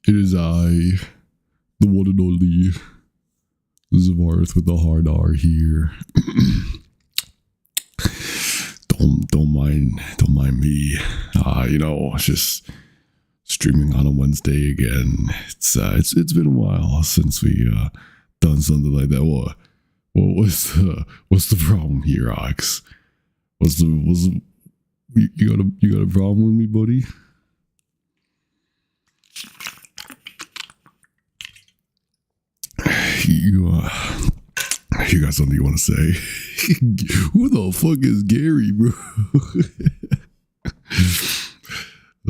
It is I, the one and only Zavarth with the hard R here. don't mind me. Just streaming on a Wednesday again. It's been a while since we done something like that. What's the problem here, Ox? You got a problem with me, buddy? You got something you want to say? Who the fuck is Gary, bro?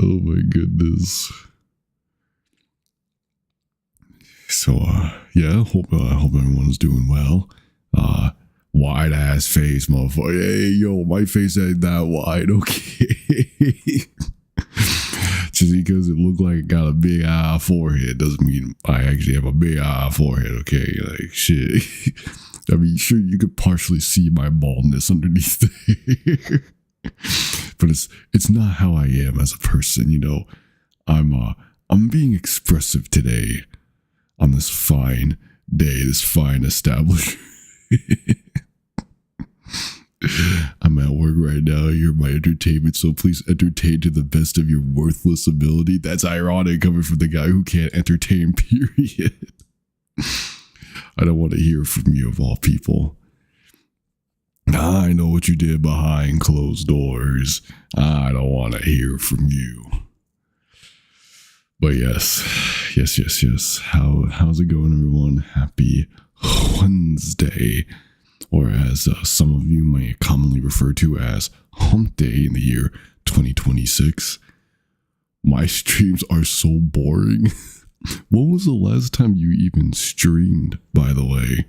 Oh my goodness. So yeah, hope everyone's doing well. Wide ass face, motherfucker. Hey, yo, my face ain't that wide, okay? Just because it looked like it got a big eye forehead doesn't mean I actually have a big eye forehead, okay? Like, shit. I mean, sure, you could partially see my baldness underneath there. But it's not how I am as a person, you know. I'm being expressive today on this fine day, this fine establishment. I'm at work right now. You're my entertainment, so please entertain to the best of your worthless ability. That's ironic coming from the guy who can't entertain, period. I don't want to hear from you of all people. I know what you did behind closed doors. I don't want to hear from you. But yes. How's it going, everyone? Happy Wednesday. Or as some of you may commonly refer to as Hump Day in the year 2026. My streams are so boring. When was the last time you even streamed, by the way?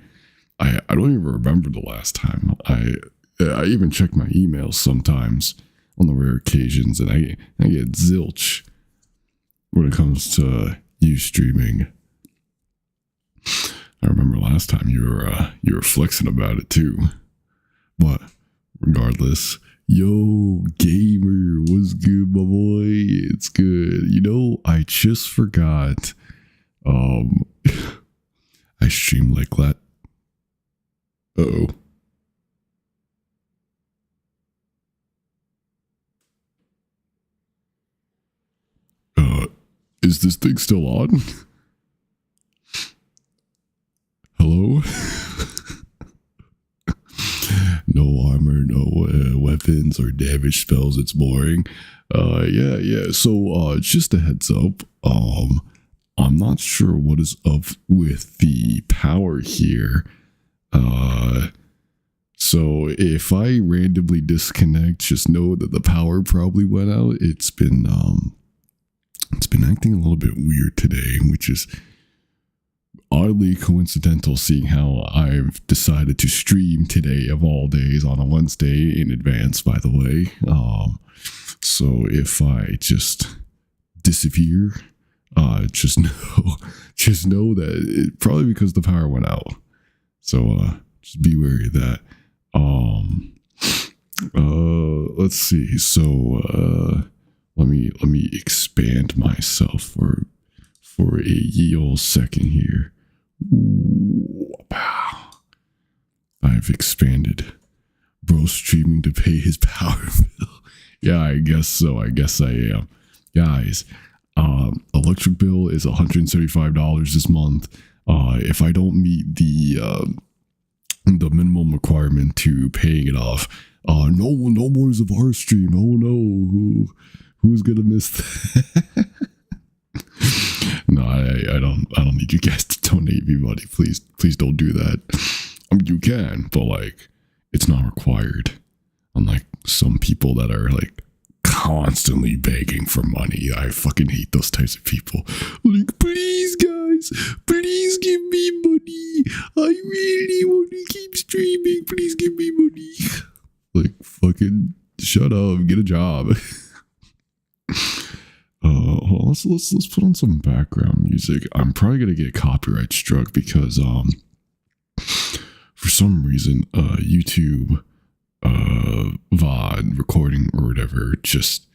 I don't even remember the last time. I even check my emails sometimes on the rare occasions, and I get zilch when it comes to you streaming. I remember last time you were flexing about it too. But regardless, yo, gamer, what's good, my boy? It's good. You know, I just forgot. I stream like that. Uh-oh. Is this thing still on? Hello? No armor, no weapons or damage spells. It's boring. Yeah. So, just a heads up. I'm not sure what is up with the power here. So if I randomly disconnect, just know that the power probably went out. It's been acting a little bit weird today, which is oddly coincidental, seeing how I've decided to stream today of all days on a Wednesday in advance, by the way. So if I just disappear, just know that it probably because the power went out. So just be wary of that. Let's see. So let me expand myself for a ye old second here. Wow. I've expanded. Bro streaming to pay his power bill. Yeah, I guess so. I guess I am. Guys, electric bill is $175 this month. If I don't meet the minimum requirement to paying it off, no more of our stream. Oh no, who's gonna miss that? No, I don't need you guys to donate me money. Please don't do that. You can, but like, it's not required. Unlike some people that are like constantly begging for money. I fucking hate those types of people. Like, please guys, please give me money. I really want to keep streaming. Please give me money. Like, fucking shut up, get a job. Let's put on some background music. I'm probably gonna get copyright struck because for some reason YouTube VOD recording or whatever just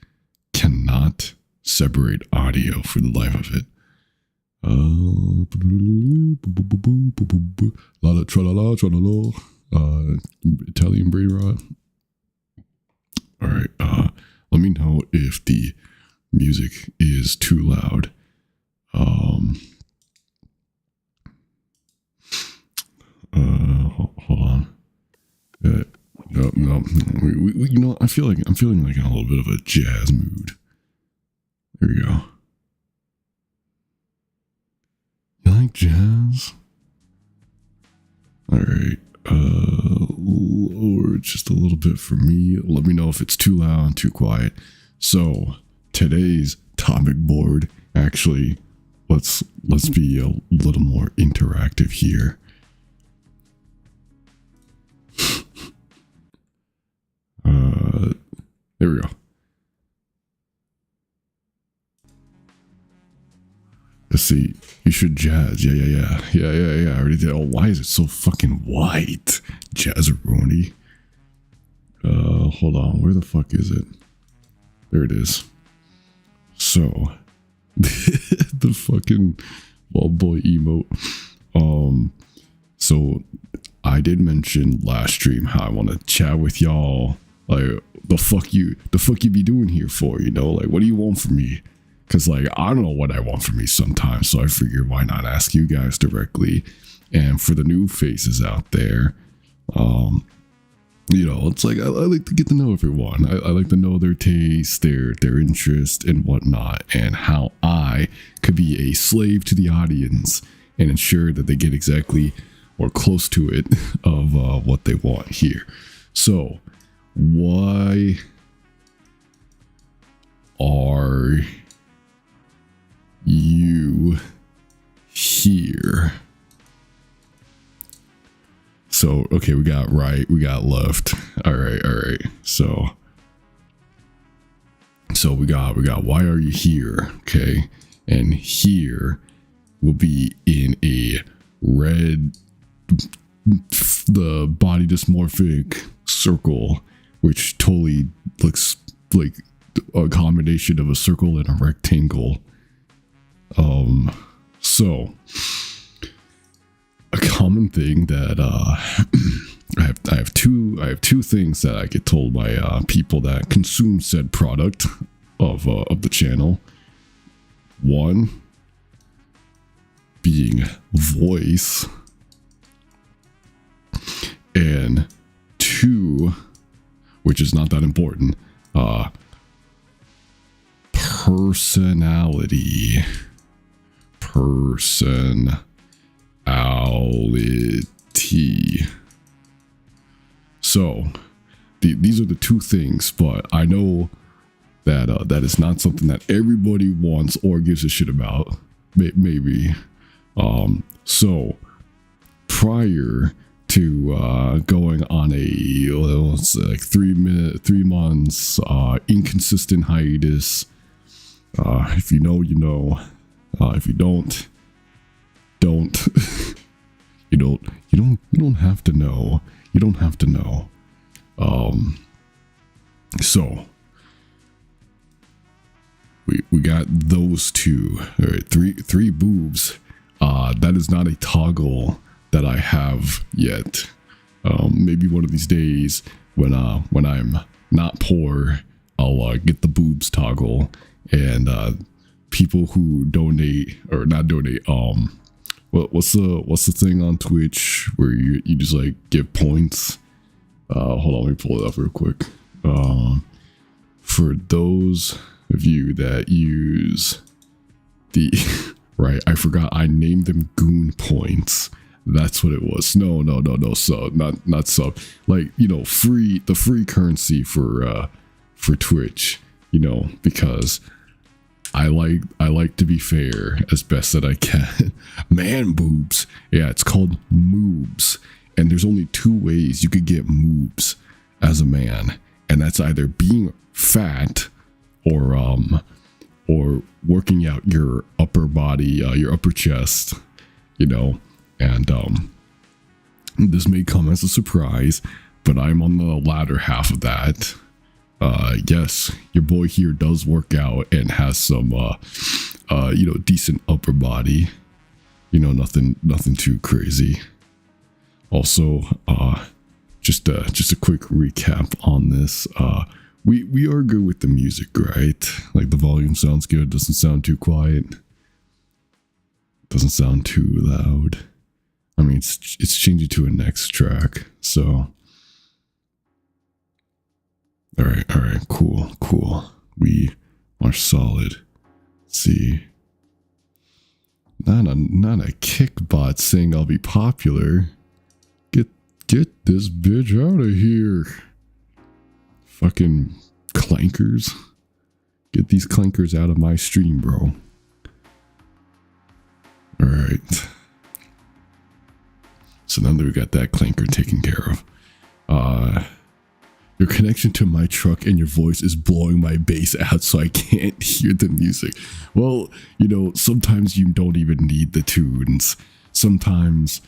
cannot separate audio for the life of it. La tra la la tra la la. Italian brain rot. All right. Let me know if the music is too loud. Hold on. No. We you know, I'm feeling like in a little bit of a jazz mood. There we go. You like jazz? All right. Lower just a little bit for me. Let me know if it's too loud and too quiet. So today's topic board, actually, let's be a little more interactive here. There we go. Let's see. You should jazz. Yeah. I already did. Oh, why is it so fucking white? Jazzeroni. Hold on. Where the fuck is it? There it is. So, the fucking ball boy emote. So I did mention last stream how I want to chat with y'all. Like, the fuck you be doing here for? You know, like, what do you want from me? Because, like, I don't know what I want from me sometimes, so I figured why not ask you guys directly. And for the new faces out there, you know, it's like I like to get to know everyone. I like to know their taste, their interest, and whatnot, and how I could be a slave to the audience and ensure that they get exactly or close to it of what they want here. So, why are you here? So, okay, we got right, we got left. All right. So we got why are you here? Okay. And here will be in a red, the body dysmorphic circle, which totally looks like a combination of a circle and a rectangle. So a common thing that I have two things that I get told by people that consume said product of the channel. One being voice, and two, which is not that important, personality. So these are the two things, but I know that that is not something that everybody wants or gives a shit about. Maybe. So prior to going on a let's say like 3 months inconsistent hiatus, if you know, you know. If you don't you don't have to know. You don't have to know. So we got those two. All right, three boobs. That is not a toggle that I have yet. Maybe one of these days when I'm not poor, I'll get the boobs toggle, and people who donate or not donate, what's the thing on Twitch where you just like give points? Hold on, let me pull it up real quick. For those of you that use the right, I forgot I named them goon points. That's what it was. No, sub, not sub. Like, you know, the free currency for Twitch, you know, because I like to be fair as best that I can. Man boobs. Yeah, it's called moobs. And there's only two ways you could get moobs as a man. And that's either being fat or working out your upper body, your upper chest, you know. And this may come as a surprise, but I'm on the latter half of that. Yes, your boy here does work out and has some decent upper body. Nothing too crazy. Also, just a quick recap on this. We are good with the music, right? Like the volume sounds good, doesn't sound too quiet, doesn't sound too loud. I mean, it's changing to a next track, so. All right, cool. We are solid. Let's see. Not a kickbot saying I'll be popular. Get this bitch out of here. Fucking clankers. Get these clankers out of my stream, bro. Alright. So now that we got that clanker taken care of. Your connection to my truck and your voice is blowing my bass out so I can't hear the music. Well, sometimes you don't even need the tunes. Sometimes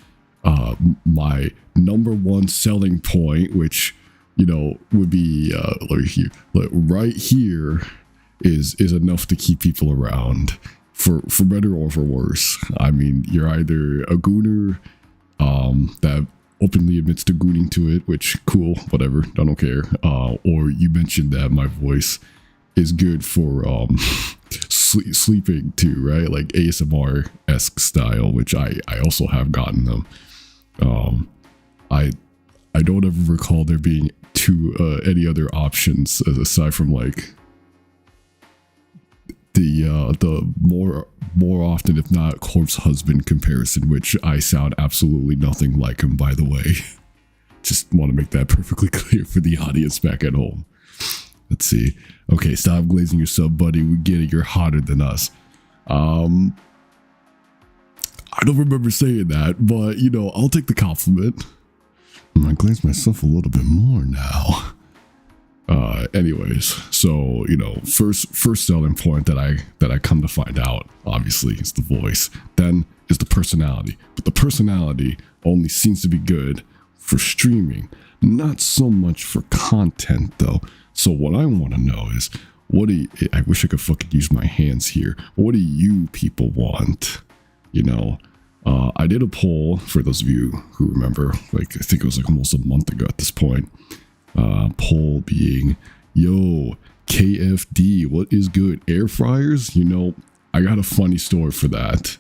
my number one selling point, which, would be right here is enough to keep people around for better or for worse. I mean, you're either a gooner that openly admits to gooning to it, which cool, whatever, I don't care. Or you mentioned that my voice is good for sleeping too, right? Like ASMR-esque style, which I also have gotten them. I don't ever recall there being any other options aside from like the more often, if not, corpse husband comparison, which I sound absolutely nothing like him, by the way. Just want to make that perfectly clear for the audience back at home. Let's see. Okay, stop glazing your sub, buddy. We get it. You're hotter than us. I don't remember saying that, but I'll take the compliment. I might glaze myself a little bit more now. Anyways, so first selling point that I come to find out, obviously, is the voice. Then is the personality, but the personality only seems to be good for streaming, not so much for content though. So what I want to know is, I wish I could fucking use my hands here. What do you people want? I did a poll for those of you who remember, like I think it was like almost a month ago at this point. Poll being, yo, KFD, what is good? Air fryers? I got a funny story for that.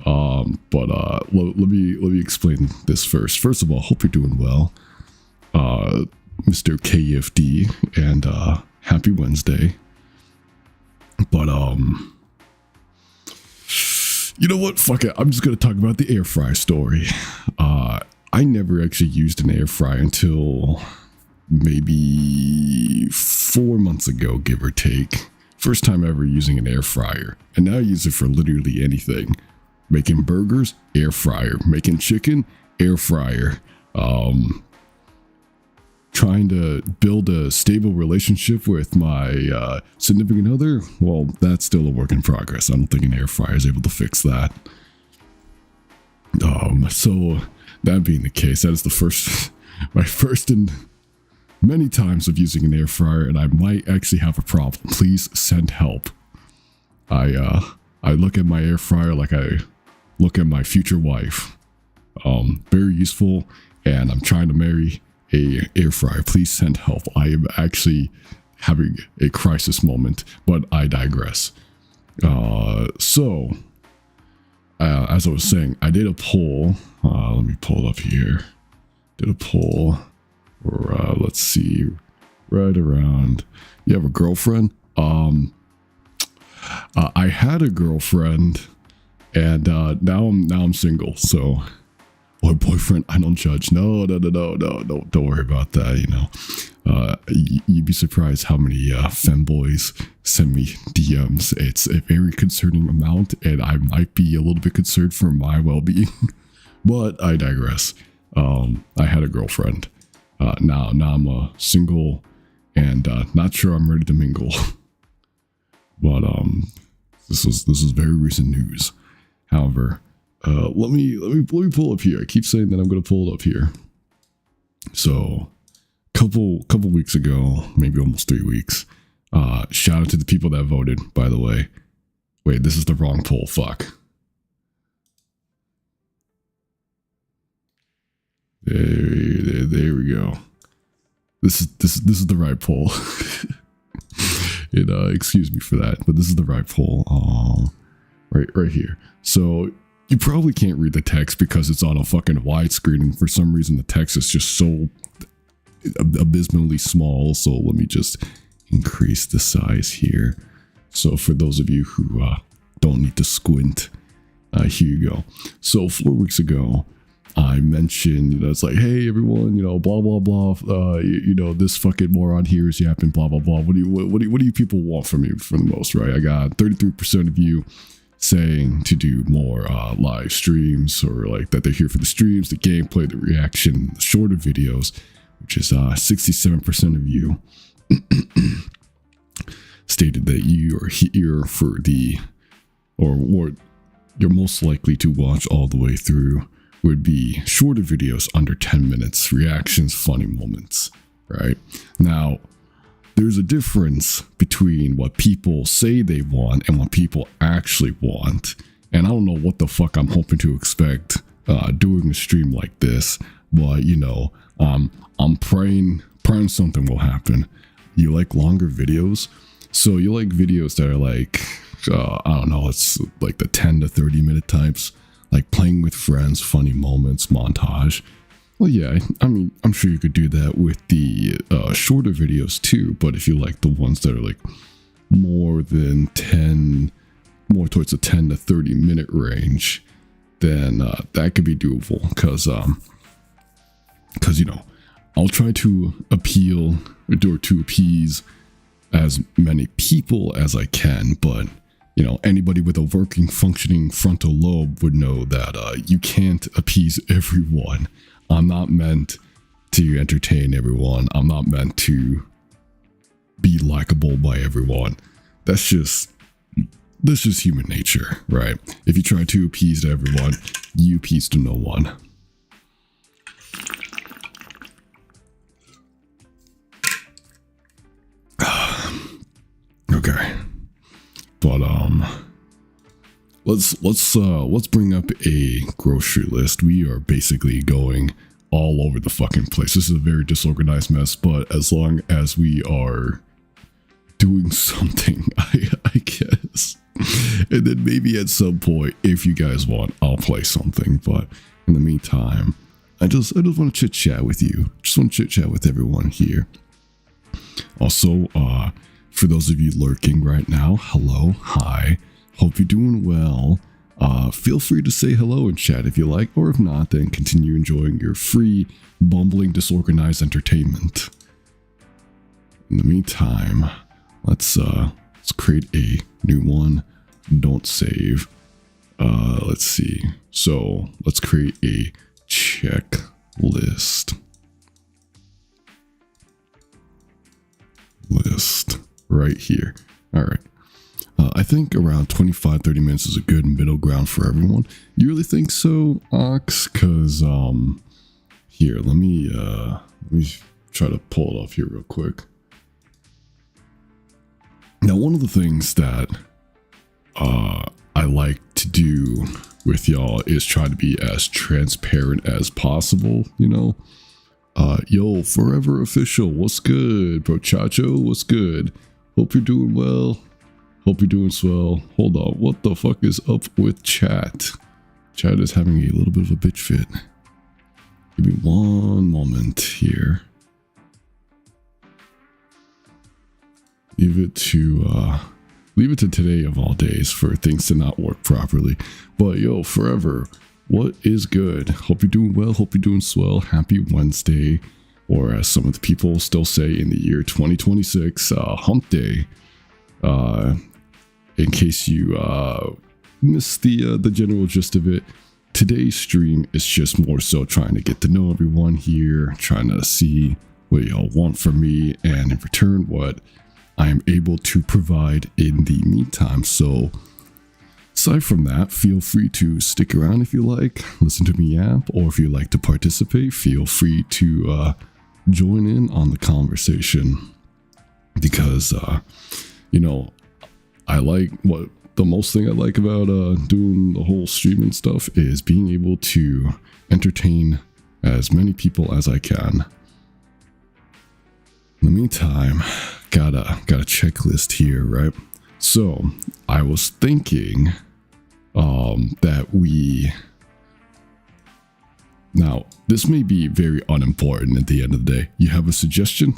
But let me explain this first. First of all, hope you're doing well, Mr. KFD, and happy Wednesday. But you know what? Fuck it. I'm just gonna talk about the air fryer story. I never actually used an air fryer until maybe 4 months ago, give or take. First time ever using an air fryer, and now I use it for literally anything. Making burgers, air fryer. Making chicken, air fryer. Trying to build a stable relationship with my significant other, well, that's still a work in progress. I don't think an air fryer is able to fix that. So that being the case, that is my first and many times of using an air fryer, and I might actually have a problem. Please send help. I look at my air fryer like I look at my future wife. Very useful, and I'm trying to marry a air fryer. Please send help. I am actually having a crisis moment, but I digress. So as I was saying, I did a poll. Let me pull it up here. Did a poll. Or let's see, right around. You have a girlfriend? I had a girlfriend, and now I'm single. So, or boyfriend, I don't judge. No, don't worry about that. You'd be surprised how many femboys send me DMs. It's a very concerning amount, and I might be a little bit concerned for my well-being. But I digress. I had a girlfriend. Now I'm single and not sure I'm ready to mingle. But this was very recent news. However, let me pull up here. I keep saying that I'm going to pull it up here. So, couple weeks ago, maybe almost 3 weeks. Shout out to the people that voted, by the way. Wait, this is the wrong poll. Fuck. There we go. This is the right poll. Excuse me for that, but this is the right poll. Right here. So you probably can't read the text because it's on a fucking widescreen, and for some reason the text is just so abysmally small. So let me just increase the size here. So for those of you who don't need to squint, here you go. So 4 weeks ago, I mentioned, it's like, hey everyone, blah blah blah. This fucking moron here is yapping, blah blah blah. What do you people want from me for the most, right? I got 33% of you saying to do more live streams, or like that they're here for the streams, the gameplay, the reaction, the shorter videos, which is 67% of you stated that you are here for the, or you're most likely to watch all the way through would be shorter videos under 10 minutes, reactions, funny moments, right? Now, there's a difference between what people say they want and what people actually want. And I don't know what the fuck I'm hoping to expect doing a stream like this, but I'm praying something will happen. You like longer videos? So you like videos that are like, I don't know, it's like the 10 to 30 minute types, like playing with friends, funny moments, montage. Well, yeah, I mean, I'm sure you could do that with the shorter videos too, but if you like the ones that are like more towards the 10 to 30 minute range, then that could be doable, because I'll try to appeal or to appease as many people as I can, but anybody with a working, functioning frontal lobe would know that you can't appease everyone. I'm not meant to entertain everyone. I'm not meant to be likable by everyone. That's just human nature, right? If you try to appease everyone, you appease to no one. Okay. But let's bring up a grocery list. We are basically going all over the fucking place. This is a very disorganized mess, but as long as we are doing something, I guess. And then maybe at some point, if you guys want, I'll play something. But in the meantime, I just want to chit chat with you. Just want to chit chat with everyone here. Also, for those of you lurking right now, hello, hi. Hope you're doing well. Feel free to say hello in chat if you like, or if not, then continue enjoying your free, bumbling, disorganized entertainment. In the meantime, let's create a new one. Don't save. Let's see. So let's create a checklist. List right here. All right. I think around 25-30 minutes is a good middle ground for everyone. You really think so, Ox? Because here, let me try to pull it off here real quick. Now, one of the things that I like to do with y'all is try to be as transparent as possible, yo, Forever Official, what's good? Brochacho, what's good? Hope you're doing well. Hope you're doing swell. Hold on, what the fuck is up with chat? Chat is having a little bit of a bitch fit. Give me one moment here. Leave it to today of all days for things to not work properly. But yo, Forever, what is good? Hope you're doing well. Hope you're doing swell. Happy Wednesday, or as some of the people still say in the year 2026, hump day. In case you missed the general gist of it, today's stream is just more so trying to get to know everyone here, trying to see what y'all want from me, and in return what I am able to provide in the meantime. So aside from that, feel free to stick around if you like, listen to me yap, or if you like to participate, feel free to join in on the conversation, because I like what the most thing I like about doing the whole streaming stuff is being able to entertain as many people as I can. In the meantime, got a checklist here, right? So I was thinking that now this may be very unimportant at the end of the day. You have a suggestion?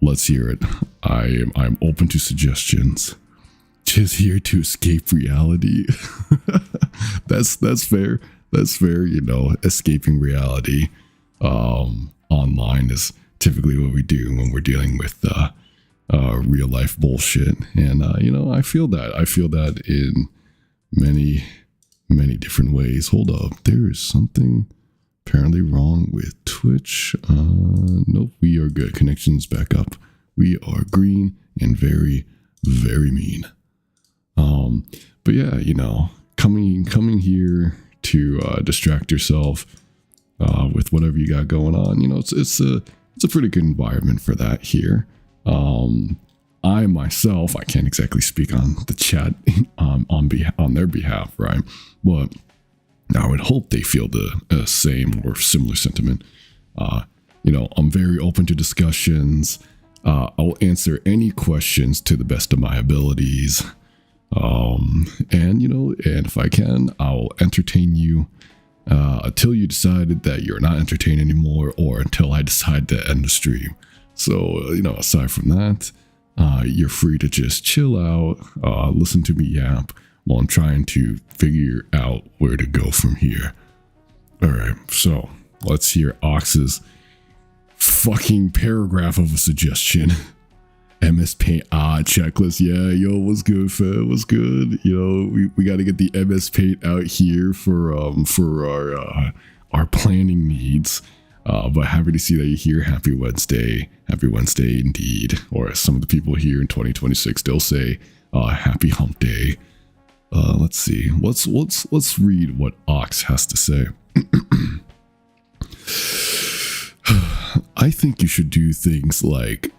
Let's hear it. I'm open to suggestions. Just here to escape reality. That's fair. That's fair. You know, escaping reality online is typically what we do when we're dealing with real life bullshit. And you know, I feel that in many different ways. Hold up, there is something apparently wrong with Twitch. Nope, we are good. Connection's back up. We are green and very mean. But yeah, you know, coming here to distract yourself with whatever you got going on. You know, it's a pretty good environment for that here. I myself, I can't exactly speak on the chat on their behalf, right? But I would hope they feel the same or similar sentiment. You know, I'm very open to discussions. I'll answer any questions to the best of my abilities. And you know, and if I can, I'll entertain you until you decided that you're not entertained anymore, or until I decide to end the stream. So, you know, aside from that, you're free to just chill out, listen to me yap while I'm trying to figure out where to go from here. All right, so let's hear Ox's fucking paragraph of a suggestion. MS Paint checklist. Yeah, yo, what's good, fam? What's good? You know, we got to get the MS Paint out here for our planning needs. But happy to see that you're here. Happy Wednesday. Happy Wednesday indeed. Or as some of the people here in 2026 still say, happy hump day. Let's see. Let's read what Ox has to say. I think you should do things like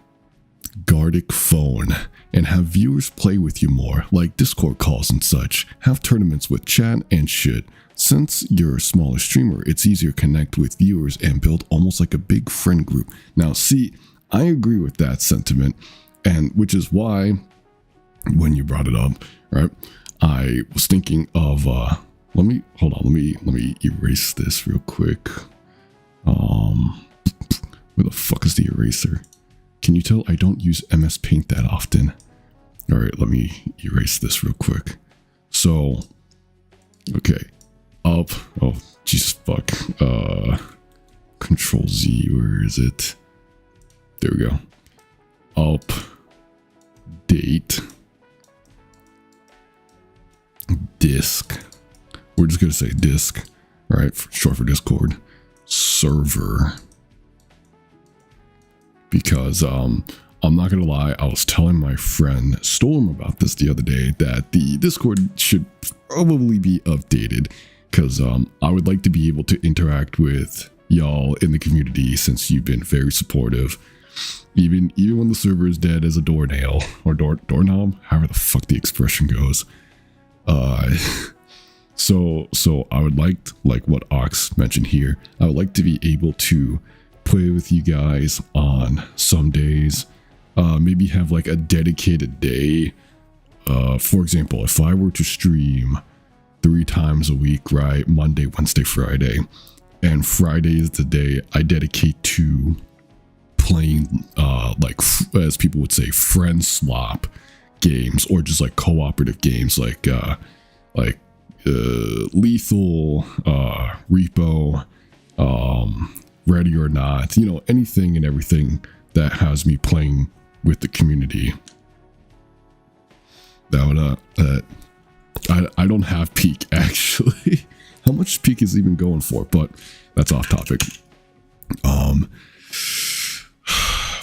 Gardic phone and have viewers play with you more, like Discord calls and such. Have tournaments with chat and shit. Since you're a smaller streamer, it's easier to connect with viewers and build almost like a big friend group. Now, see, I agree with that sentiment, and which is why when you brought it up, right, I was thinking of let me erase this real quick. Where the fuck is the eraser? Can you tell I don't use MS Paint that often? All right, let me erase this real quick. So, okay, up. Oh, Jesus fuck. Control Z. Where is it? There we go. Up. Date. Disk. We're just gonna say disk, right? Short for Discord. Server. Because I'm not gonna lie, I was telling my friend Storm about this the other day, that the Discord should probably be updated, because I would like to be able to interact with y'all in the community, since you've been very supportive, even when the server is dead as a doornail or doorknob, however the fuck the expression goes. So I would like what Ox mentioned here, I would like to be able to play with you guys on some days, maybe have like a dedicated day. For example, if I were to stream 3 times a week, right, Monday, Wednesday, Friday, and Friday is the day I dedicate to playing like, as people would say, friend swap games, or just like cooperative games like Lethal, Repo, Ready or Not, you know, anything and everything that has me playing with the community. That would I don't have Peak actually. How much Peak is even going for? But that's off topic.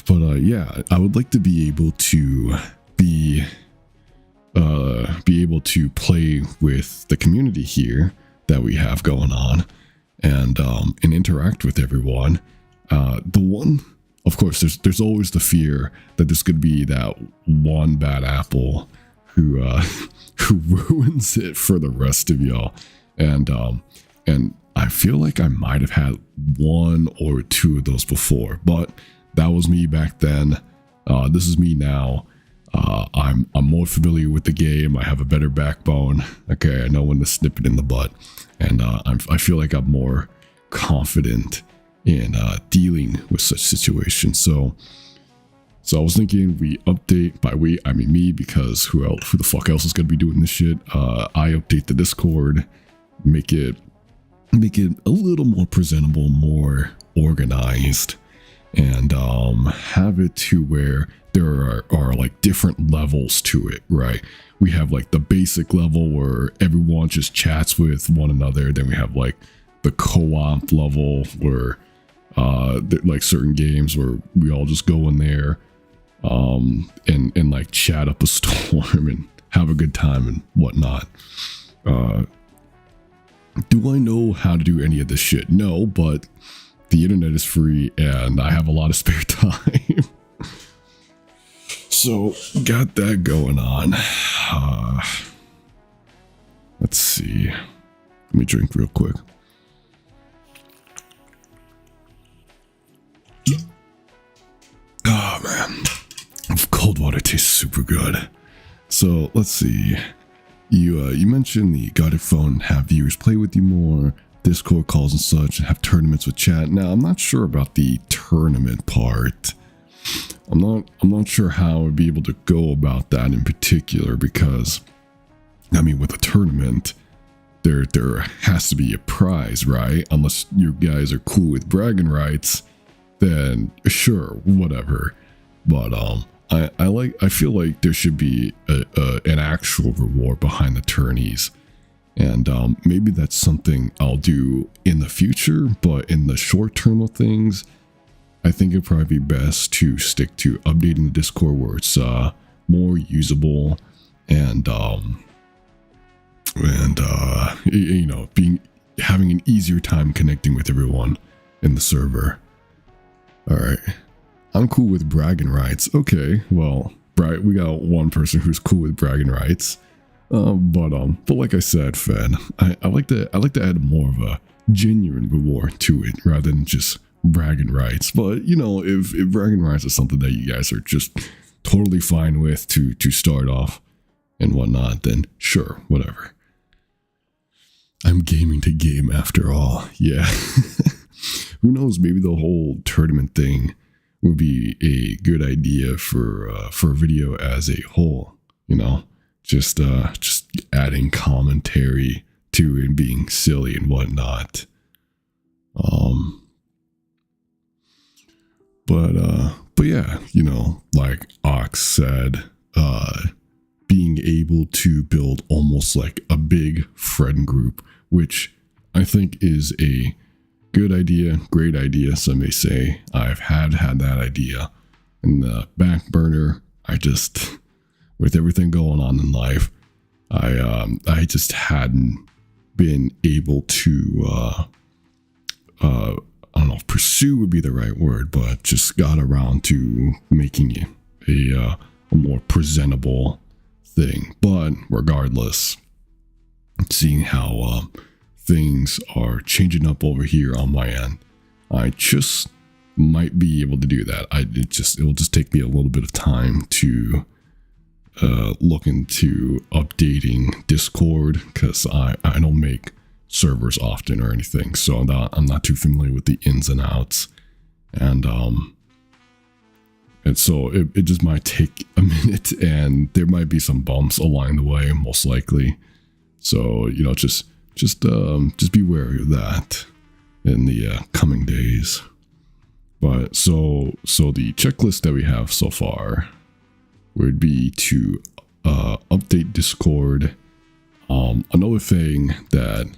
But yeah, I would like to be able to be able to play with the community here that we have going on, and interact with everyone. The one, of course, there's always the fear that there's could be that one bad apple who who ruins it for the rest of y'all. And I feel like I might have had one or two of those before, but that was me back then. This is me now. I'm more familiar with the game. I have a better backbone. Okay, I know when to snip it in the butt, and I feel like I'm more confident in dealing with such situations. So I was thinking we update. By we, I mean me, because who the fuck else is gonna be doing this shit? I update the Discord, make it a little more presentable, more organized, and have it to where there are like different levels to it, right? We have like the basic level where everyone just chats with one another. Then we have like the co-op level where like certain games where we all just go in there and like chat up a storm and have a good time and whatnot. Do I know how to do any of this shit? No, but the internet is free and I have a lot of spare time. So got that going on. Let's see. Let me drink real quick. Oh man, cold water tastes super good. So let's see. You mentioned the guided phone, have viewers play with you more, Discord calls and such, and have tournaments with chat. Now I'm not sure about the tournament part. I'm not sure how I would be able to go about that in particular, because I mean, with a tournament, there has to be a prize, right? Unless you guys are cool with bragging rights, then sure, whatever. But I feel like there should be an actual reward behind the tourneys, and maybe that's something I'll do in the future. But in the short term of things, I think it'd probably be best to stick to updating the Discord where it's more usable and you know, having an easier time connecting with everyone in the server. All right, I'm cool with bragging rights. Okay, well, we got one person who's cool with bragging rights. But like I said, Fed, I like to add more of a genuine reward to it rather than just bragging rights. But you know, if bragging rights is something that you guys are just totally fine with to start off and whatnot, then sure, whatever. I'm gaming to game after all. Yeah. Who knows? Maybe the whole tournament thing would be a good idea for a video as a whole. You know, just adding commentary to it, being silly and whatnot. But yeah, you know, like Ox said, being able to build almost like a big friend group, which I think is a good idea, great idea, some may say. I've had that idea in the back burner. I just, with everything going on in life, I just hadn't been able to I don't know if pursue would be the right word, but just got around to making it a more presentable thing. But regardless, seeing how things are changing up over here on my end, I just might be able to do that. It will just take me a little bit of time to look into updating Discord, because I don't make servers often or anything, so I'm not too familiar with the ins and outs, and so it just might take a minute, and there might be some bumps along the way, most likely. So you know, just be wary of that in the coming days. But so the checklist that we have so far would be to update Discord. Another thing that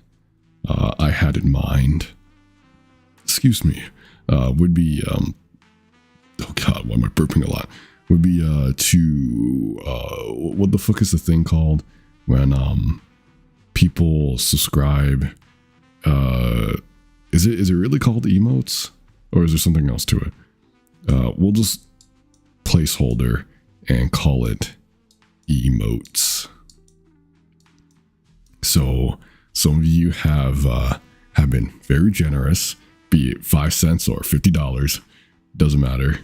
I had in mind, excuse me, would be, oh god, why am I burping a lot? Would be to, what the fuck is the thing called when people subscribe? Is it really called emotes, or is there something else to it? We'll just placeholder and call it emotes. So some of you have been very generous, be it 5 cents or $50, doesn't matter.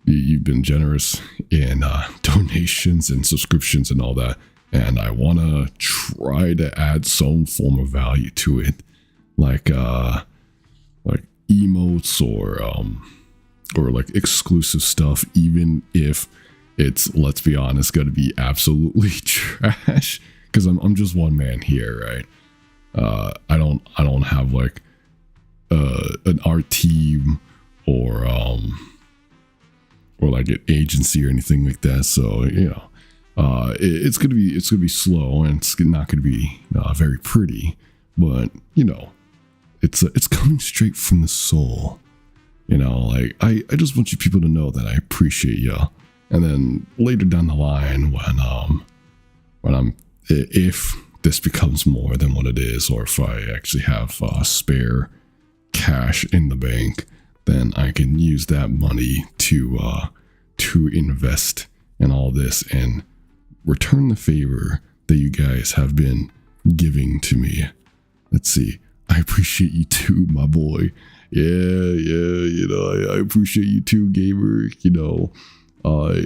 You've been generous in donations and subscriptions and all that, and I want to try to add some form of value to it, like emotes or like exclusive stuff, even if it's, let's be honest, going to be absolutely trash, because I'm just one man here, right? I don't have like an art team or like an agency or anything like that. So it's gonna be slow, and it's not gonna be very pretty, but it's coming straight from the soul. Like I just want you people to know that I appreciate you. And then later down the line, when I'm, if this becomes more than what it is, or if I actually have spare cash in the bank, then I can use that money to invest in all this and return the favor that you guys have been giving to me. Let's see. I appreciate you too, my boy. Yeah. I appreciate you too, gamer.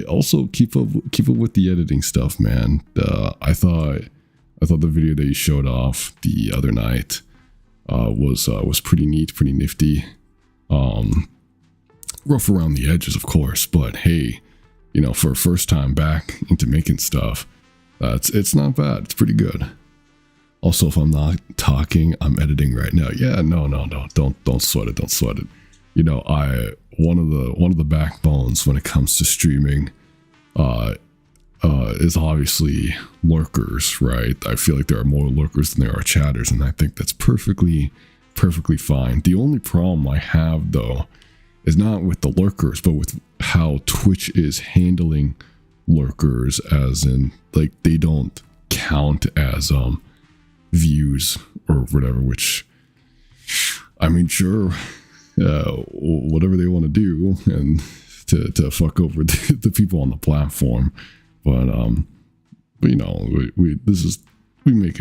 Also keep up with the editing stuff, man. I thought the video that you showed off the other night was pretty neat, pretty nifty. Rough around the edges, of course, but hey, for a first time back into making stuff, it's not bad. It's pretty good. Also, if I'm not talking, I'm editing right now. Yeah, no, don't sweat it. Don't sweat it. One of the backbones when it comes to streaming is obviously lurkers, right? I feel like there are more lurkers than there are chatters, and I think that's perfectly fine. The only problem I have, though, is not with the lurkers, but with how Twitch is handling lurkers, as in, like, they don't count as views or whatever, which, I mean, sure, whatever they want to do, and to fuck over the people on the platform, but we make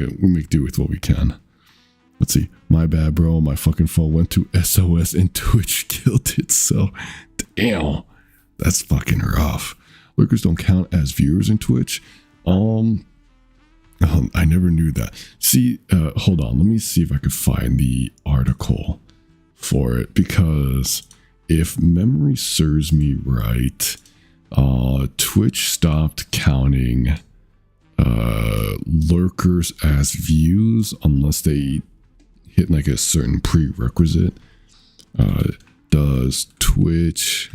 do with what we can. Let's see. My bad, bro. My fucking phone went to SOS and Twitch killed it. So, damn, that's fucking rough. Lurkers don't count as viewers in Twitch. I never knew that. See, hold on. Let me see if I could find the article for it, because if memory serves me right, Twitch stopped counting lurkers as views unless they hit like a certain prerequisite. Does Twitch,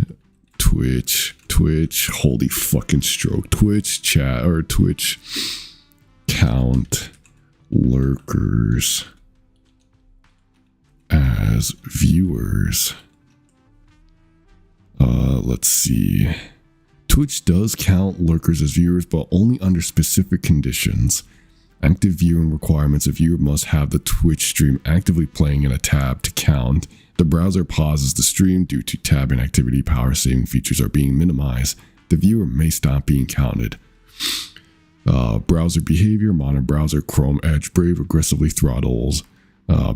holy fucking stroke, Twitch chat or Twitch count lurkers as viewers? Let's see. Twitch does count lurkers as viewers, but only under specific conditions. Active viewing requirements: a viewer must have the Twitch stream actively playing in a tab to count. The browser pauses the stream due to tab inactivity. Power saving features are being minimized. The viewer may stop being counted. Browser behavior: modern browser, Chrome, Edge, Brave aggressively throttles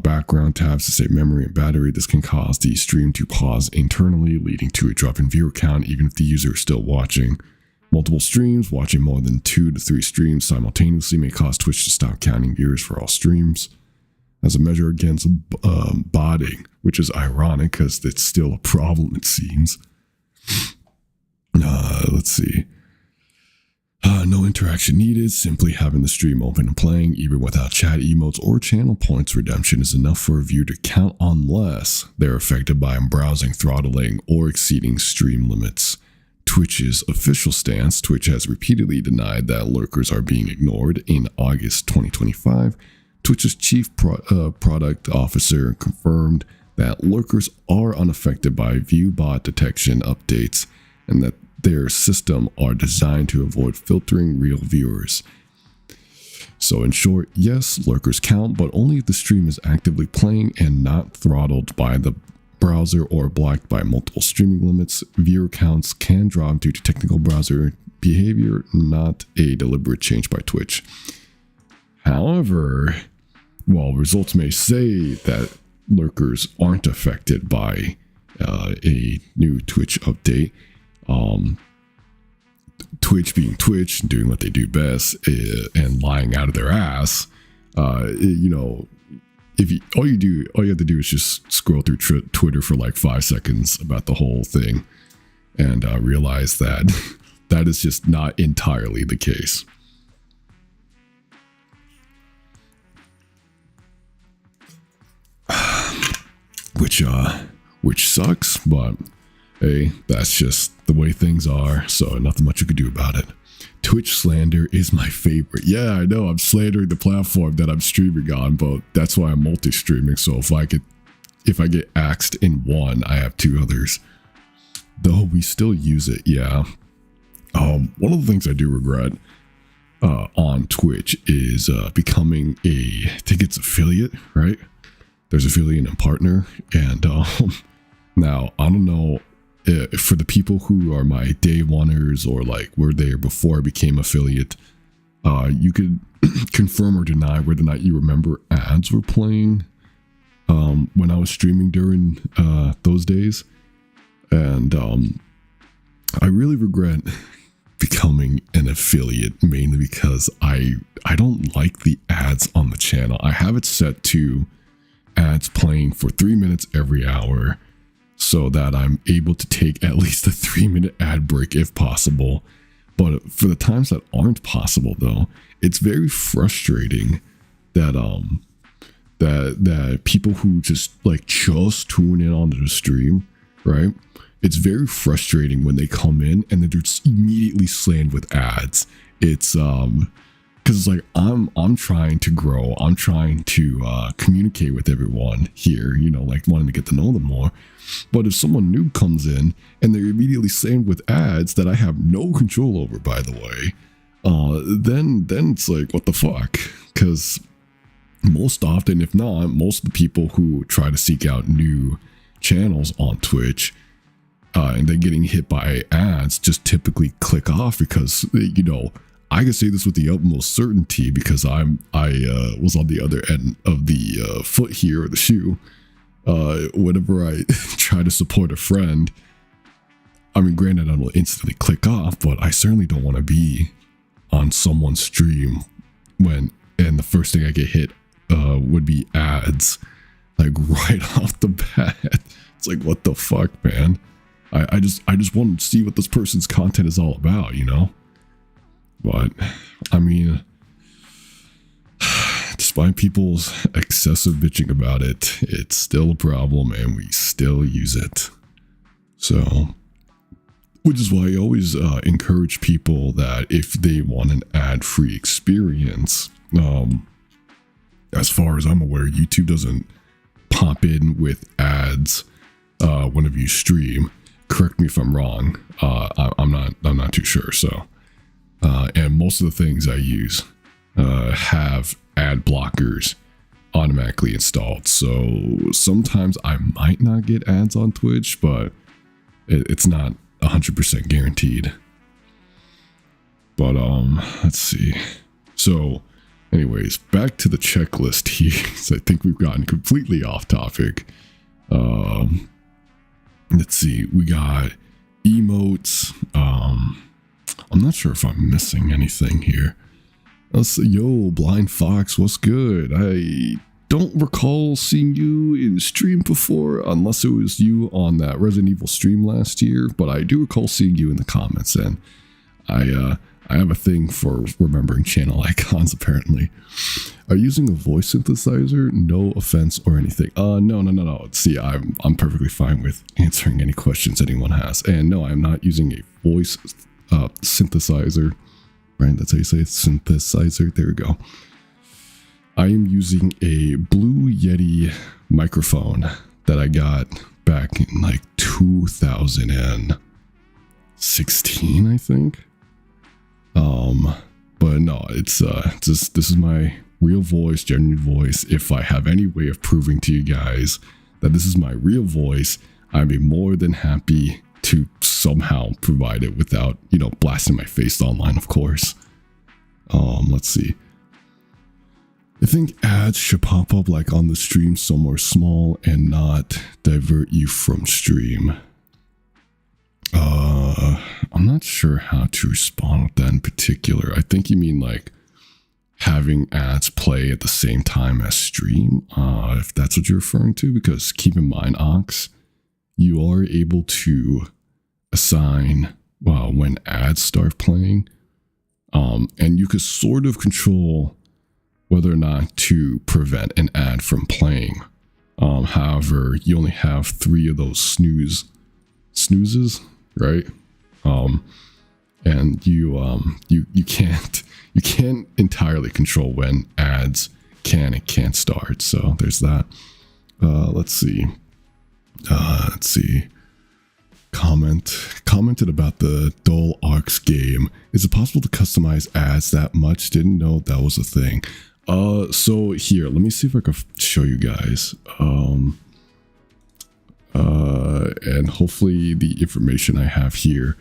background tabs to save memory and battery. This can cause the stream to pause internally, leading to a drop in viewer count even if the user is still watching. Multiple streams: watching more than 2 to 3 streams simultaneously may cause Twitch to stop counting viewers for all streams. As a measure against botting, which is ironic because it's still a problem, it seems. Let's see. No interaction needed. Simply having the stream open and playing, even without chat, emotes, or channel points redemption, is enough for a viewer to count unless they're affected by browsing, throttling, or exceeding stream limits. Twitch's official stance: Twitch has repeatedly denied that lurkers are being ignored. In August 2025, Twitch's chief product officer confirmed that lurkers are unaffected by viewbot detection updates, and that their system are designed to avoid filtering real viewers. So in short, yes, lurkers count, but only if the stream is actively playing and not throttled by the browser or blocked by multiple streaming limits. Viewer counts can drop due to technical browser behavior, not a deliberate change by Twitch. However, while results may say that lurkers aren't affected by a new Twitch update, Twitch being Twitch, doing what they do best, and lying out of their ass, you know, all you have to do is just scroll through Twitter for like 5 seconds about the whole thing, and realize that that is just not entirely the case. Which sucks, but hey, that's just the way things are, so nothing much you could do about it. Twitch slander is my favorite. Yeah, I know I'm slandering the platform that I'm streaming on, but that's why I'm multi-streaming, so if I get axed in one, I have 2 others. Though we still use it, yeah. One of the things I do regret on Twitch is becoming I think it's affiliate, right? There's affiliate and partner, and now I don't know for the people who are my day oneers or like were there before I became affiliate, you could confirm or deny whether or not you remember ads were playing when I was streaming during those days, and I really regret becoming an affiliate, mainly because I don't like the ads on the channel. I have it set to ads playing for 3 minutes every hour so that I'm able to take at least a 3-minute ad break if possible. But for the times that aren't possible, though, it's very frustrating that that people who just tune in onto the stream, right? It's very frustrating when they come in and they're just immediately slammed with ads. It's because it's like I'm trying to grow, I'm trying to communicate with everyone here, you know, like wanting to get to know them more. But if someone new comes in and they're immediately slammed with ads that I have no control over, by the way, then it's like, what the fuck? Because most often, if not, most of the people who try to seek out new channels on Twitch and then getting hit by ads just typically click off because, you know, I can say this with the utmost certainty because I was on the other end of the foot here, or the shoe. Whenever I try to support a friend, I mean, granted, I will instantly click off, but I certainly don't want to be on someone's stream and the first thing I get hit would be ads, like right off the bat. It's like, what the fuck, man? I just want to see what this person's content is all about, you know? But, I mean, despite people's excessive bitching about it, it's still a problem and we still use it. So, which is why I always encourage people that if they want an ad-free experience, as far as I'm aware, YouTube doesn't pop in with ads whenever you stream. Correct me if I'm wrong. I'm not too sure. So, and most of the things I use have ad blockers automatically installed. So sometimes I might not get ads on Twitch, but it's not 100% guaranteed. But let's see. So, anyways, back to the checklist here. So I think we've gotten completely off topic. Let's see. We got emotes. I'm not sure if I'm missing anything here. Let's see. Yo, Blind Fox, what's good? I don't recall seeing you in stream before, unless it was you on that Resident Evil stream last year, but I do recall seeing you in the comments, and I have a thing for remembering channel icons, apparently. Are you using a voice synthesizer? No offense or anything. No. See, I'm perfectly fine with answering any questions anyone has. And no, I'm not using a voice synthesizer. Right, that's how you say it, synthesizer. There we go. I am using a Blue Yeti microphone that I got back in like 2016, I think. But no, it's just, this is my real voice, genuine voice. If I have any way of proving to you guys that this is my real voice, I'd be more than happy to somehow provide it without, you know, blasting my face online, of course. Let's see. think ads should pop up like on the stream somewhere small and not divert you from stream. I'm not sure how to respond with that in particular. I think you mean like having ads play at the same time as stream, if that's what you're referring to, because keep in mind, Ox, you are able to assign when ads start playing, and you could sort of control whether or not to prevent an ad from playing. However, you only have 3 of those snoozes, right? And you can't entirely control when ads can and can't start. So there's that. Let's see. Commented about the Dull Arcs game. Is it possible to customize ads that much? Didn't know that was a thing. So here, let me see if I can show you guys. And hopefully the information I have here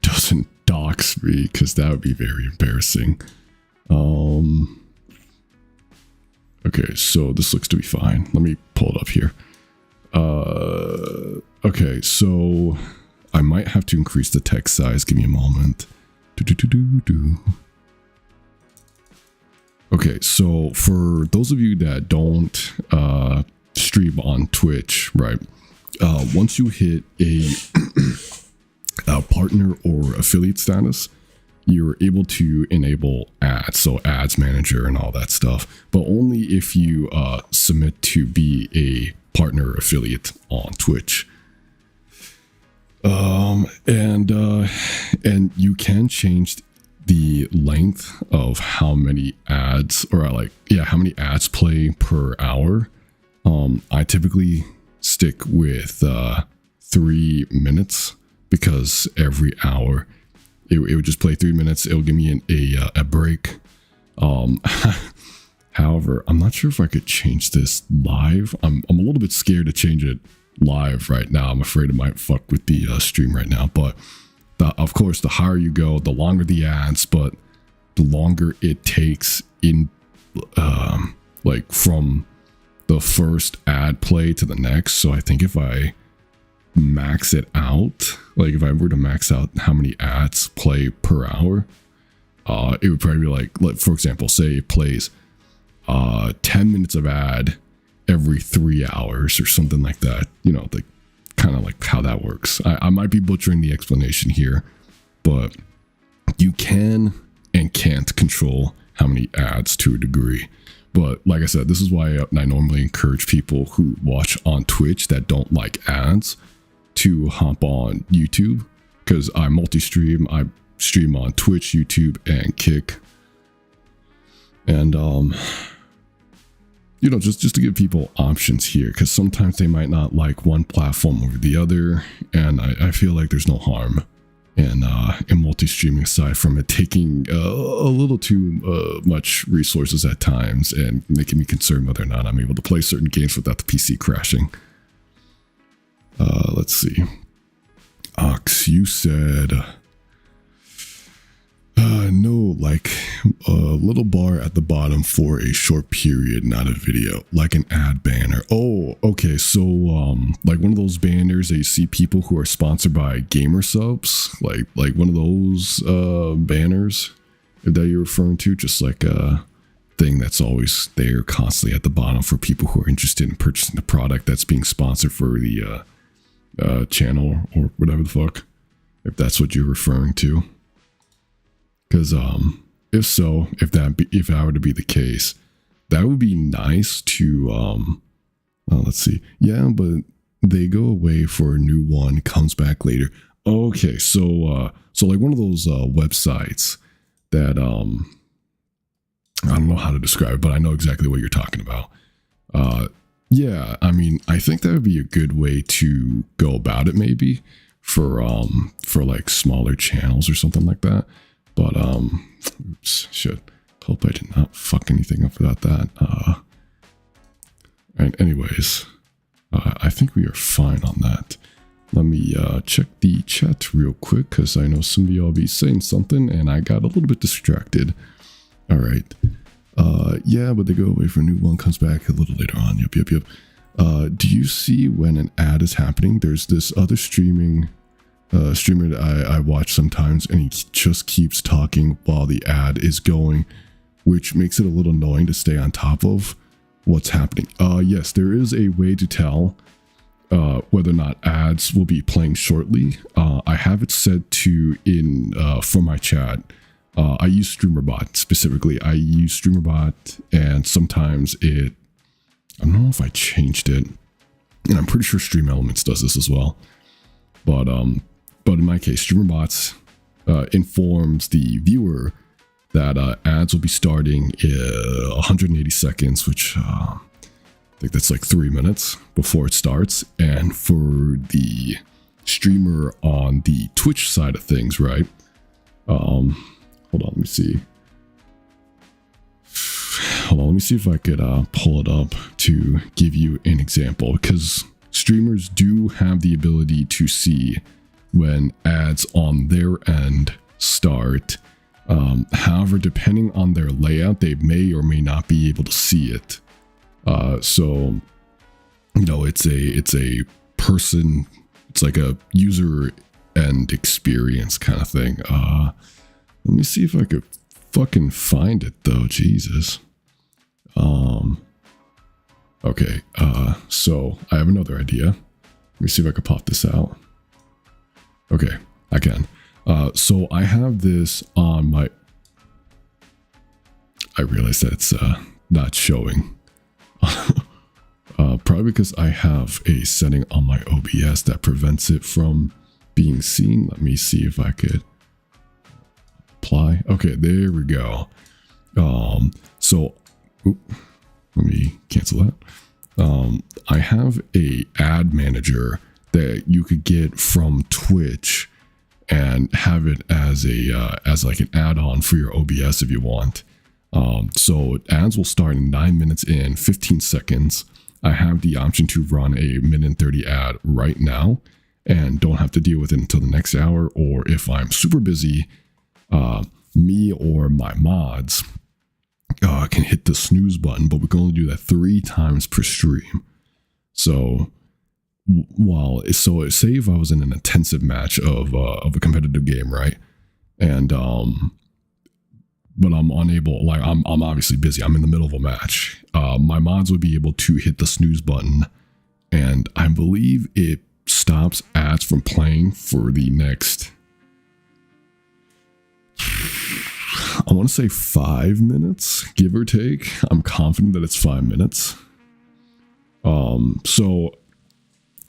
doesn't dox me, because that would be very embarrassing. Okay, so this looks to be fine. Let me pull it up here. Okay, so I might have to increase the text size. Give me a moment. Okay, so for those of you that don't stream on Twitch, right? Once you hit a partner or affiliate status, you're able to enable ads, so ads manager and all that stuff, but only if you submit to be a partner or affiliate on Twitch. And you can change the length of how many ads, or how many ads play per hour. I typically stick with 3 minutes, because every hour it would just play 3 minutes. It'll give me a break. However, I'm not sure if I could change this live. I'm a little bit scared to change it live right now. I'm afraid it might fuck with the stream right now. But of course, the higher you go, the longer the ads, but the longer it takes in like from the first ad play to the next. So I think if I max it out, like if I were to max out how many ads play per hour, it would probably be like for example, say it plays 10 minutes of ad every 3 hours or something like that. You know, like kind of like how that works. I might be butchering the explanation here, but you can and can't control how many ads to a degree. But like I said, this is why I normally encourage people who watch on Twitch that don't like ads to hop on YouTube, because I multi-stream. I stream on Twitch, YouTube, and Kick. And you know, just to give people options here, because sometimes they might not like one platform over the other, and I feel like there's no harm in multi-streaming, aside from it taking a little too much resources at times and making me concerned whether or not I'm able to play certain games without the PC crashing. Let's see. Ox, you said no, like a little bar at the bottom for a short period, not a video, like an ad banner. Oh, okay. So like one of those banners that you see people who are sponsored by gamer subs, like one of those banners that you're referring to, just like a thing that's always there constantly at the bottom for people who are interested in purchasing the product that's being sponsored for the channel or whatever the fuck, if that's what you're referring to. Because if so, if that were to be the case, that would be nice to let's see. Yeah, but they go away for a new one, comes back later. Okay, so like one of those websites that I don't know how to describe, but I know exactly what you're talking about. Yeah, I mean, I think that would be a good way to go about it, maybe for like smaller channels or something like that. But oops, shit. Hope I did not fuck anything up without that. And anyways, I think we are fine on that. Let me check the chat real quick, because I know some of y'all be saying something and I got a little bit distracted. All right. Yeah, but they go away for a new one, comes back a little later on. Yep. Do you see when an ad is happening? There's this other streamer that I watch sometimes, and he just keeps talking while the ad is going, which makes it a little annoying to stay on top of what's happening. Yes, there is a way to tell whether or not ads will be playing shortly. I have it set to for my chat. I use StreamerBot specifically. I use StreamerBot, and sometimes I don't know if I changed it, and I'm pretty sure Stream Elements does this as well. But in my case, StreamerBot informs the viewer that ads will be starting 180 seconds, which I think that's like 3 minutes before it starts. And for the streamer on the Twitch side of things, right? Hold on, let me see. Let me see if I could pull it up to give you an example, because streamers do have the ability to see when ads on their end start. However, depending on their layout, they may or may not be able to see it. So, you know, it's a person, it's like a user end experience kind of thing. Let me see if I could fucking find it though. Jesus. Okay. So I have another idea. Let me see if I could pop this out. Okay, I can. So I have this on my... I realize that it's not showing. Probably because I have a setting on my OBS that prevents it from being seen. Let me see if I could apply. Okay, there we go. So let me cancel that. I have a ad manager that you could get from Twitch and have it as like an add-on for your OBS if you want. So ads will start in 9 minutes in 15 seconds. I have the option to run a minute and 30 ad right now and don't have to deal with it until the next hour. Or if I'm super busy, me or my mods can hit the snooze button, but we can only do that 3 times per stream. So say if I was in an intensive match of a competitive game, right? And but I'm unable, like I'm obviously busy. I'm in the middle of a match. My mods would be able to hit the snooze button, and I believe it stops ads from playing for the next, I want to say 5 minutes, give or take. I'm confident that it's 5 minutes. So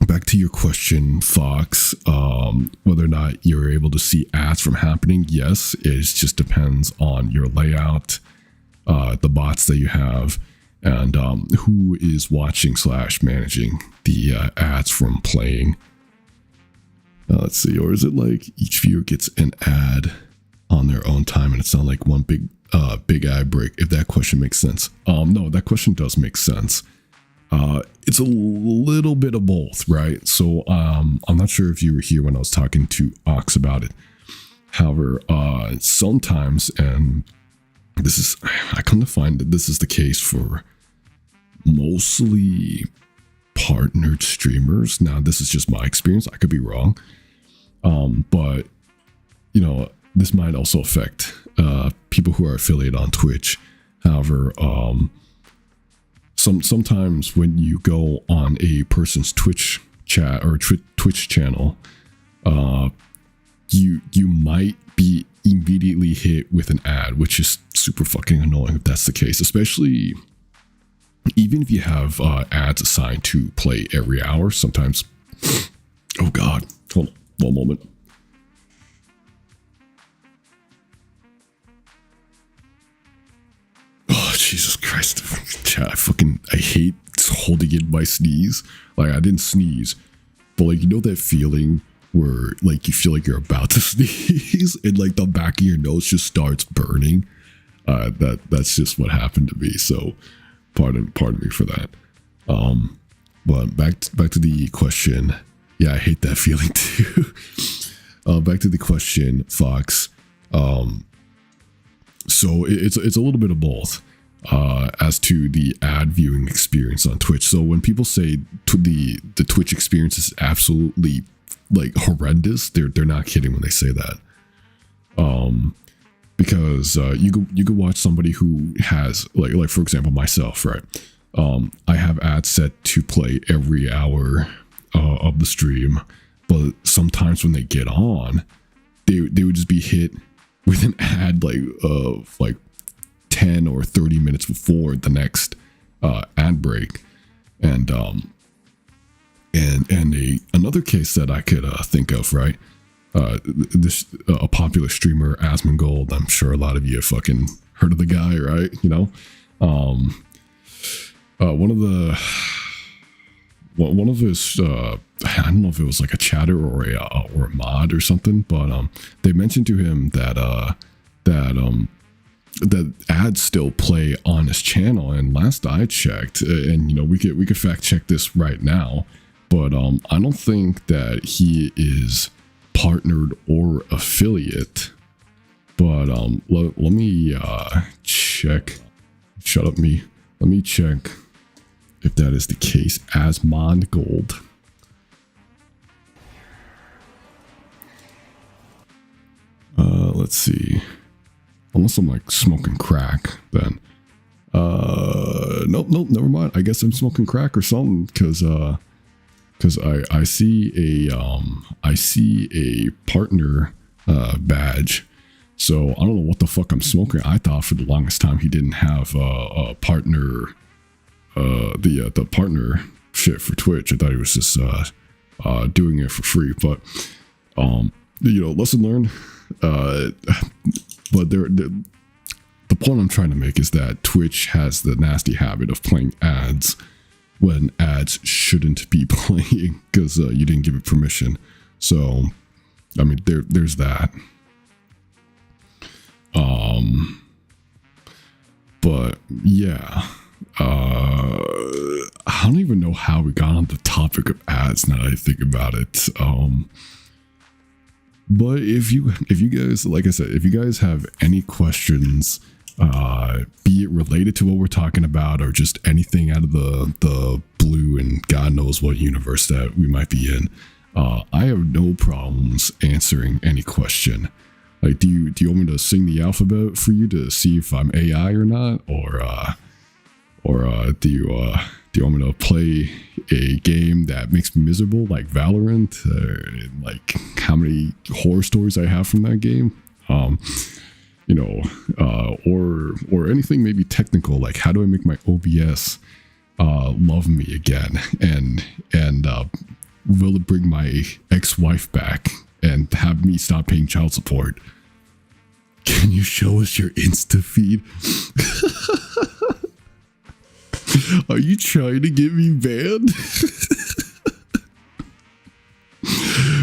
back to your question, Fox, whether or not you're able to see ads from happening. Yes, it just depends on your layout, the bots that you have, and who is watching / managing the ads from playing. Let's see, or is it like each viewer gets an ad on their own time and it's not like one big ad break, if that question makes sense? No, that question does make sense. It's a little bit of both, right? So I'm not sure if you were here when I was talking to Ox about it. However, sometimes, and I come to find that this is the case for mostly partnered streamers. Now, this is just my experience. I could be wrong. But, you know, this might also affect people who are affiliated on Twitch. However, sometimes when you go on a person's Twitch chat or Twitch channel, you might be immediately hit with an ad, which is super fucking annoying if that's the case, especially even if you have ads assigned to play every hour. Sometimes, oh god, hold on, one moment. Oh, Jesus Christ. Chat, I hate holding in my sneeze. Like, I didn't sneeze, but like, you know that feeling where like you feel like you're about to sneeze and like the back of your nose just starts burning? That's just what happened to me. So pardon me for that. But back to the question. Yeah, I hate that feeling too. Back to the question, Fox. So it's a little bit of both. as to the ad viewing experience on Twitch. So when people say the Twitch experience is absolutely like horrendous, they're not kidding when they say that. Because you could watch somebody who has like for example myself, right? I have ads set to play every hour of the stream, but sometimes when they get on, they would just be hit with an ad like 10 or 30 minutes before the next ad break. And another case that I could think of, right? This a popular streamer, Asmongold. I'm sure a lot of you have fucking heard of the guy, right? You know, one of his I don't know if it was like a chatter or a mod or something, but they mentioned to him that that ads still play on his channel. And last I checked, and you know, we could fact check this right now, but I don't think that he is partnered or affiliate. But let me check. Shut up, me. Let me check if that is the case. Asmongold. Let's see. Unless I'm like smoking crack, then nope, never mind. I guess I'm smoking crack or something, because I see a partner badge. So I don't know what the fuck I'm smoking. I thought for the longest time he didn't have a partner, the partner shit for Twitch. I thought he was just doing it for free. But you know, lesson learned. But the point I'm trying to make is that Twitch has the nasty habit of playing ads when ads shouldn't be playing, because you didn't give it permission. So, I mean, there's that. But yeah, I don't even know how we got on the topic of ads now that I think about it. But if you guys, like I said, if you guys have any questions, be it related to what we're talking about or just anything out of the blue and God knows what universe that we might be in, I have no problems answering any question. Like, do you want me to sing the alphabet for you to see if I'm AI or not, or do you want me to play a game that makes me miserable, like Valorant, like how many horror stories I have from that game, you know, or anything maybe technical, like how do I make my OBS love me again, and will it bring my ex-wife back and have me stop paying child support? Can you show us your Insta feed? Are you trying to get me banned?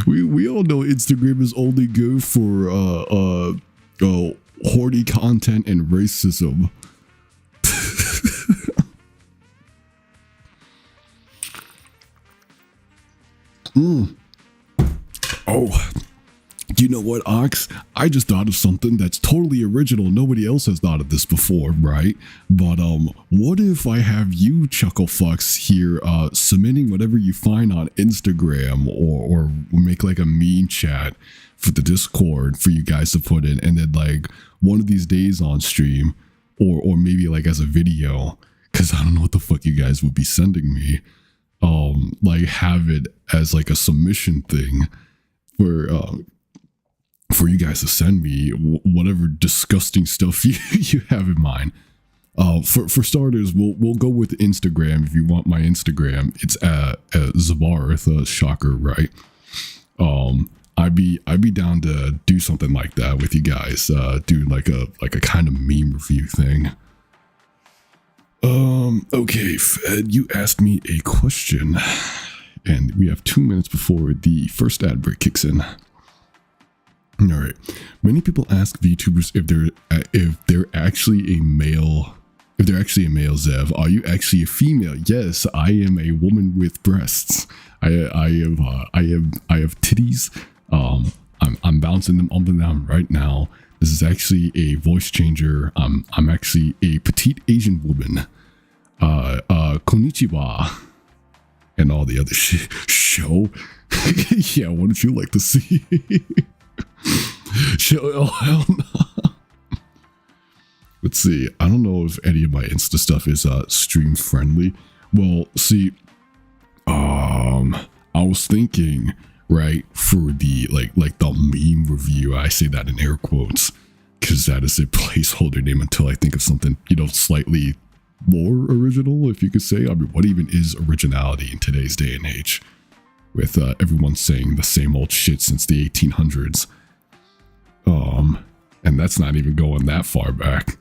we all know Instagram is only good for horny content and racism. Oh, you know what, Ox? I just thought of something that's totally original. Nobody else has thought of this before, right? But what if I have you chucklefucks here submitting whatever you find on Instagram, or make like a meme chat for the Discord for you guys to put in, and then like one of these days on stream, or maybe like as a video, because I don't know what the fuck you guys would be sending me, like have it as like a submission thing for you guys to send me whatever disgusting stuff you have in mind. For starters, we'll go with Instagram. If you want my Instagram, it's at Zabarth, shocker, right? I'd be down to do something like that with you guys, do like a kind of meme review thing. Okay, Fed, you asked me a question, and we have 2 minutes before the first ad break kicks in. All right. Many people ask VTubers if they're actually a male. If they're actually a male, Zev, are you actually a female? Yes, I am a woman with breasts. I have titties. I'm bouncing them up and down right now. This is actually a voice changer. I'm actually a petite Asian woman. Konnichiwa. And all the other show. Yeah, what would you like to see? Show, oh, hell no. Let's see. I don't know if any of my Insta stuff is stream friendly. Well, see, I was thinking, right, for the like the meme review, I say that in air quotes because that is a placeholder name until I think of something, you know, slightly more original, if you could say. I mean, what even is originality in today's day and age with everyone saying the same old shit since the 1800s? And that's not even going that far back.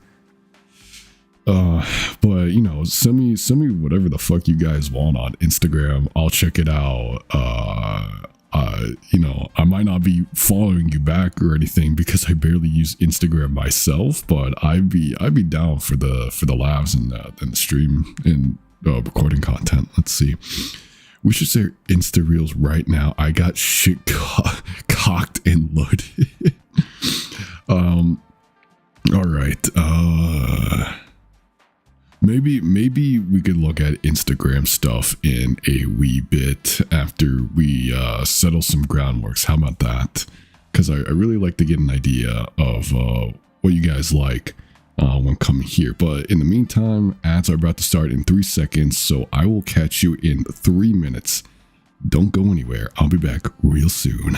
But you know, send me whatever the fuck you guys want on Instagram. I'll check it out. You know, I might not be following you back or anything because I barely use Instagram myself, but I'd be down for the laughs and the stream and recording content. Let's see. We should say Insta Reels right now. I got shit cocked and loaded. All right. Maybe we could look at Instagram stuff in a wee bit after we settle some groundworks. How about that? Because I really like to get an idea of what you guys like when coming here. But in the meantime, ads are about to start in 3 seconds, so I will catch you in 3 minutes. Don't go anywhere. I'll be back real soon.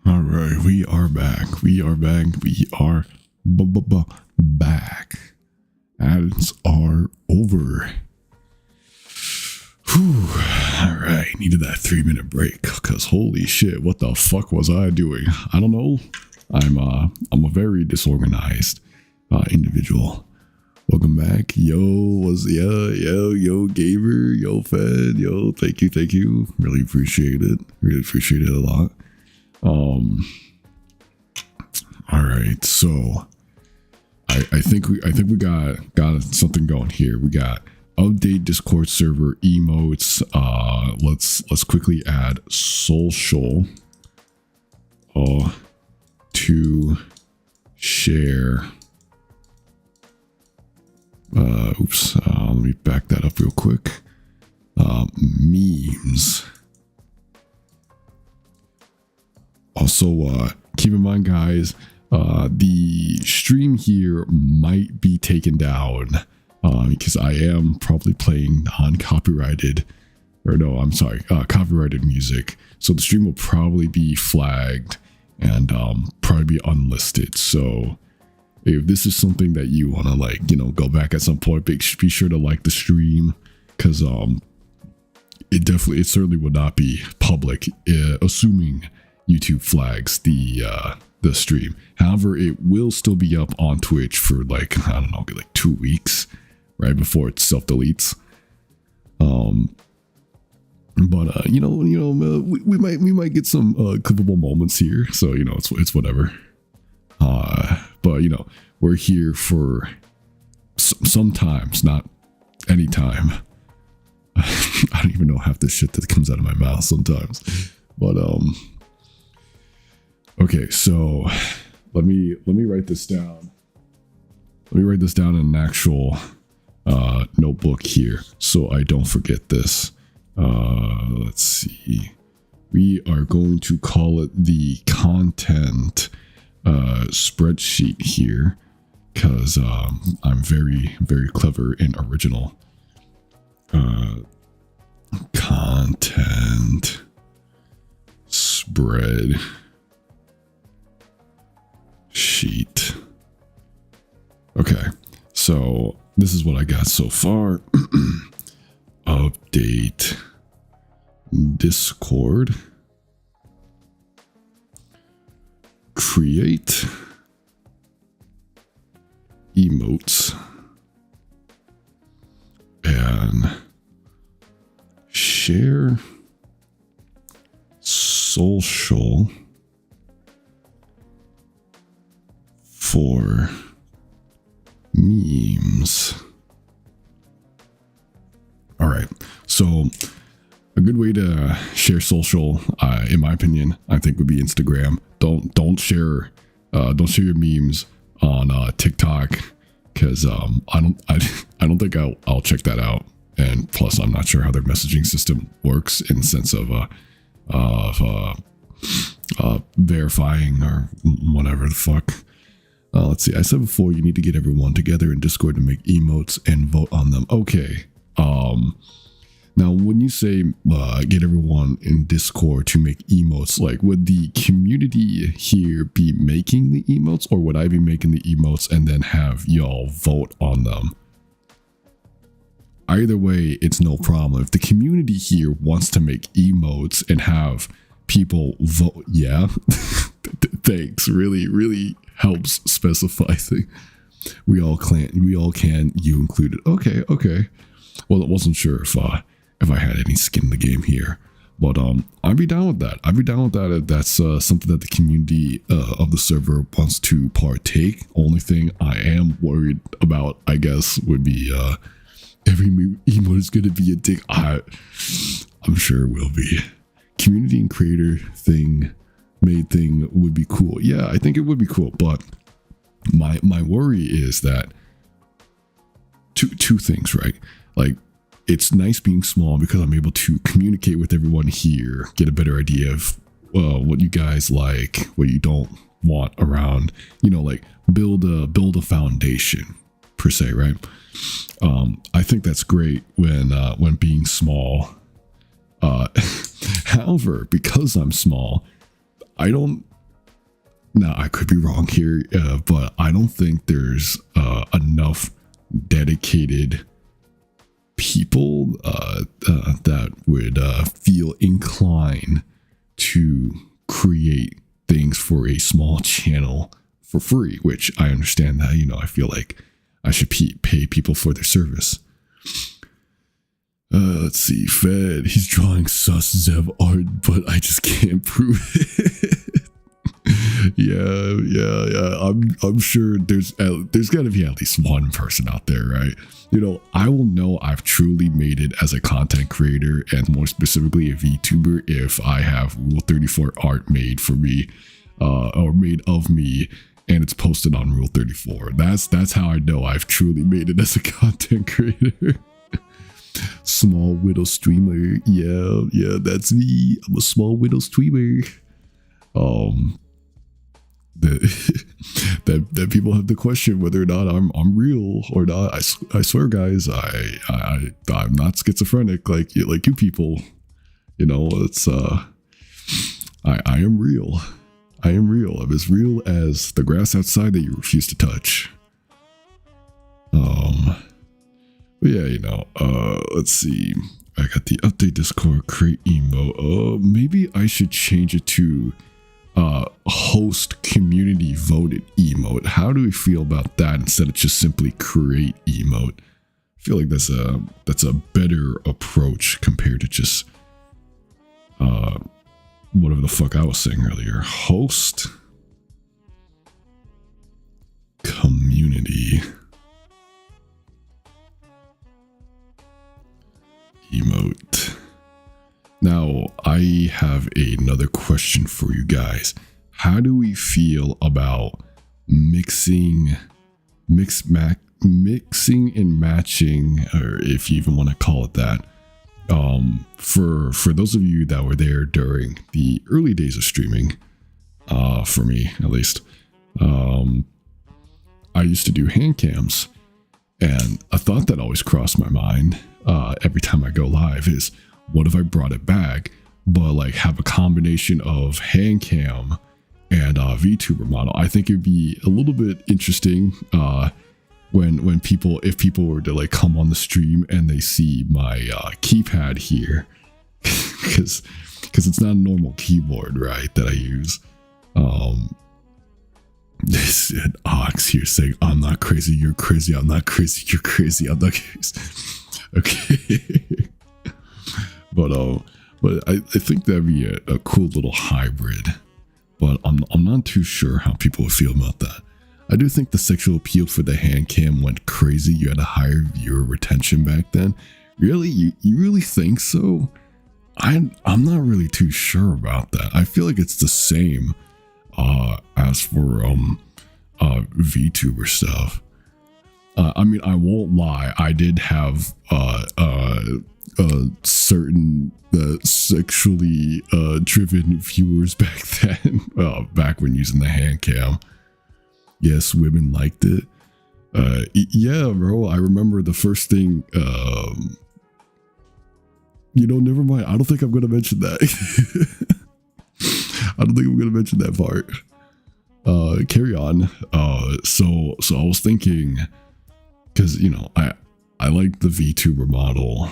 All right, we are back. We are back. We are back. Ads are over. Whew. All right, needed that 3-minute break because holy shit, what the fuck was I doing? I don't know. I'm a very disorganized individual. Welcome back, yo gamer, yo Fed, yo, thank you, really appreciate it a lot. All right, so I think we got something going here. We got update Discord server emotes. Let's quickly add social to share. Let me back that up real quick. Memes. Also, keep in mind, guys, the stream here might be taken down because I am probably playing copyrighted music. So the stream will probably be flagged and probably be unlisted. So if this is something that you want to go back at some point, be sure to like the stream because it certainly would not be public, assuming YouTube flags the stream. However, it will still be up on Twitch for like 2 weeks, right before it self deletes. But we might get some clippable moments here, so it's whatever. But we're here for sometimes, not anytime. I don't even know half the shit that comes out of my mouth sometimes. But okay, so let me write this down. Let me write this down in an actual notebook here so I don't forget this. Let's see. We are going to call it the content spreadsheet here because I'm very, very clever and original. Content spread sheet. Okay, so this is what I got so far. Update Discord. Create emotes and share social for memes. All right, so a good way to share social, in my opinion, I think would be Instagram. Don't share your memes on TikTok because I don't think I'll check that out. And plus, I'm not sure how their messaging system works in the sense of verifying or whatever the fuck. Let's see. I said before, you need to get everyone together in Discord to make emotes and vote on them. Okay. Now, when you say get everyone in Discord to make emotes, like would the community here be making the emotes, or would I be making the emotes and then have y'all vote on them? Either way, it's no problem. If the community here wants to make emotes and have people vote, yeah, thanks. Really helps specify things. We all can, you included. Okay. Well, I wasn't sure if I had any skin in the game here, but I'd be down with that. If that's something that the community of the server wants to partake. Only thing I am worried about, I guess, would be every emote is going to be a dick. I'm sure it will be. Community and creator made thing would be cool. Yeah, I think it would be cool, but my worry is that two things, right? Like, it's nice being small because I'm able to communicate with everyone here, get a better idea of what you guys like, what you don't want around, like build a foundation per se, right? I think that's great when being small. However, because I'm small, now I could be wrong here, but I don't think there's enough dedicated people that would feel inclined to create things for a small channel for free, which I understand that, I feel like I should pay people for their service. Let's see, Fed, he's drawing sus Zev art, but I just can't prove it. yeah. I'm sure there's got to be at least one person out there, right? I will know I've truly made it as a content creator, and more specifically a VTuber, if I have Rule 34 art made for me, or made of me, and it's posted on Rule 34. That's how I know I've truly made it as a content creator. Small widow streamer, yeah, that's me. I'm a small widow streamer. That people have the question whether or not I'm real or not. I swear, guys, I'm not schizophrenic like you people. It's I am real. I am real. I'm as real as the grass outside that you refuse to touch. But yeah, let's see. I got the update Discord create emote. Maybe I should change it to host community voted emote. How do we feel about that instead of just simply create emote? I feel like that's a better approach compared to just whatever the fuck I was saying earlier. Host community emote. Now, I have another question for you guys. How do we feel about mixing and matching, or if you even want to call it that, for those of you that were there during the early days of streaming, for me at least, I used to do hand cams, and a thought that always crossed my mind every time I go live is, what if I brought it back, but like have a combination of hand cam and VTuber model? I think it'd be a little bit interesting when if people were to like come on the stream and they see my keypad here, because it's not a normal keyboard, right, that I use. This Ox here saying, I'm not crazy, you're crazy, I'm not crazy, you're crazy, I'm not crazy. Okay. But I think that'd be a cool little hybrid, but I'm not too sure how people would feel about that. I do think the sexual appeal for the hand cam went crazy. You had a higher viewer retention back then. Really? You really think so? I'm not really too sure about that. I feel like it's the same as for VTuber stuff. I mean, I won't lie, I did have certain sexually driven viewers back then, back when using the hand cam. Yes, women liked it. Yeah, bro, I remember the first thing, never mind, I don't think I'm gonna mention that. I don't think I'm gonna mention that part. Carry on. So I was thinking, because I like the VTuber model.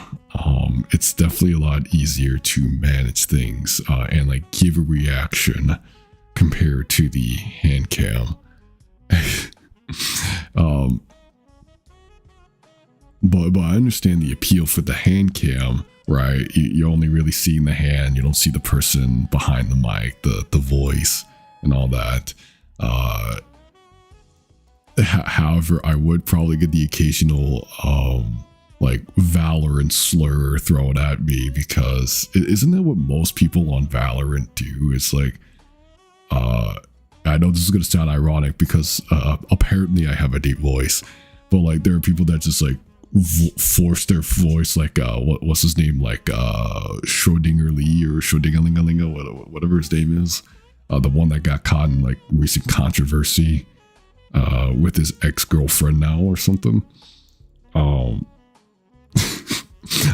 It's definitely a lot easier to manage things and like give a reaction compared to the hand cam. But I understand the appeal for the hand cam, right? You're only really seeing the hand. You don't see the person behind the mic, the voice, and all that. However, I would probably get the occasional like Valorant slur thrown at me, because isn't that what most people on Valorant do? It's like, I know this is gonna sound ironic because apparently I have a deep voice, but like there are people that just like force their voice, like what's his name, like Schrodinger Lee or Schrodingerlingalinga, whatever his name is, the one that got caught in like recent controversy with his ex-girlfriend now or something.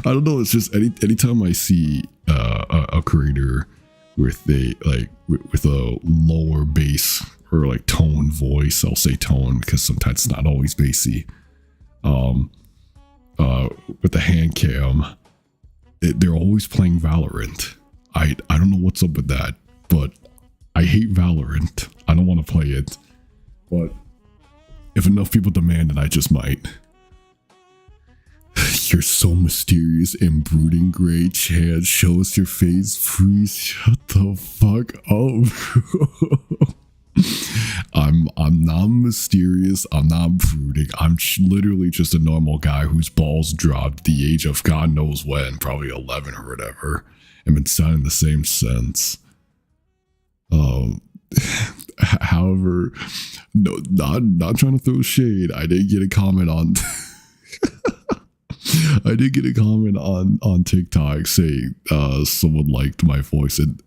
I don't know, it's just anytime I see a creator with with a lower bass or like tone voice, I'll say tone because sometimes it's not always bassy, with the hand cam, they're always playing Valorant. I don't know what's up with that, but I hate Valorant. I don't want to play it, but if enough people demand it, I just might. You're so mysterious and brooding, Gray. Chad, show us your face, please. Shut the fuck up. I'm not mysterious. I'm not brooding. I'm literally just a normal guy whose balls dropped at the age of God knows when, probably 11 or whatever, and been sounding the same sense. However, no, not trying to throw shade. I did get a comment on. I did get a comment on TikTok saying someone liked my voice, and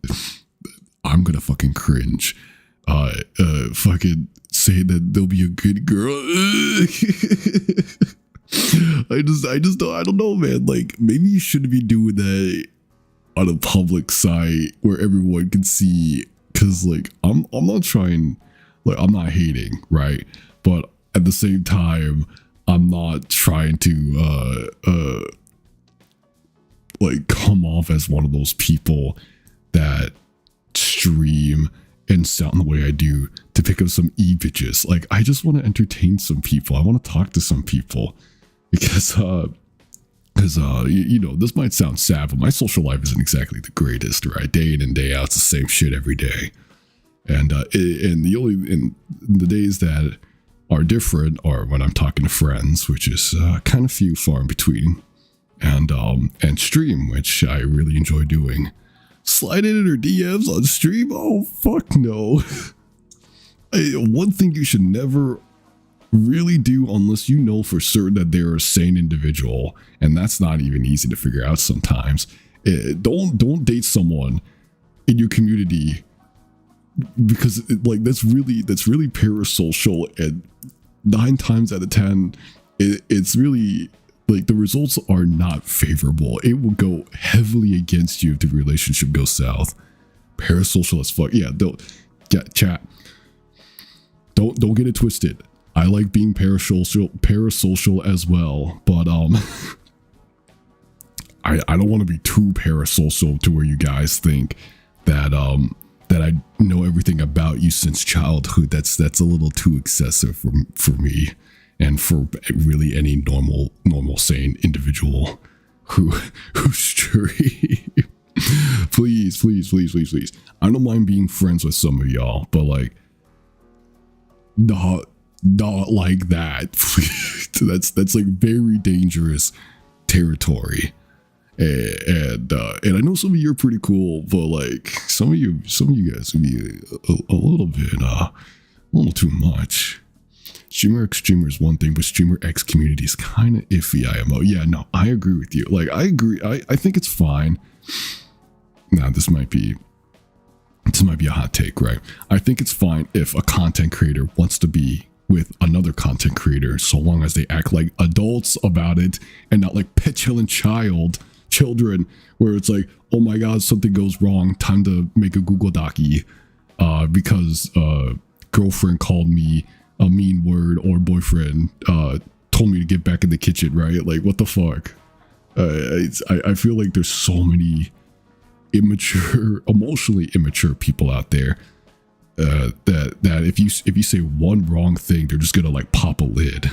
I'm gonna fucking cringe. Fucking say that there'll be a good girl. I don't know, man. Like, maybe you shouldn't be doing that on a public site where everyone can see. Cause like I'm not trying, like I'm not hating, right? But at the same time, I'm not trying to like come off as one of those people that stream and sound the way I do to pick up some e-bitches. Like, I just want to entertain some people. I want to talk to some people because you know, this might sound sad, but my social life isn't exactly the greatest, right? Day in and day out, it's the same shit every day. And the days that are different are when I'm talking to friends, which is kind of few, far in between, and stream, which I really enjoy doing. Slide in her DMs on stream? Oh, fuck no. One thing you should never really do unless you know for certain that they're a sane individual, and that's not even easy to figure out sometimes. Don't date someone in your community because that's really parasocial, and 9 times out of 10 it's really like the results are not favorable. It will go heavily against you if the relationship goes south. Parasocial as fuck. Yeah, chat. Don't get it twisted. I like being parasocial as well, but I don't want to be too parasocial to where you guys think that that I know everything about you since childhood. That's a little too excessive for me, and for really any normal sane individual who's straight. please. I don't mind being friends with some of y'all, but like not like that. that's like very dangerous territory. And I know some of you are pretty cool, but like some of you guys would be a little bit a little too much. Streamer X streamer is one thing, but Streamer X community is kind of iffy. IMO. Yeah, no, I agree with you. Like, I agree. I think it's fine. Now, this might be a hot take, right? I think it's fine if a content creator wants to be with another content creator, so long as they act like adults about it and not like petulant children, where it's like, oh my god, something goes wrong, time to make a Google Docie because girlfriend called me a mean word, or boyfriend told me to get back in the kitchen, right? Like, what the fuck? I feel like there's so many emotionally immature people out there that if you say one wrong thing, they're just gonna like pop a lid.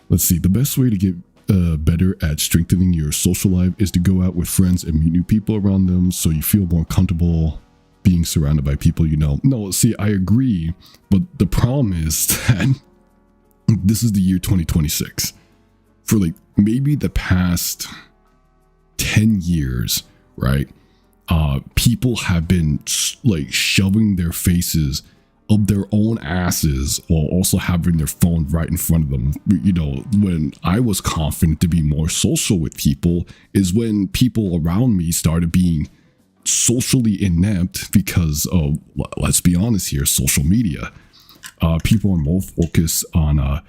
Let's see. The best way to get better at strengthening your social life is to go out with friends and meet new people around them, so you feel more comfortable being surrounded by people you know. No, see, I agree, but the problem is that this is the year 2026. For like maybe the past 10 years, right? People have been like shoving their faces up their own asses while also having their phone right in front of them. You know, when I was confident to be more social with people is when people around me started being socially inept because of, let's be honest here, social media. People are more focused on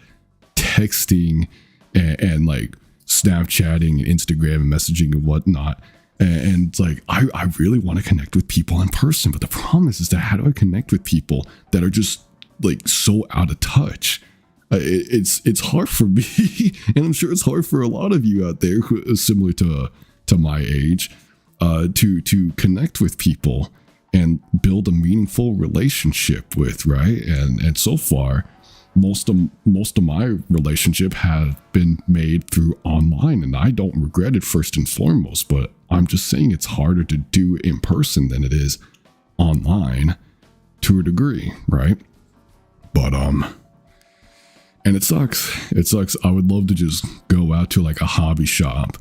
texting and like Snapchatting and Instagram and messaging and whatnot. And it's like, I really want to connect with people in person, but the problem is that how do I connect with people that are just like so out of touch? It's hard for me, and I'm sure it's hard for a lot of you out there who are similar to my age, to connect with people and build a meaningful relationship with, right? And so far, most of my relationship have been made through online, and I don't regret it first and foremost. But I'm just saying it's harder to do in person than it is online to a degree, right? But and it sucks. It sucks. I would love to just go out to like a hobby shop,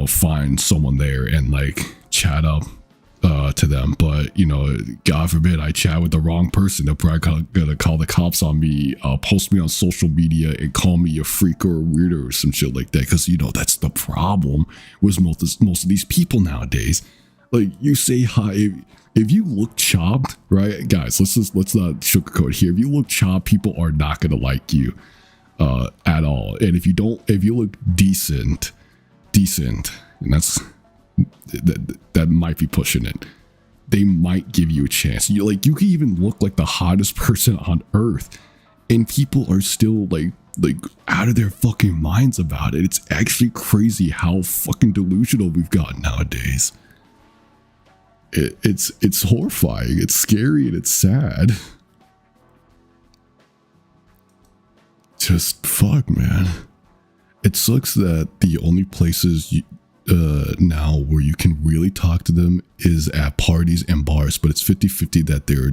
find someone there and like chat up to them. But, God forbid I chat with the wrong person. They're probably gonna call the cops on me, post me on social media and call me a freak or a weirdo or some shit like that. Because, that's the problem with most of these people nowadays. Like, you say hi. If you look chopped, right, guys, let's not sugarcoat here. If you look chopped, people are not gonna like you at all. And if you look decent, and that might be pushing it, they might give you a chance. You can even look like the hottest person on earth, and people are still like out of their fucking minds about it. It's actually crazy how fucking delusional we've gotten nowadays. It's horrifying, it's scary, and it's sad. Just fuck, man. It sucks that the only places now where you can really talk to them is at parties and bars, but it's 50-50 that they're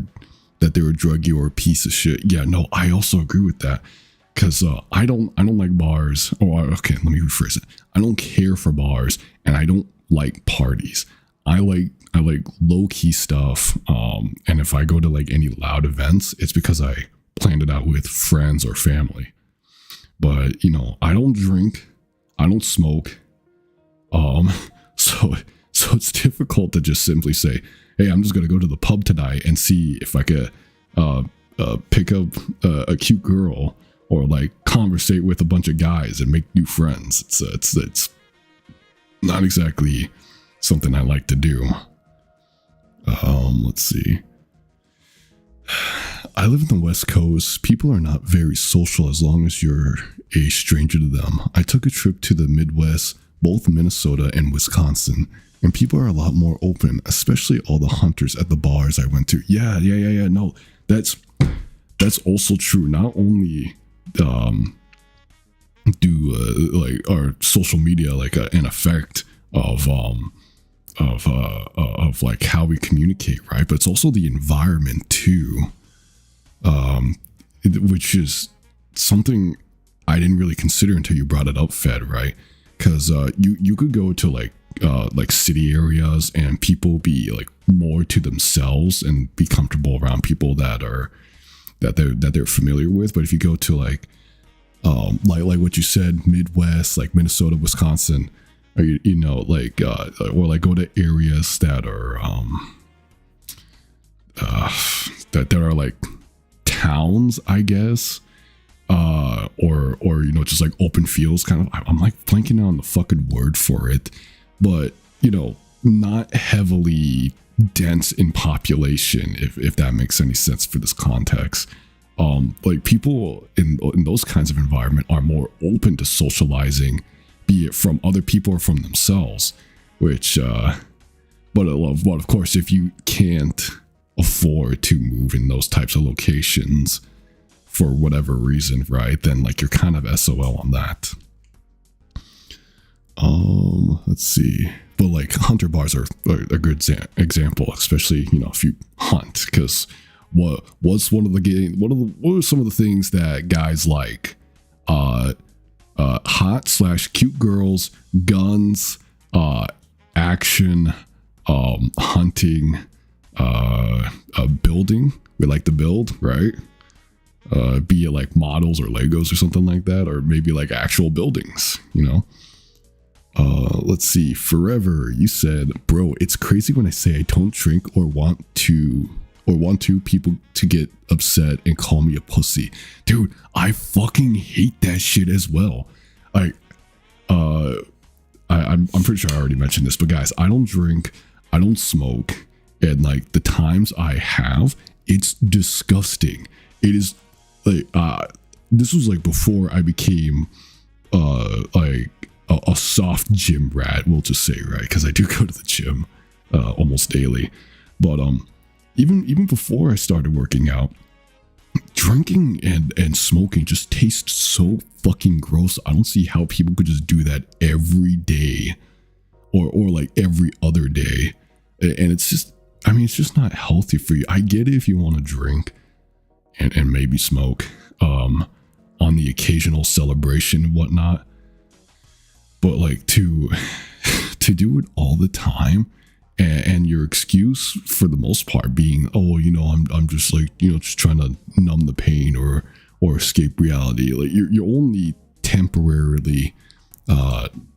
a druggie or a piece of shit. Yeah, no, I also agree with that. Because I don't like bars. Okay, let me rephrase it. I don't care for bars, and I don't like parties. I like low-key stuff, and if I go to like any loud events, it's because I planned it out with friends or family. But I don't drink, I don't smoke, so it's difficult to just simply say, hey, I'm just gonna go to the pub tonight and see if I could pick up a cute girl or like conversate with a bunch of guys and make new friends. It's not exactly something I like to do. Let's see. I live in the West Coast. People are not very social as long as you're a stranger to them. I took a trip to the Midwest, both Minnesota and Wisconsin, and people are a lot more open, especially all the hunters at the bars I went to. Yeah. No, that's also true. Not only do like our social media like an effect of like how we communicate, right? But it's also the environment too, which is something I didn't really consider until you brought it up, Fed, right? Because you could go to like city areas and people be like more to themselves and be comfortable around people that they're familiar with. But if you go to like what you said, Midwest, like Minnesota, Wisconsin, or or like go to areas that are that there are like towns, I guess, or just like open fields, kind of. I'm like blanking out on the fucking word for it, but not heavily dense in population, if that makes any sense for this context. Like people in those kinds of environment are more open to socializing, be it from other people or from themselves, which but of course, if you can't afford to move in those types of locations for whatever reason, right, then like you're kind of SOL on that. Let's see. But like hunter bars are a good example, especially if you hunt, because what are some of the things that guys like? Hot/cute girls, guns, action, hunting, building. We like to build, right? Be it like models or Legos or something like that, or maybe like actual buildings, Let's see. Forever, you said, bro, it's crazy when I say I don't drink or want to people to get upset and call me a pussy. Dude, I fucking hate that shit as well. I'm pretty sure I already mentioned this, but guys, I don't drink, I don't smoke, and like the times I have, it's disgusting. It is like this was like before I became like a soft gym rat, we'll just say, right? Because I do go to the gym almost daily. But even before I started working out, drinking and smoking just tastes so fucking gross. I don't see how people could just do that every day or like every other day. And it's just, I mean, it's just not healthy for you. I get it if you want to drink and maybe smoke on the occasional celebration and whatnot. But like to do it all the time, and your excuse for the most part being, oh, you know, I'm just like, you know, just trying to numb the pain or escape reality. Like you're only temporarily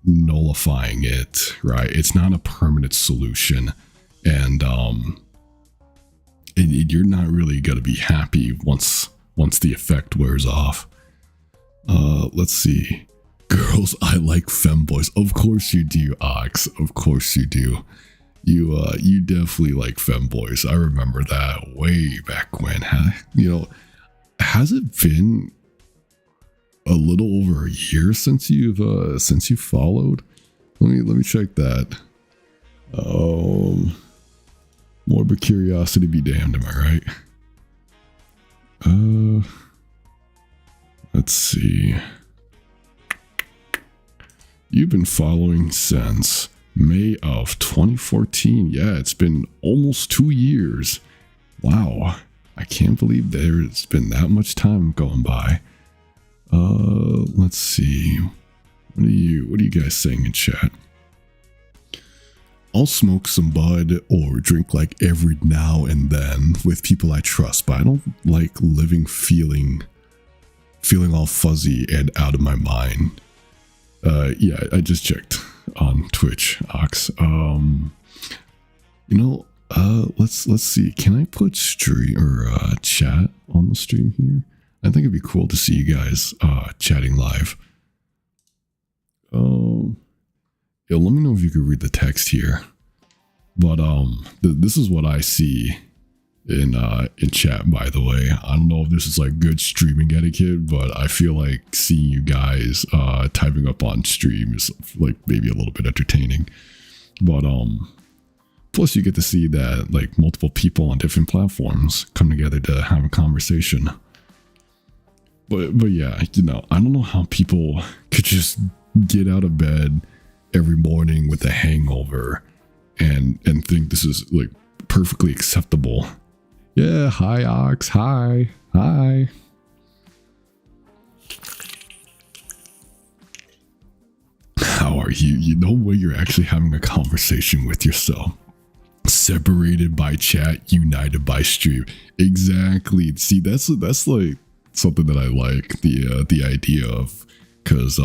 nullifying it, right? It's not a permanent solution, and you're not really gonna be happy once the effect wears off. Let's see. Girls, I like femboys. Of course you do, Ox. Of course you do. You definitely like femboys. I remember that way back when. You know, has it been a little over a year since you've followed? Let me check that. Morbid curiosity be damned, am I right? Let's see. You've been following since May of 2014. Yeah, it's been almost 2 years. Wow. I can't believe there's been that much time going by. Let's see. What are you guys saying in chat? I'll smoke some bud or drink like every now and then with people I trust, but I don't like living feeling all fuzzy and out of my mind. Yeah, I just checked on Twitch, Ox. You know, let's see. Can I put stream or chat on the stream here? I think it'd be cool to see you guys chatting live. Yeah, let me know if you could read the text here. But this is what I see in chat, by the way. I don't know if this is like good streaming etiquette, but I feel like seeing you guys typing up on stream is like maybe a little bit entertaining. But plus you get to see that like multiple people on different platforms come together to have a conversation. But yeah, you know, I don't know how people could just get out of bed every morning with a hangover and think this is like perfectly acceptable. Yeah, hi Ox, hi. How are you? You know when you're actually having a conversation with yourself. Separated by chat, united by stream. Exactly. See, that's like something that I like the idea of, because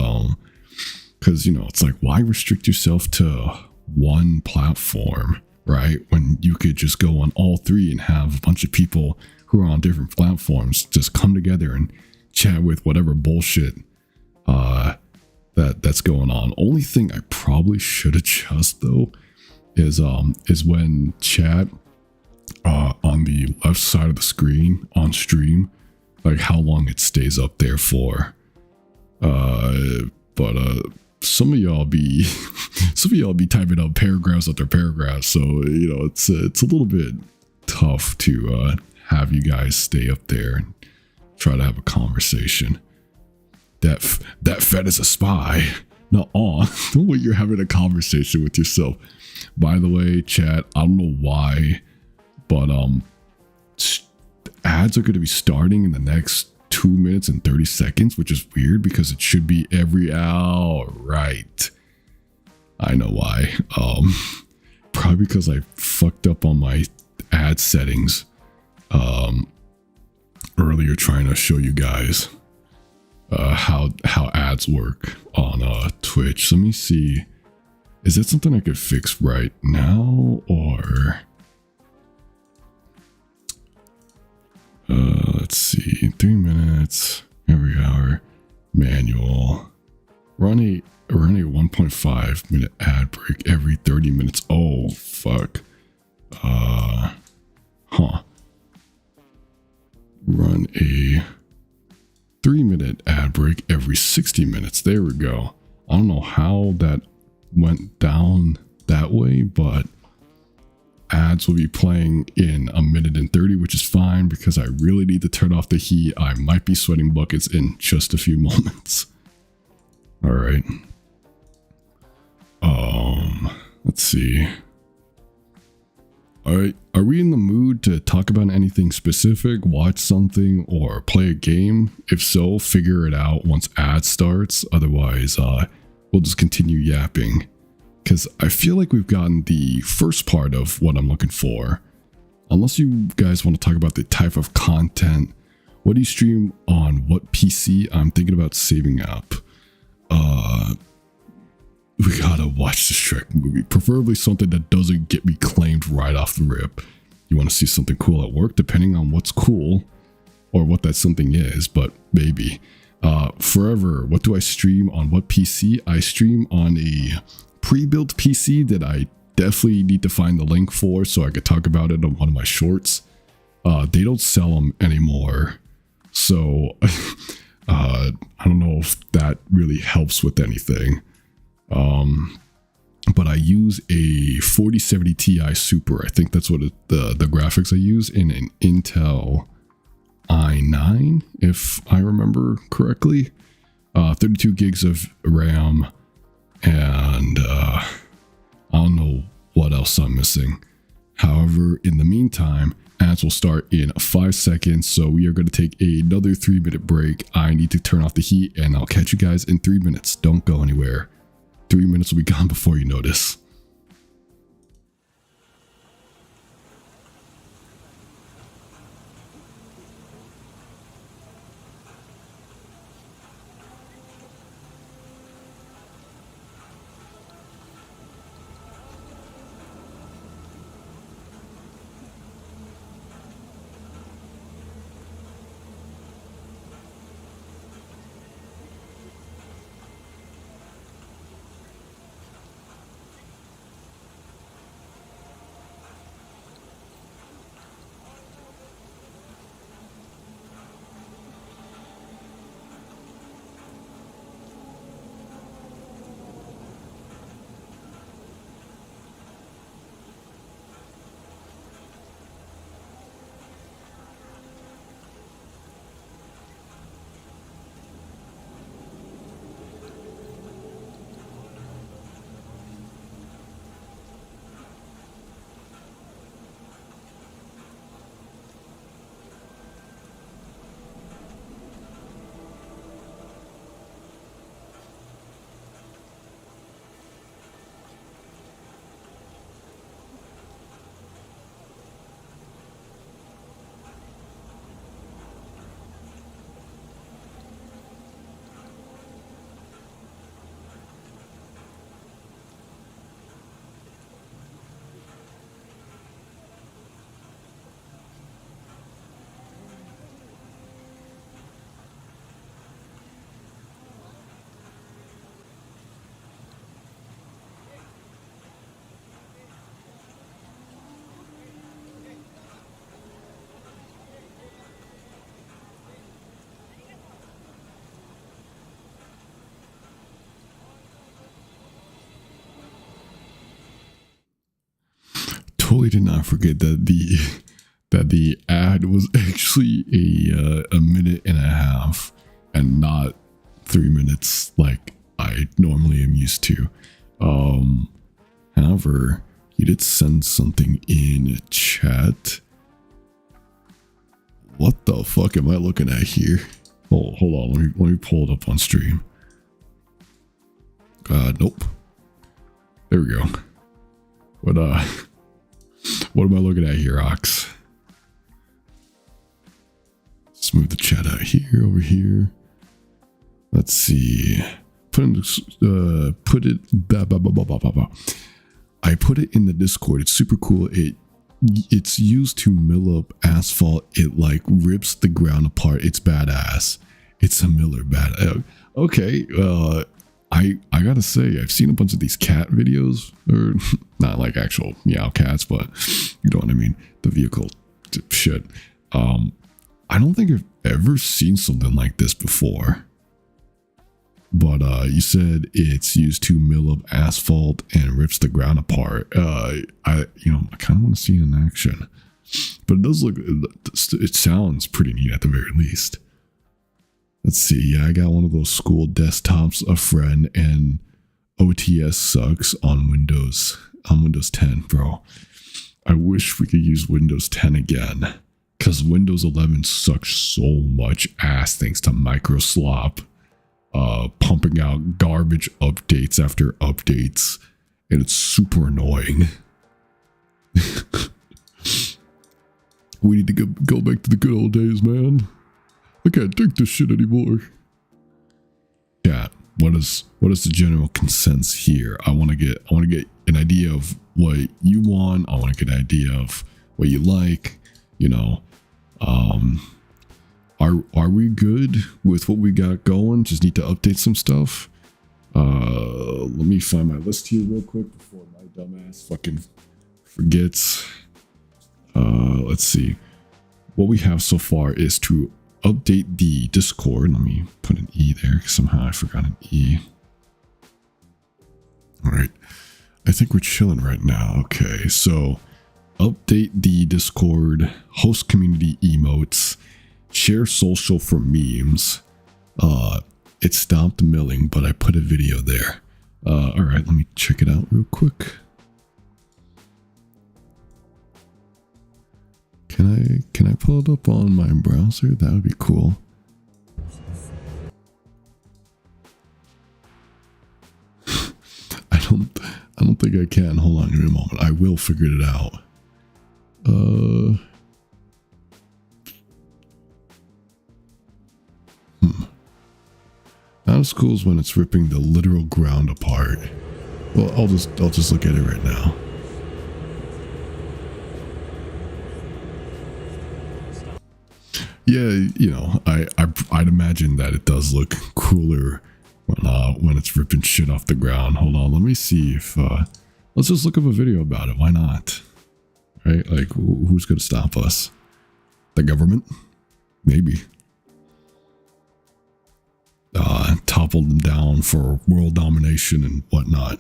you know, it's like, why restrict yourself to one platform, right? When you could just go on all three and have a bunch of people who are on different platforms just come together and chat with whatever bullshit that's going on. Only thing I probably should adjust though is when chat on the left side of the screen on stream, like how long it stays up there for. But some of y'all be typing up paragraphs after paragraphs, so you know it's a little bit tough to have you guys stay up there and try to have a conversation. That fed is a spy. Nuh-uh. The way you're having a conversation with yourself. By the way, chat, I don't know why, but ads are going to be starting in the next 2 minutes and 30 seconds, which is weird because it should be every hour, right? I know why. Probably because I fucked up on my ad settings earlier, trying to show you guys how ads work on Twitch. So let me see. Is that something I could fix right now, or let's see, 3 minutes every hour, manual, run a 1.5 minute ad break every 30 minutes. Oh fuck. Run a break every 60 minutes. There we go. I don't know how that went down that way, but ads will be playing in 1:30, which is fine because I really need to turn off the heat. I might be sweating buckets in just a few moments. All right. Let's see. All right, are we in the mood to talk about anything specific, watch something, or play a game? If so, figure it out once ad starts. Otherwise, we'll just continue yapping. Because I feel like we've gotten the first part of what I'm looking for. Unless you guys want to talk about the type of content. What do you stream on what PC? I'm thinking about saving up. We gotta watch the Shrek movie. Preferably something that doesn't get me claimed right off the rip. You want to see something cool at work, depending on what's cool. Or what that something is, but maybe. Forever, what do I stream on what PC? I stream on a pre-built PC that I definitely need to find the link for so I could talk about it on one of my shorts. They don't sell them anymore. So, I don't know if that really helps with anything. But I use a 4070 Ti Super. I think that's what the graphics I use in an Intel i9, if I remember correctly. 32 gigs of RAM, and I don't know what else I'm missing. However, in the meantime, ads will start in 5 seconds, so we are going to take another 3-minute break. I need to turn off the heat, and I'll catch you guys in 3 minutes. Don't go anywhere. 3 minutes will be gone before you notice. Totally did not forget that the ad was actually a minute and a half and not 3 minutes like I normally am used to. However, you did send something in chat. What the fuck am I looking at here? Hold on, let me pull it up on stream. Nope. There we go. What am I looking at here, Ox? Let's move the chat out here, over here. Let's see. I put it in the Discord. It's super cool. It's used to mill up asphalt. It like rips the ground apart. It's badass. It's a miller okay. I gotta say, I've seen a bunch of these cat videos, or not like actual meow cats, but you know what I mean, the vehicle shit. I don't think I've ever seen something like this before. But you said it's used to mill up asphalt and rips the ground apart. I kind of want to see it in action. But it does look, it sounds pretty neat at the very least. Let's see. Yeah, I got one of those school desktops, a friend, and OTS sucks on Windows 10, bro. I wish we could use Windows 10 again, because Windows 11 sucks so much ass thanks to Microslop pumping out garbage updates after updates, and it's super annoying. We need to go back to the good old days, man. I can't take this shit anymore. Yeah, what is the general consensus here? I want to get an idea of what you want. I want to get an idea of what you like. Are we good with what we got going? Just need to update some stuff. Let me find my list here real quick before my dumbass fucking forgets. Let's see. What we have so far is to update the Discord. Let me put an E there. Somehow I forgot an E. All right. I think we're chilling right now. Okay. So update the Discord, host community emotes, share social for memes. It stopped milling, but I put a video there. All right. Let me check it out real quick. Can I pull it up on my browser? That would be cool. I don't think I can. Hold on, give me a moment. I will figure it out. Out of school is when it's ripping the literal ground apart. Well, I'll just look at it right now. Yeah, I'd imagine that it does look cooler when it's ripping shit off the ground. Hold on, let me see if let's just look up a video about it. Why not? Right? Like, who's gonna stop us? The government? Maybe. Toppled them down for world domination and whatnot.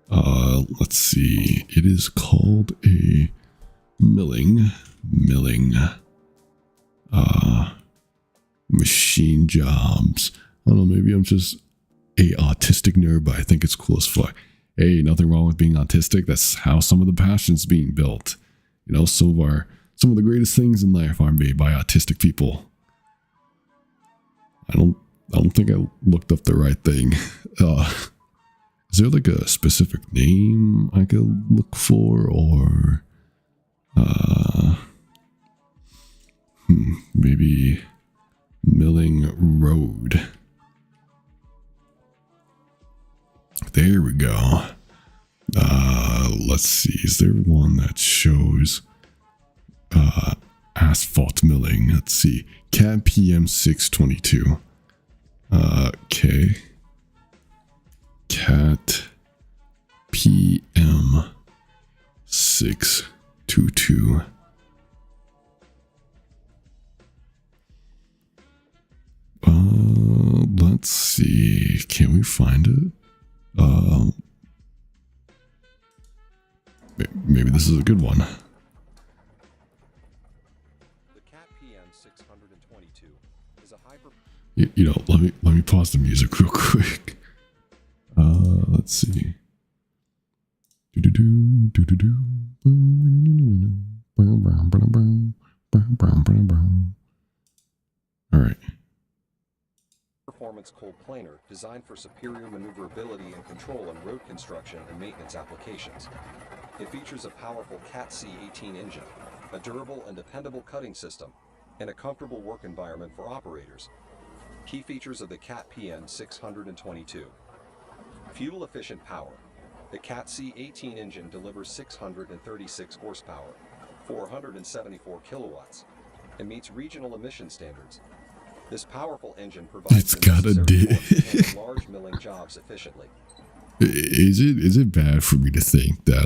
Let's see. It is called a milling. Machine jobs. I don't know, maybe I'm just a autistic nerd, but I think it's cool as fuck. Hey, nothing wrong with being autistic. That's how some of the passion's being built. Some of the greatest things in life are made by autistic people. I don't think I looked up the right thing. Is there like a specific name I could look for, or maybe Milling Road. There we go. Let's see. Is there one that shows asphalt milling? Let's see. CAT PM 622. Okay. CAT PM 622. Let's see. Can we find it? Maybe this is a good one. The CAT PM 622 is a hyper. Let me pause the music real quick. Let's see. All right. Performance cold planer designed for superior maneuverability and control in road construction and maintenance applications. It features a powerful CAT C18 engine, a durable and dependable cutting system, and a comfortable work environment for operators. Key features of the CAT PM 622. Fuel-efficient power. The CAT C18 engine delivers 636 horsepower, 474 kilowatts, and meets regional emission standards. This powerful engine provides it's got a dick. large milling jobs efficiently. Is it bad for me to think that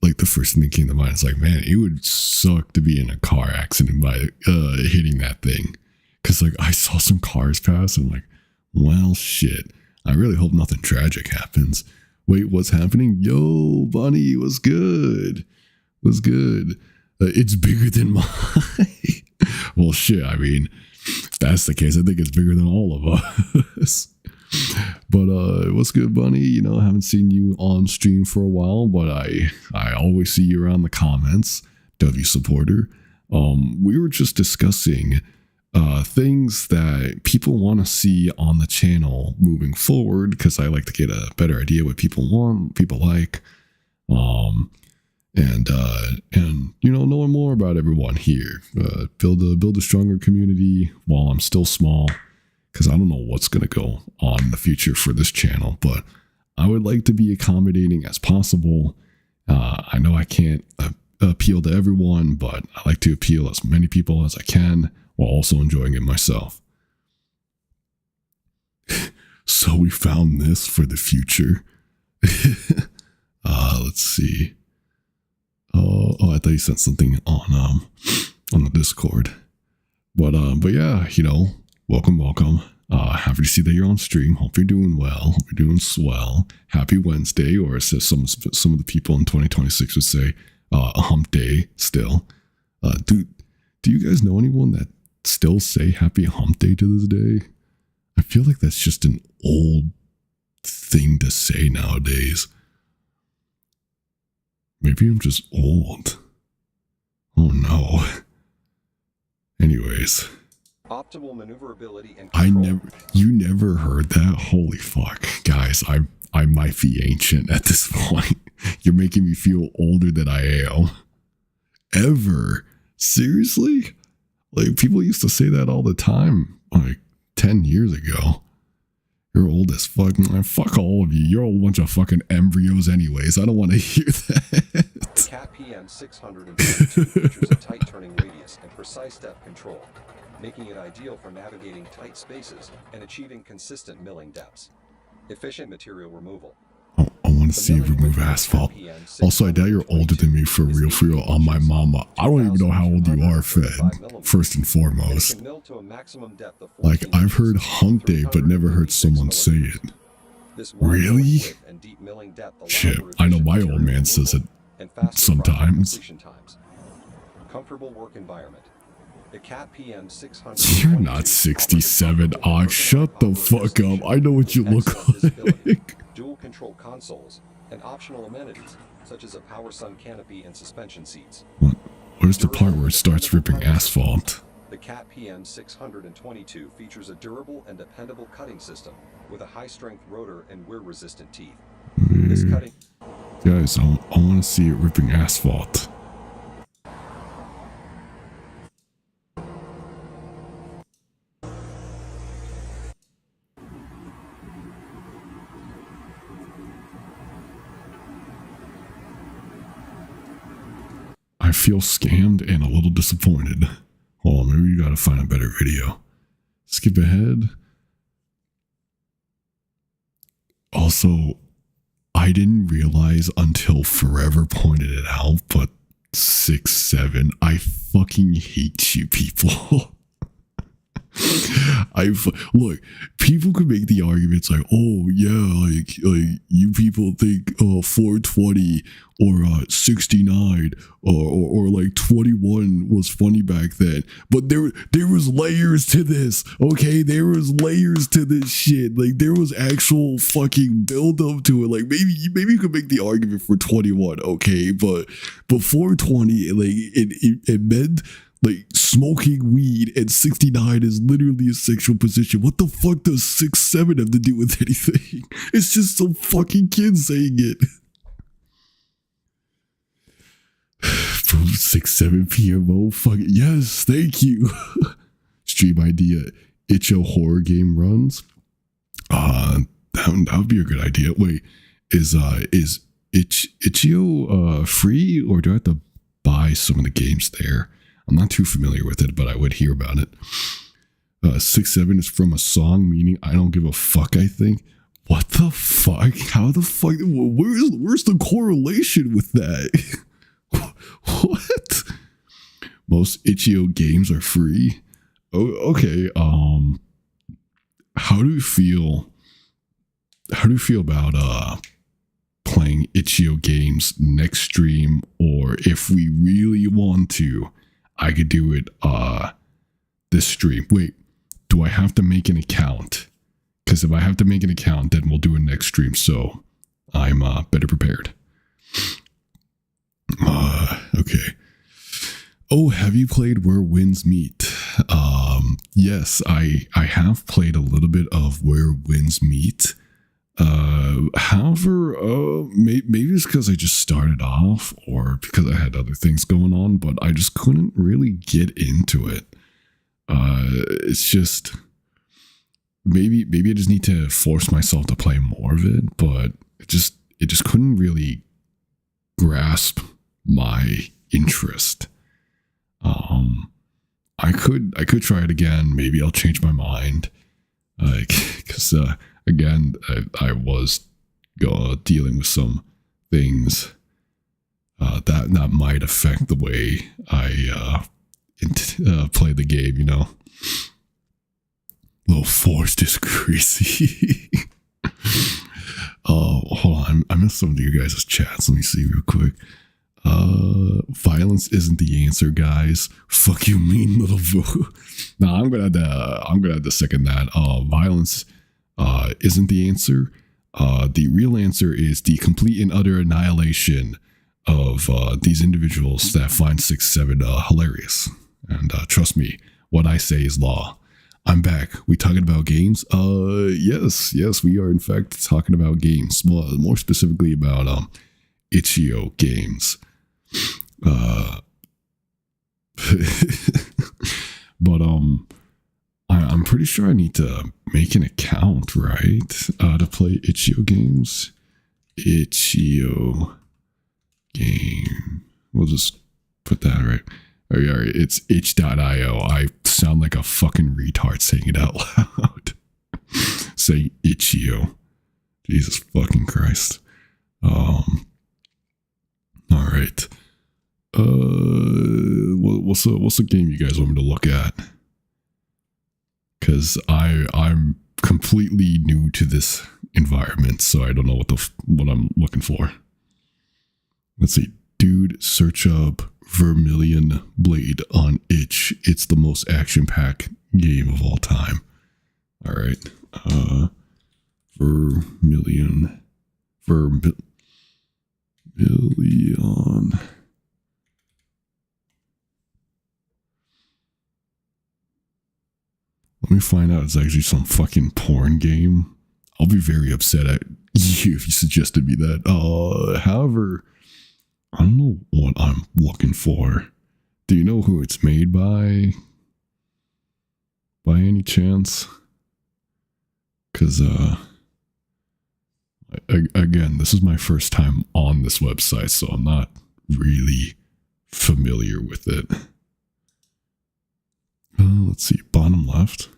like the first thing that came to mind is like, man, it would suck to be in a car accident by hitting that thing, because like I saw some cars pass and I'm like, Well, shit. I really hope nothing tragic happens. Wait, what's happening? Yo, Bunny, what's good? What's good? It's bigger than mine. Well, shit, I mean, if that's the case, I think it's bigger than all of us. But what's good, Bunny? You know, I haven't seen you on stream for a while, but I always see you around the comments. W supporter. We were just discussing things that people want to see on the channel moving forward, because I like to get a better idea what people want, what people like, and you know, knowing more about everyone here, build a stronger community while I'm still small, because I don't know what's gonna go on in the future for this channel, but I would like to be accommodating as possible. I know I can't appeal to everyone, but I like to appeal as many people as I can while also enjoying it myself. So we found this for the future. Let's see. Oh, I thought you sent something on the Discord. But yeah, you know, welcome. Happy to see that you're on stream. Hope you're doing well. Hope you're doing swell. Happy Wednesday, or as some of the people in 2026 would say, a hump day still. Do you guys know anyone that still say happy hump day to this day? I feel like that's just an old thing to say nowadays. Maybe I'm just old. Oh no. Anyways. Optimal maneuverability and control. You never heard that? Holy fuck. Guys, I might be ancient at this point. You're making me feel older than I am. Ever. Seriously? Like, people used to say that all the time, like 10 years ago. You're old as fuck. Fuck all of you. You're a bunch of fucking embryos anyways. I don't want to hear that. Cat PM 622 features a tight turning radius and precise depth control, making it ideal for navigating tight spaces and achieving consistent milling depths. Efficient material removal. I want to see you remove asphalt. Also, I doubt you're older than me for real. On my mama. I don't even know how old you are, Fed. First and foremost. Like, I've heard hump day, but never heard someone say it. Really? Shit, I know my old man says it sometimes. Comfortable work environment. The Cat PM 600. You're not 67, Ox. Shut the fuck up. I know what you look like. Dual control consoles, and optional amenities such as a power sun canopy and suspension seats. What? Where's the part where it starts ripping asphalt? The Cat PM 622 features a durable and dependable cutting system with a high-strength rotor and wear-resistant teeth. This cutting... Guys, I want to see it ripping asphalt. I feel scammed and a little disappointed. Hold on, maybe you gotta find a better video. Skip ahead. Also, I didn't realize until Forever pointed it out, but 6'7", I fucking hate you people. Look, people could make the arguments like, oh yeah, like you people think 420 or 69 or like 21 was funny back then, but there was layers to this. Okay, there was layers to this shit. Like, there was actual fucking build up to it. Like, maybe you could make the argument for 21, okay, but 420, like it meant like smoking weed, and 69 is literally a sexual position. What the fuck does 6'7" have to do with anything? It's just some fucking kid saying it. From 6-7 PMO, fuck it. Yes, thank you. Stream idea: Itch.io horror game runs. That would be a good idea. Wait, is Itch.io free, or do I have to buy some of the games there? I'm not too familiar with it, but I would hear about it. 6'7" is from a song, meaning I don't give a fuck, I think. What the fuck? How the fuck? Where's the correlation with that? What? Most Itch.io games are free. Oh, okay. how do you feel? How do you feel about playing itch.io games next stream? Or if we really want to, I could do it this stream. Wait, do I have to make an account? Because if I have to make an account, then we'll do it next stream. So I'm better prepared. Okay. Oh, have you played Where Winds Meet? Yes, I have played a little bit of Where Winds Meet. However, maybe it's because I just started off or because I had other things going on, but I just couldn't really get into it. It's just maybe I just need to force myself to play more of it, but it just couldn't really grasp my interest. I could try it again. Maybe I'll change my mind. Because again, I was dealing with some things that might affect the way I play the game. You know, little forced is crazy. Oh, hold on. I missed some of you guys' chats. Let me see real quick. Violence isn't the answer, guys. Fuck you, mean little boo. Nah, I'm gonna have to second that. Violence isn't the answer. The real answer is the complete and utter annihilation of these individuals that find 6-7 hilarious. And trust me, what I say is law. I'm back. We talking about games? Yes, we are in fact talking about games. More specifically about itch.io games. But I'm pretty sure I need to make an account, right? To play itch.io games. Itch.io game. We'll just put that right. All right, it's itch.io. I sound like a fucking retard saying it out loud. Say itch.io. Jesus fucking Christ. All right. What's a game you guys want me to look at? Because I'm completely new to this environment, so I don't know what I'm looking for. Let's see. Dude, search up Vermilion Blade on itch. It's the most action-packed game of all time. All right. Vermilion. Let me find out it's actually some fucking porn game. I'll be very upset at you if you suggested me that. However, I don't know what I'm looking for. Do you know who it's made by? By any chance? Because, again, this is my first time on this website, so I'm not really familiar with it. Let's see, bottom left.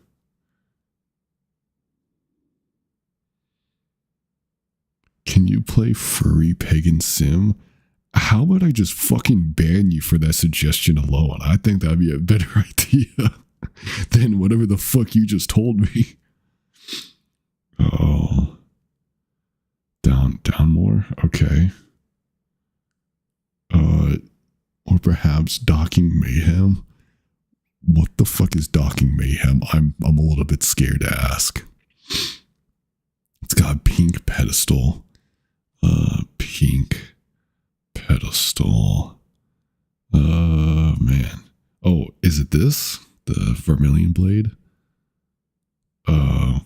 Can you play Furry Pagan Sim? How about I just fucking ban you for that suggestion alone? I think that'd be a better idea than whatever the fuck you just told me. Oh. Down more? Okay. Or perhaps Docking Mayhem? What the fuck is Docking Mayhem? I'm a little bit scared to ask. It's got a pink pedestal. Pink pedestal. Man. Oh, is it this? The Vermilion Blade?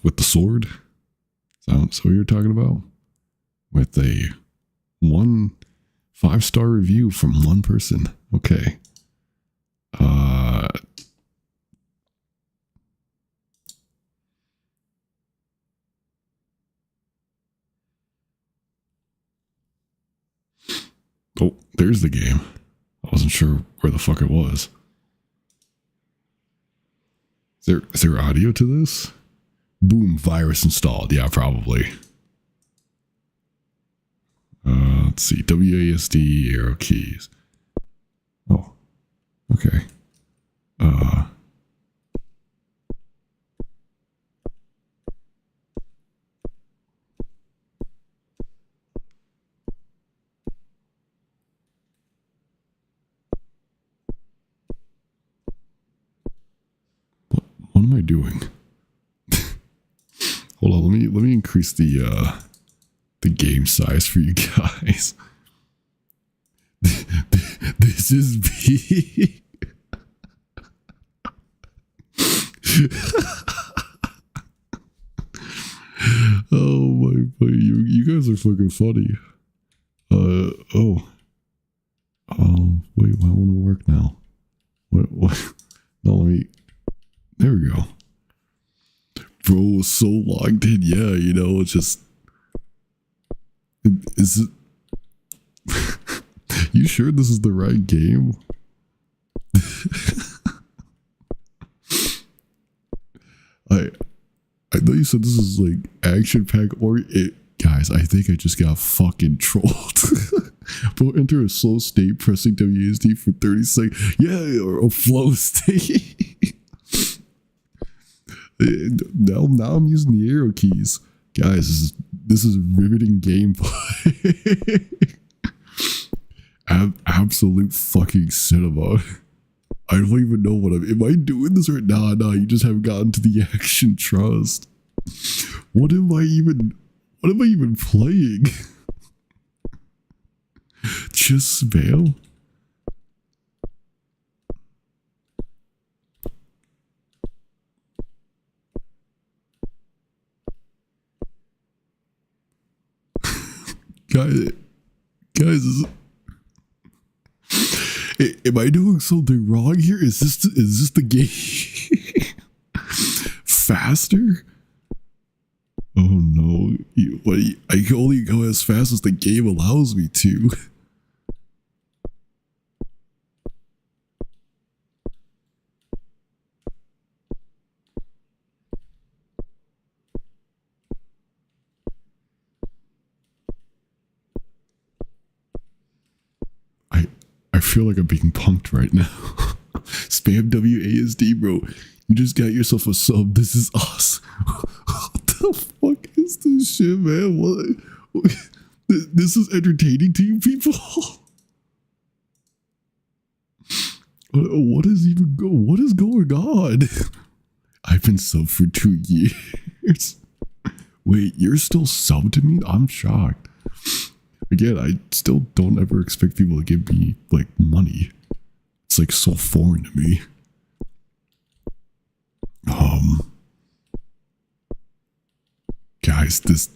With the sword? Is that what you're talking about? With a 5-star review from one person. Okay. Oh, there's the game. I wasn't sure where the fuck it was. Is there audio to this? Boom, virus installed. Yeah, probably. Let's see. WASD arrow keys. Oh, okay. What am I doing? Hold on, let me increase the game size for you guys. This is big. Oh my, you guys are fucking funny. Wait, why won't it work now? What? No, let me. There we go. Bro was so logged in. Yeah, you know, it's just. Is it? You sure this is the right game? I know you said this is like action pack or it. Guys, I think I just got fucking trolled. Bro, enter a slow state pressing WSD for 30 seconds. Yeah, or a flow state. now I'm using the arrow keys. Guys, this is riveting gameplay. Absolute fucking cinema. I don't even know what am I doing this right now? Nah, you just haven't gotten to the action, trust. What am I even playing? Just spam? Guys, am I doing something wrong here? Is this the game faster? Oh no! I can only go as fast as the game allows me to. I feel like I'm being punked right now. Spam WASD, bro. You just got yourself a sub. This is us. What the fuck is this shit, man? What? This is entertaining to you people? What is going on? I've been subbed for 2 years. Wait, you're still subbed to me? I'm shocked. Again, I still don't ever expect people to give me, like, money. It's, like, so foreign to me. Guys, this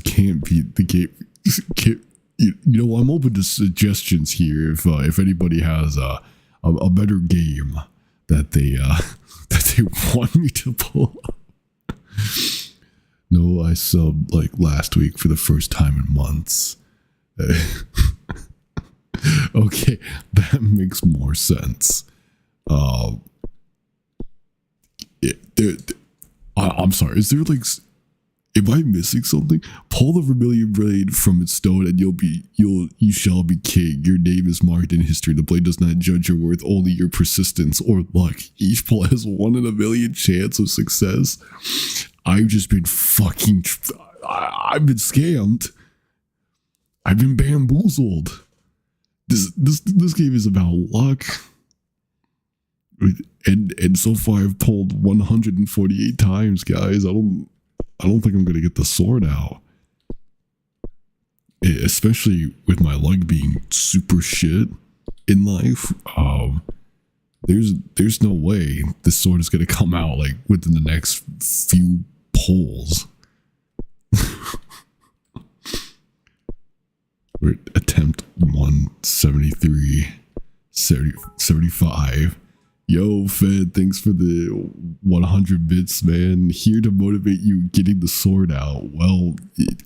can't be the game. You know, I'm open to suggestions here if anybody has a better game that they want me to pull up. No, I subbed like last week for the first time in months. Okay, that makes more sense. I'm sorry. Is there like, am I missing something? Pull the vermilion blade from its stone, and you shall be king. Your name is marked in history. The blade does not judge your worth, only your persistence or luck. Each pull has 1 in a million chance of success. I've just been fucking. I've been scammed. I've been bamboozled. This game is about luck. And so far I've pulled 148 times, guys. I don't think I'm gonna get the sword out. Especially with my luck being super shit in life. There's no way this sword is gonna come out like within the next few pulls. We're at attempt 173, 75. Yo, Fed, thanks for the 100 bits, man. Here to motivate you getting the sword out. Well,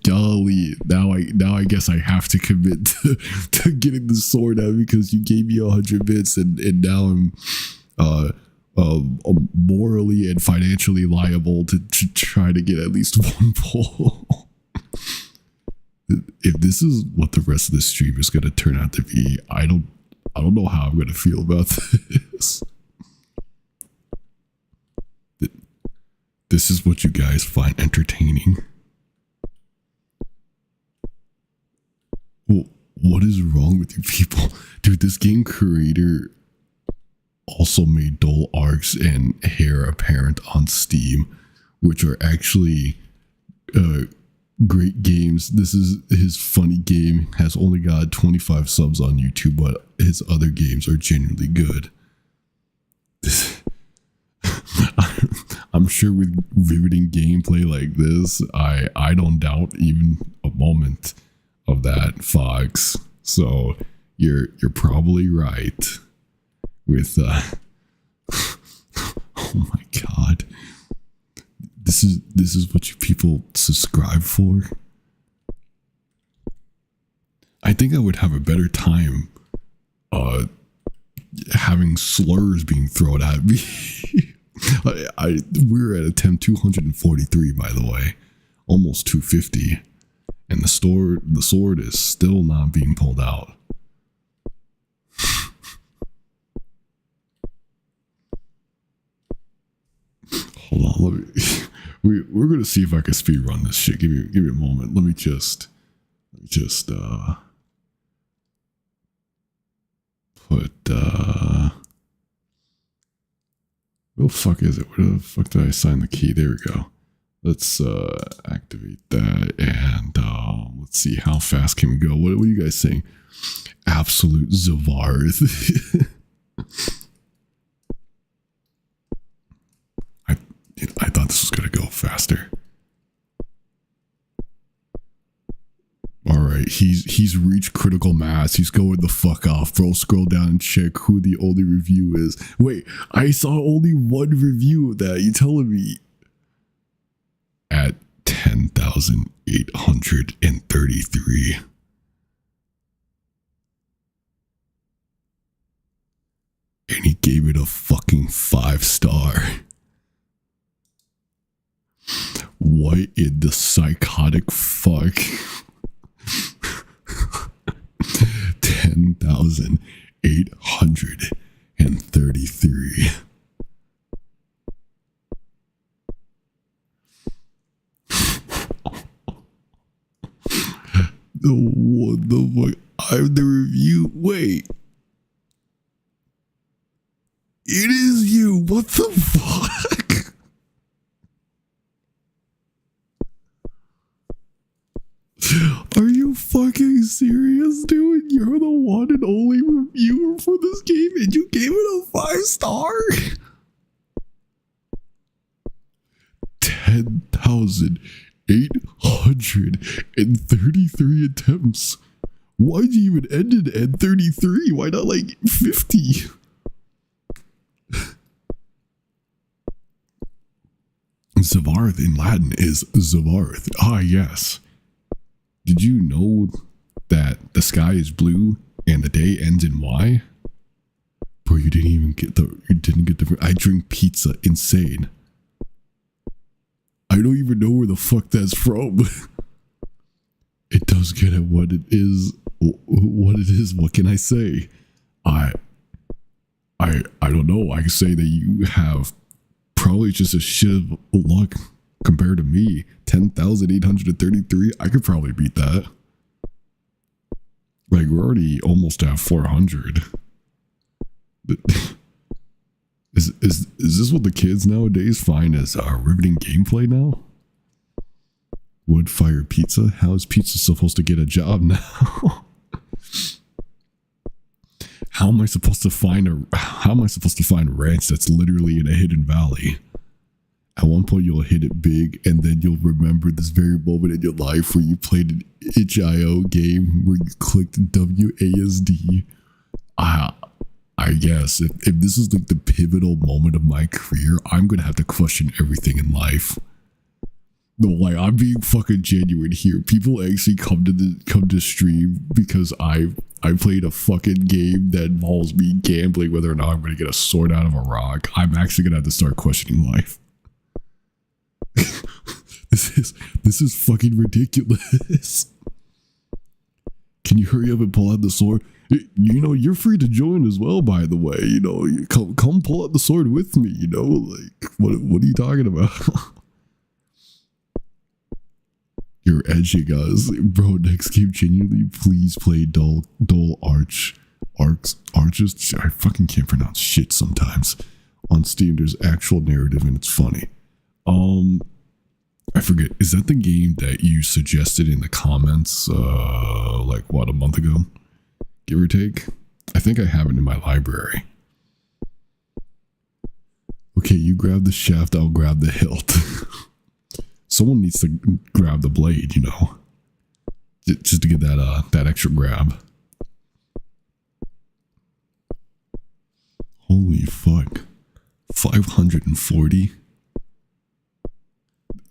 golly, now I guess I have to commit to getting the sword out because you gave me 100 bits, and now I'm morally and financially liable to try to get at least one pull. If this is what the rest of the stream is going to turn out to be, I don't know how I'm going to feel about this. This is what you guys find entertaining. Well, what is wrong with you people? Dude, this game creator also made Dual Arcs and Heir Apparent on Steam, which are actually great games. This is his funny game, has only got 25 subs on YouTube, but his other games are genuinely good. I'm sure with riveting gameplay like this, I don't doubt even a moment of that, Fox. So you're probably right with oh my god. This is what you people subscribe for. I think I would have a better time having slurs being thrown at me. We're at attempt 243, by the way, almost 250, and the sword is still not being pulled out. Hold on, we're gonna see if I can speed run this shit. Give me a moment. Let me just put where the fuck is it? Where the fuck did I assign the key? There we go. Let's activate that, and let's see how fast can we go. What are you guys saying? Absolute Zavarth. I thought this was gonna go faster. All right, he's reached critical mass. He's going the fuck off, bro. Scroll down and check who the only review is. Wait, I saw only one review of that. You telling me? At 10,833. And he gave it a fucking 5-star. What in the psychotic fuck? 10,833. What the fuck? I'm the review. Wait. It is you. What the fuck? Are you fucking serious, dude? You're the one and only reviewer for this game and you gave it a 5-star? 10,833 attempts. Why'd you even end it at 33? Why not like 50? Zavarth in Latin is Zavarth. Ah, yes. Did you know that the sky is blue and the day ends in Y? Bro, you didn't get the I drink pizza. Insane. I don't even know where the fuck that's from. It does get at what it is. What it is. What can I say? I don't know. I can say that you have probably just a shit of luck compared to me. 10,833. I could probably beat that. Like, we're already almost at 400. Is this what the kids nowadays find as riveting gameplay now? Wood fire pizza? How is pizza supposed to get a job now? How am I supposed to find a ranch that's literally in a hidden valley? At one point you'll hit it big, and then you'll remember this very moment in your life where you played an itch.io game where you clicked WASD. I guess if this is like the pivotal moment of my career, I'm gonna have to question everything in life. No, like, I'm being fucking genuine here. People actually come to stream because I played a fucking game that involves me gambling whether or not I'm gonna get a sword out of a rock. I'm actually gonna have to start questioning life. This is fucking ridiculous. Can you hurry up and pull out the sword? You know, you're free to join as well, by the way. You know, come pull out the sword with me, you know? Like, what are you talking about? You're edging us. Bro, next game, genuinely, please play Dual Arch Arches. I fucking can't pronounce shit sometimes. On Steam, there's actual narrative and it's funny. I forget. Is that the game that you suggested in the comments? Like what, a month ago, give or take? I think I have it in my library. Okay, you grab the shaft, I'll grab the hilt. Someone needs to grab the blade, you know, just to get that extra grab. Holy fuck. 540.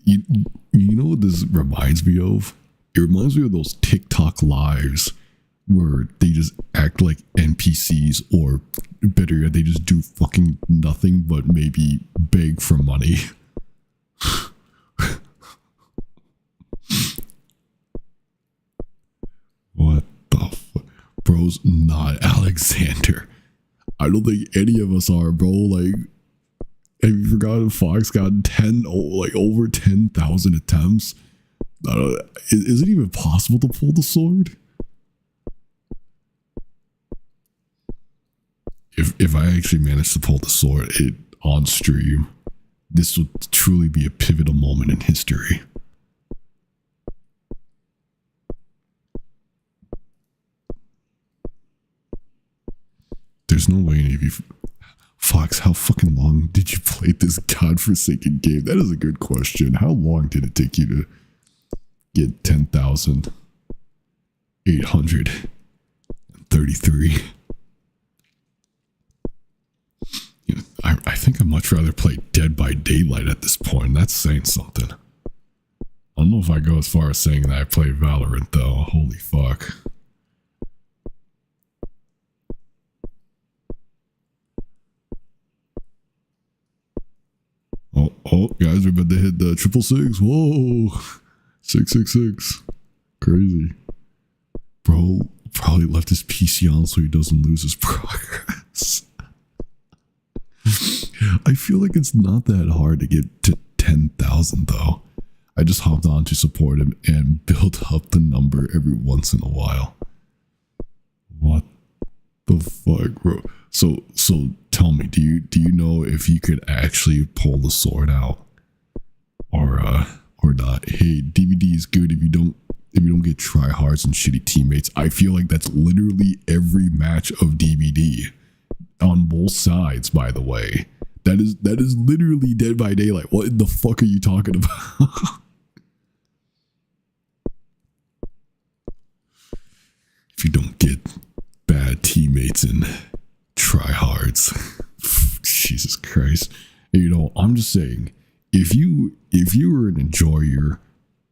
You know what this reminds me of? It reminds me of those TikTok lives where they just act like NPCs, or better yet, they just do fucking nothing but maybe beg for money. What the fuck? Bro's not Alexander. I don't think any of us are, bro. Like, have you forgotten Fox got over 10,000 attempts? Is it even possible to pull the sword? If I actually managed to pull the sword on stream, this would truly be a pivotal moment in history. There's no way any of you... Fox, how fucking long did you play this godforsaken game? That is a good question. How long did it take you to get 10,833? You know, I think I'd much rather play Dead by Daylight at this point. That's saying something. I don't know if I go as far as saying that I play Valorant, though. Holy fuck. Oh, guys, we're about to hit the 666. Whoa. 666. Crazy. Bro probably left his PC on so he doesn't lose his progress. I feel like it's not that hard to get to 10,000 though. I just hopped on to support him and build up the number every once in a while. What the fuck, bro? So tell me, do you know if you could actually pull the sword out, or not? Hey, DVD is good if you don't get tryhards and shitty teammates. I feel like that's literally every match of DVD on both sides. By the way, that is literally Dead by Daylight. What the fuck are you talking about? If you don't get bad teammates and tryhards, Jesus Christ. You know, I'm just saying, if you were an enjoyer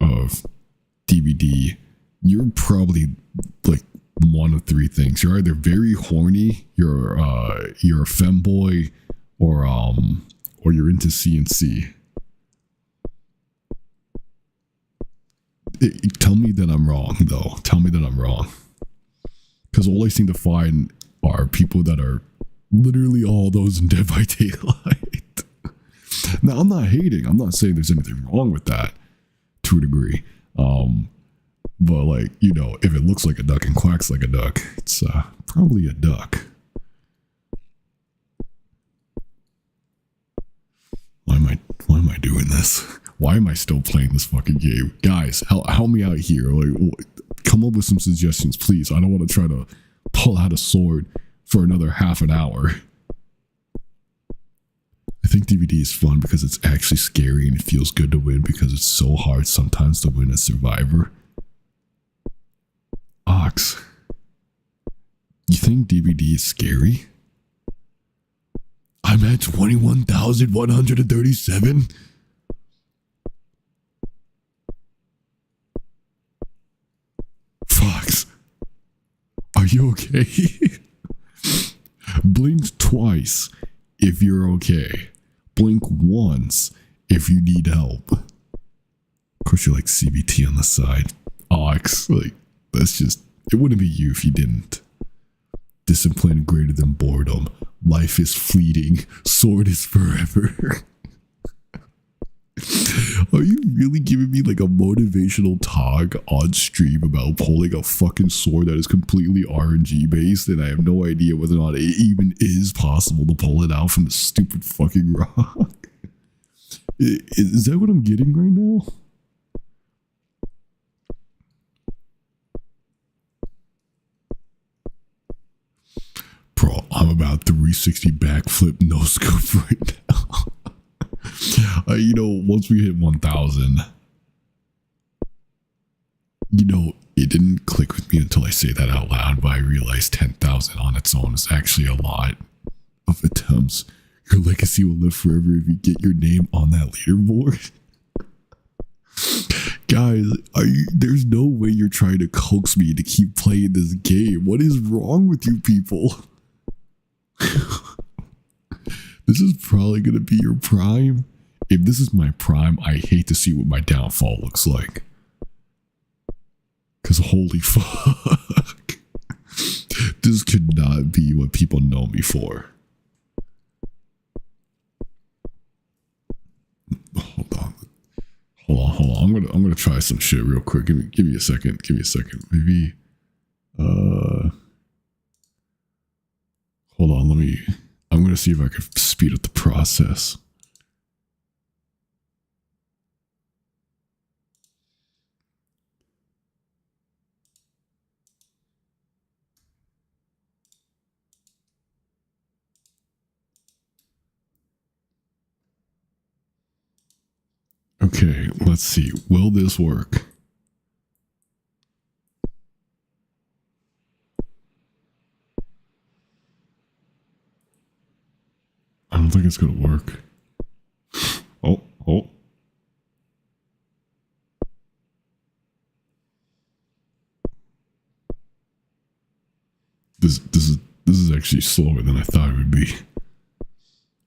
of DVD, you're probably like one of three things. You're either very horny, you're a femboy, or you're into CNC. Tell me that I'm wrong, though. Tell me that I'm wrong. Because all I seem to find are people that are literally all those in Dead by Daylight. Now, I'm not hating. I'm not saying there's anything wrong with that to a degree. But, like, you know, if it looks like a duck and quacks like a duck, it's probably a duck. Why am I doing this? Why am I still playing this fucking game? Guys, help me out here. Like, come up with some suggestions, please. I don't want to try to pull out a sword for another half an hour. I think DVD is fun because it's actually scary and it feels good to win because it's so hard sometimes to win as Survivor. Ox, you think DVD is scary? I'm at 21,137. Fox, are you okay? Blink twice if you're okay. Blink once if you need help. Of course, you're like CBT on the side. Ox, like, that's just, it wouldn't be you if you didn't. Discipline greater than boredom. Life is fleeting. Sword is forever. Are you really giving me like a motivational talk on stream about pulling a fucking sword that is completely RNG based, and I have no idea whether or not it even is possible to pull it out from the stupid fucking rock? Is that what I'm getting right now? Bro, I'm about 360 backflip no scope right now. Once we hit 1,000, it didn't click with me until I say that out loud, but I realized 10,000 on its own is actually a lot of attempts. Your legacy will live forever if you get your name on that leaderboard. Guys, there's no way you're trying to coax me to keep playing this game. What is wrong with you people? This is probably going to be your prime. If this is my prime, I hate to see what my downfall looks like. Because holy fuck. This could not be what people know me for. Hold on. I'm gonna try some shit real quick. Give me a second. Maybe hold on, I'm gonna see if I can speed up the process. Okay, let's see. Will this work? I don't think it's gonna work. Oh. This is actually slower than I thought it would be.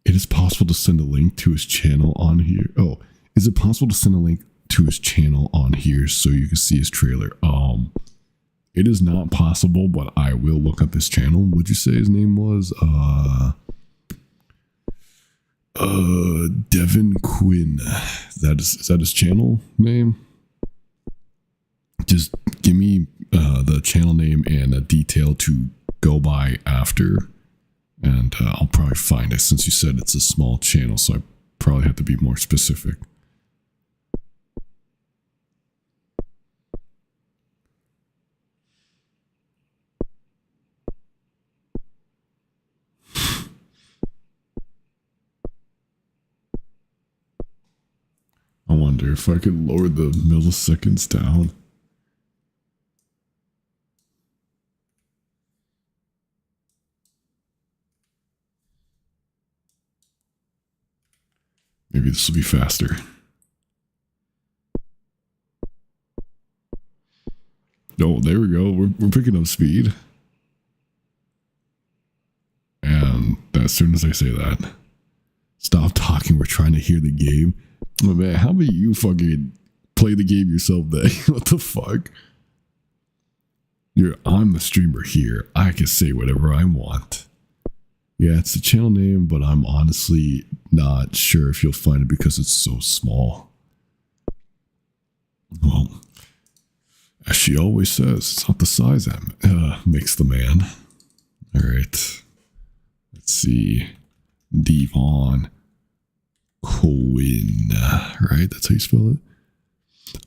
It is possible to send a link to his channel on here. Oh, is it possible to send a link to his channel on here so you can see his trailer? It is not possible, but I will look up his channel. Would you say his name was Devin Quinn? Is that his channel name? Just give me the channel name and a detail to go by after, and I'll probably find it, since you said it's a small channel, so I probably have to be more specific. I wonder if I could lower the milliseconds down. Maybe this will be faster. Oh, there we go. We're picking up speed. And as soon as I say that, stop talking. We're trying to hear the game. Oh, man, how about you fucking play the game yourself then? What the fuck? I'm the streamer here. I can say whatever I want. Yeah, it's the channel name, but I'm honestly not sure if you'll find it because it's so small. Well, as she always says, it's not the size that makes the man. All right. Let's see. Devon Quinn, right? That's how you spell it.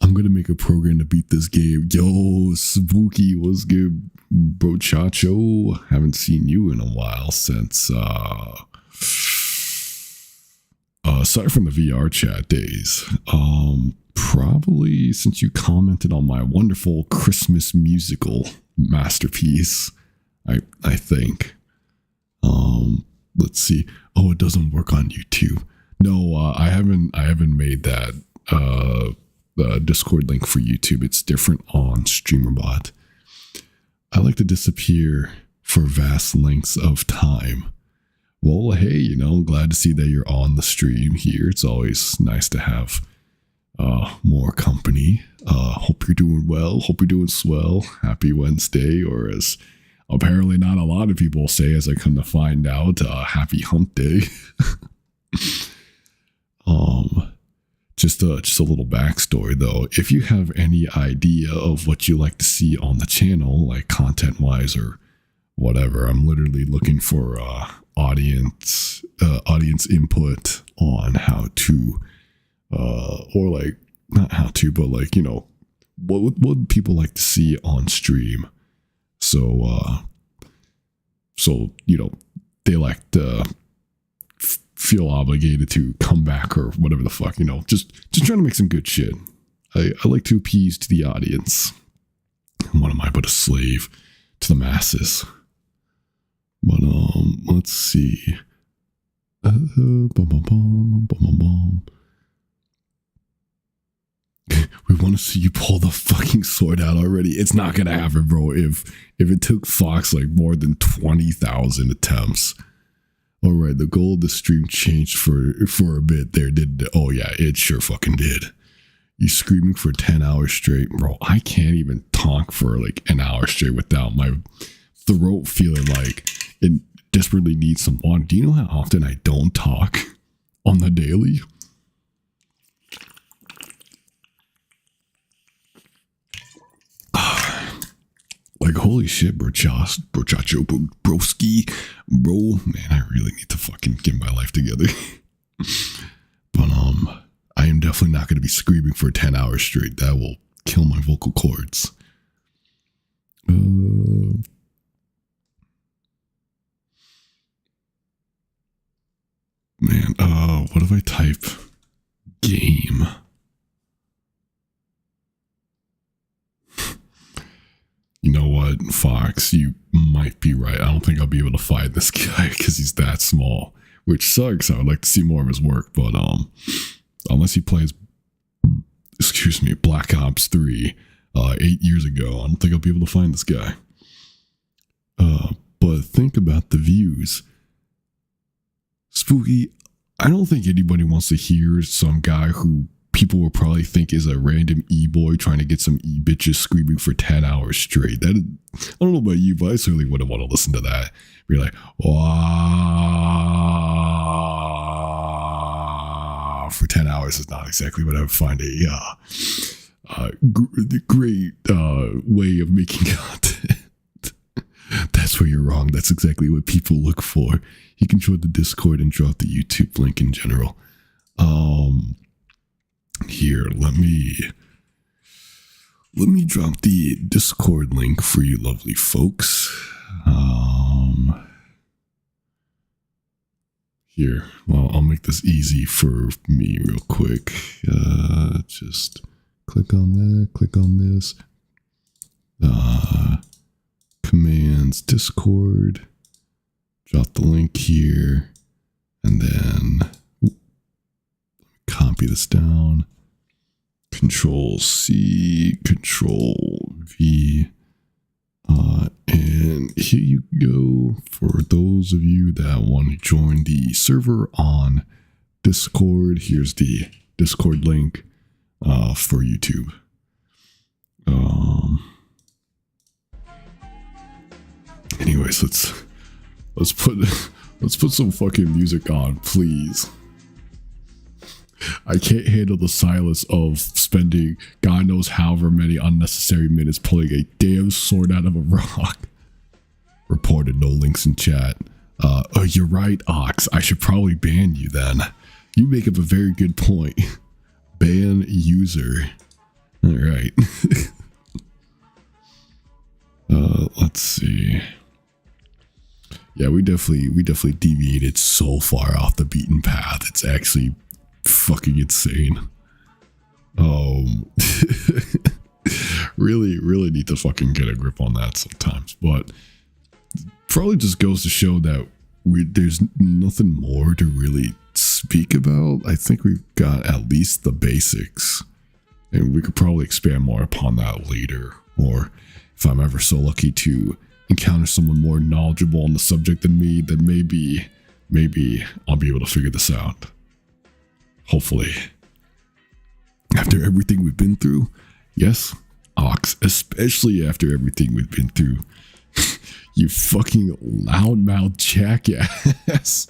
I'm gonna make a program to beat this game. Yo, Spooky, what's good, bro? Chacho, haven't seen you in a while since aside from the VR chat days. Probably since you commented on my wonderful Christmas musical masterpiece. I think. Let's see. Oh, it doesn't work on YouTube. No, I haven't made that Discord link for YouTube. It's different on StreamerBot. I like to disappear for vast lengths of time. Well, hey, glad to see that you're on the stream here. It's always nice to have more company. Hope you're doing well. Hope you're doing swell. Happy Wednesday, or as apparently not a lot of people say, as I come to find out, happy hump day. just a little backstory though. If you have any idea of what you like to see on the channel, like content wise or whatever, I'm literally looking for audience input on how to, or like not how to, but like, you know, what would people like to see on stream? So you know, they like to feel obligated to come back or whatever the fuck, you know, just trying to make some good shit. I like to appease to the audience. What am I but a slave to the masses? But let's see. We want to see you pull the fucking sword out already. It's not gonna happen, bro. If it took Fox like more than 20,000 attempts. All right, the goal of the stream changed for a bit there, didn't it? Oh yeah, it sure fucking did. You screaming for 10 hours straight, bro. I can't even talk for like an hour straight without my throat feeling like it desperately needs some water. Do you know how often I don't talk on the daily? Like, holy shit, brochacho, broski, bro, man, I really need to fucking get my life together. But, I am definitely not going to be screaming for 10 hours straight. That will kill my vocal cords. Man, what if I type game? You know what, Fox, you might be right. I don't think I'll be able to find this guy because he's that small, which sucks. I would like to see more of his work, but unless he plays, excuse me, Black Ops 3 8 years ago, I don't think I'll be able to find this guy. But think about the views. Spooky, I don't think anybody wants to hear some guy who people will probably think is a random e-boy trying to get some e-bitches screaming for 10 hours straight. That is, I don't know about you, but I certainly wouldn't want to listen to that. Be like, wow, for 10 hours is not exactly what I would find a great way of making content. That's where you're wrong. That's exactly what people look for. You can join the Discord and drop the YouTube link in general. Here, let me drop the Discord link for you lovely folks. Here, well, I'll make this easy for me real quick. Just click on that, click on this. Commands, Discord. Drop the link here, and then copy this down. Control C, Control V, and here you go. For those of you that want to join the server on Discord, here's the Discord link for YouTube. Anyways, let's put some fucking music on, please. I can't handle the silence of spending God knows however many unnecessary minutes pulling a damn sword out of a rock. Reported, no links in chat. Oh, you're right, Ox. I should probably ban you then. You make up a very good point. Ban user. All right. Let's see. Yeah, we definitely deviated so far off the beaten path. It's actually fucking insane. Really need to fucking get a grip on that sometimes. But probably just goes to show that there's nothing more to really speak about. I think we've got at least the basics, and we could probably expand more upon that later, or if I'm ever so lucky to encounter someone more knowledgeable on the subject than me, then maybe I'll be able to figure this out. Hopefully. After everything we've been through, yes, Ox, especially after everything we've been through, you fucking loudmouth jackass.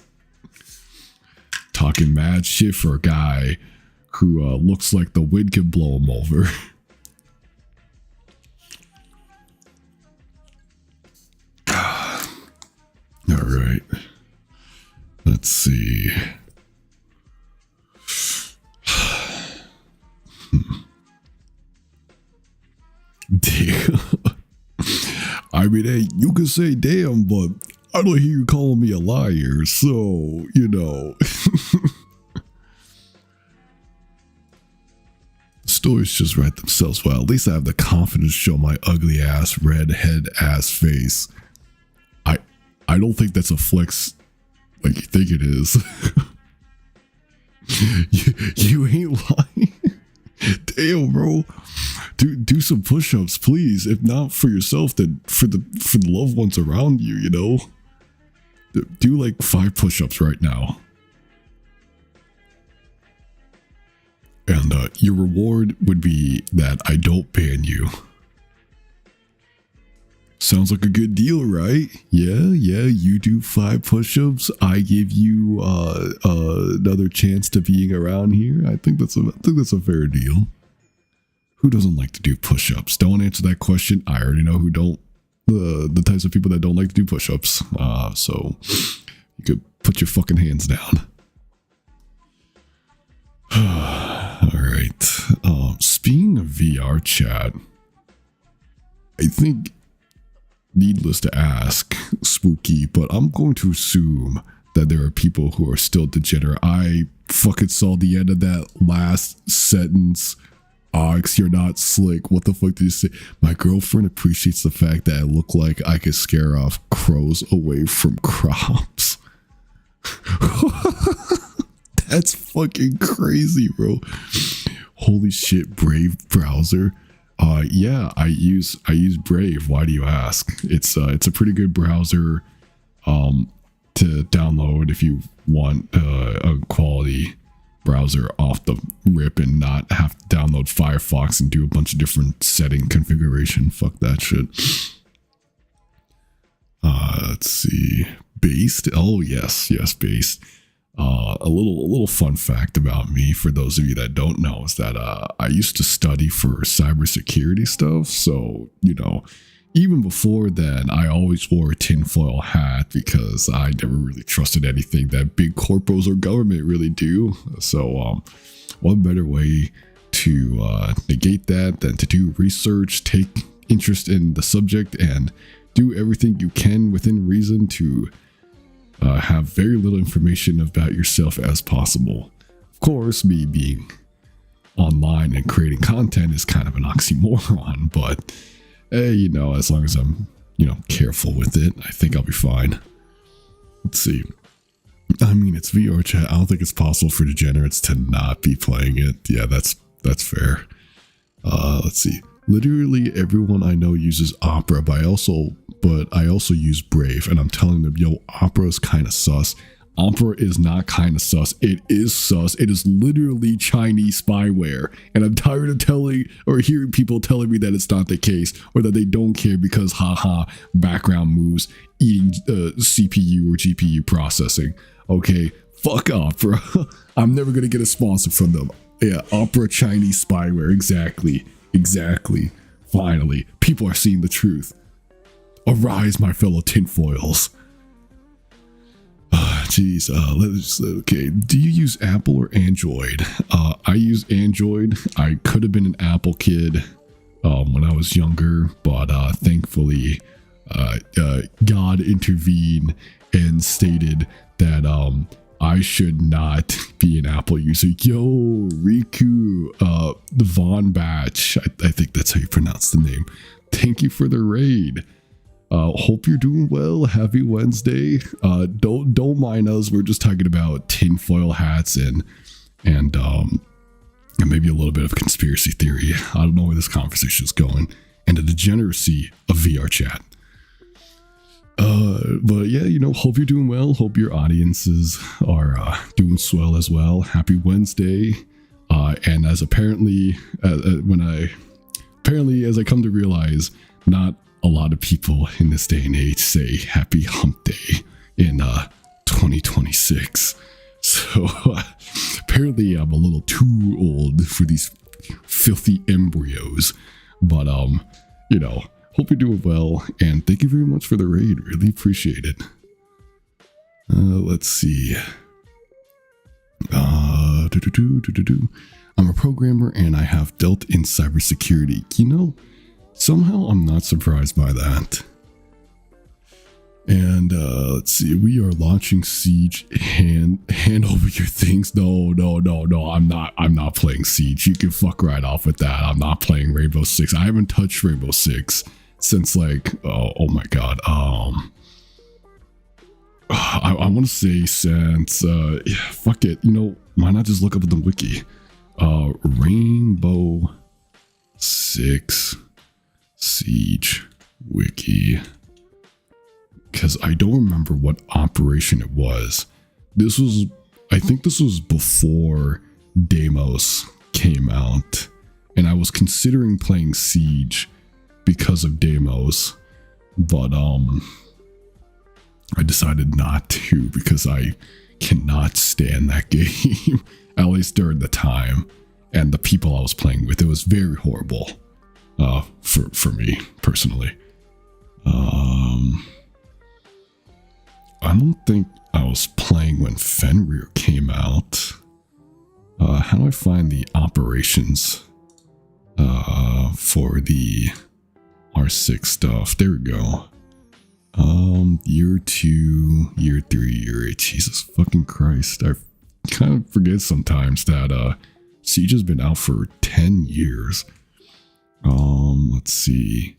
Talking mad shit for a guy who looks like the wind can blow him over. All right. Let's see. Damn. I mean, hey, you can say damn, but I don't hear you calling me a liar, so, you know. Stories just write themselves well. At least I have the confidence to show my ugly ass, redhead ass face. I don't think that's a flex like you think it is. you ain't lying. Damn, bro. Do some push-ups, please. If not for yourself, then for the loved ones around you, you know? Do like 5 push-ups right now. And your reward would be that I don't ban you. Sounds like a good deal, right? Yeah, you do 5 push-ups. I give you another chance to being around here. I think that's a fair deal. Who doesn't like to do push-ups? Don't answer that question. I already know who don't. The types of people that don't like to do push-ups. So you could put your fucking hands down. All right. Speaking of VR chat, I think, needless to ask, spooky, but I'm going to assume that there are people who are still degenerate. I fucking saw the end of that last sentence. Ox, you're not slick. What the fuck did you say? My girlfriend appreciates the fact that I look like I could scare off crows away from crops. That's fucking crazy, bro. Holy shit, Brave browser. Yeah, I use Brave. Why do you ask? It's a pretty good browser to download if you want a quality browser off the rip and not have to download Firefox and do a bunch of different setting configuration. Fuck that shit. Let's see. Based? Oh yes, Based. A little fun fact about me for those of you that don't know is that I used to study for cybersecurity stuff. So, you know, even before then, I always wore a tinfoil hat because I never really trusted anything that big corporations or government really do. So, what better way to negate that than to do research, take interest in the subject, and do everything you can within reason to have very little information about yourself as possible. Of course, me being online and creating content is kind of an oxymoron, but hey, you know, as long as I'm, you know, careful with it, I think I'll be fine. Let's see. I mean, it's VR chat. I don't think it's possible for degenerates to not be playing it. Yeah, that's fair. Let's see. Literally everyone I know uses Opera, but I also use Brave, and I'm telling them, yo, Opera is kind of sus. Opera is not kind of sus. It is sus. It is literally Chinese spyware, and I'm tired of hearing people telling me that it's not the case, or that they don't care because haha, background moves eating CPU or GPU processing. Okay, fuck Opera. I'm never gonna get a sponsor from them. Yeah, Opera Chinese spyware. Exactly. Finally, people are seeing the truth. Arise, my fellow tinfoils. Jeez, okay. Do you use Apple or Android? I use Android. I could have been an Apple kid when I was younger, but thankfully, God intervened and stated that I should not be an Apple user. Yo, Riku, the Von Batch. I think that's how you pronounce the name. Thank you for the raid. Hope you're doing well. Happy Wednesday. Don't mind us. We're just talking about tinfoil hats and maybe a little bit of conspiracy theory. I don't know where this conversation is going, and the degeneracy of VR chat. But yeah, you know, hope you're doing well. Hope your audiences are doing swell as well. Happy Wednesday. And as apparently, as I come to realize, not a lot of people in this day and age say happy hump day in 2026. So apparently I'm a little too old for these filthy embryos. But you know, hope you're doing well, and thank you very much for the raid. Really appreciate it. Let's see. I'm a programmer and I have dealt in cybersecurity. You know, somehow I'm not surprised by that. And let's see, we are launching Siege. Hand over your things. No. I'm not playing Siege. You can fuck right off with that. I'm not playing Rainbow Six. I haven't touched Rainbow Six since like oh my god. I want to say since fuck it. You know, why not just look up at the wiki? Rainbow Six Siege wiki. Because I don't remember what operation it was. I think this was before Deimos came out, and I was considering playing Siege because of Deimos, but I decided not to because I cannot stand that game, at least during the time, and the people I was playing with. It was very horrible for me personally. I don't think I was playing when Fenrir came out. How do I find the operations for the R6 stuff? There we go. Year 2, year 3, year 8. Jesus fucking Christ. I kind of forget sometimes that Siege has been out for 10 years. Let's see.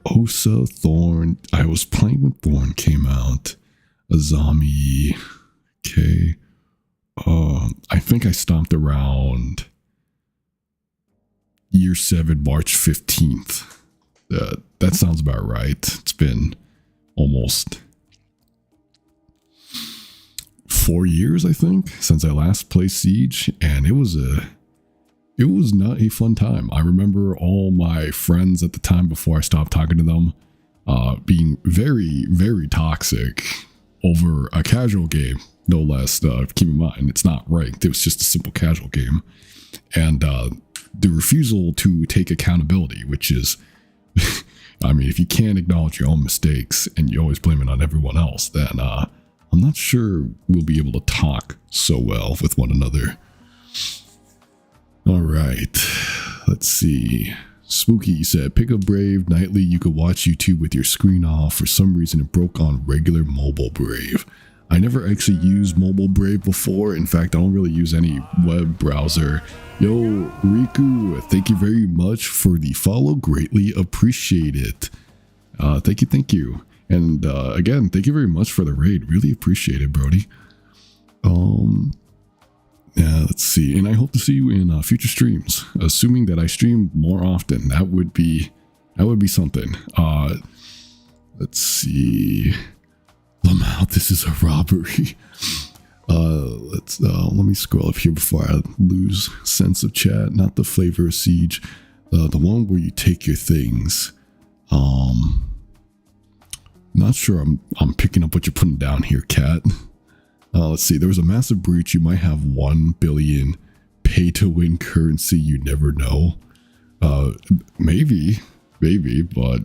Osa, Thorn. I was playing when Thorn came out. Azami. Okay. I think I stopped around year 7, March 15th. That sounds about right. It's been almost 4 years, I think, since I last played Siege, and it was not a fun time. I remember all my friends at the time before I stopped talking to them being very, very toxic over a casual game, no less. Keep in mind, it's not ranked. It was just a simple casual game. And the refusal to take accountability, which is, I mean, if you can't acknowledge your own mistakes and you always blame it on everyone else, then I'm not sure we'll be able to talk so well with one another. All right, let's see. Spooky said, pick up Brave nightly. You could watch YouTube with your screen off. For some reason, it broke on regular mobile Brave. I never actually used mobile Brave before. In fact, I don't really use any web browser. Yo, Riku, thank you very much for the follow. Greatly appreciate it. Thank you. And again, thank you very much for the raid. Really appreciate it, Brody. Yeah, let's see. And I hope to see you in future streams. Assuming that I stream more often, that would be something. Let's see. Lamau, this is a robbery. Let me scroll up here before I lose sense of chat. Not the flavor of Siege. The one where you take your things. Not sure I'm picking up what you're putting down here, Cat. Let's see. There was a massive breach. You might have 1 billion pay-to-win currency. You never know. Maybe, but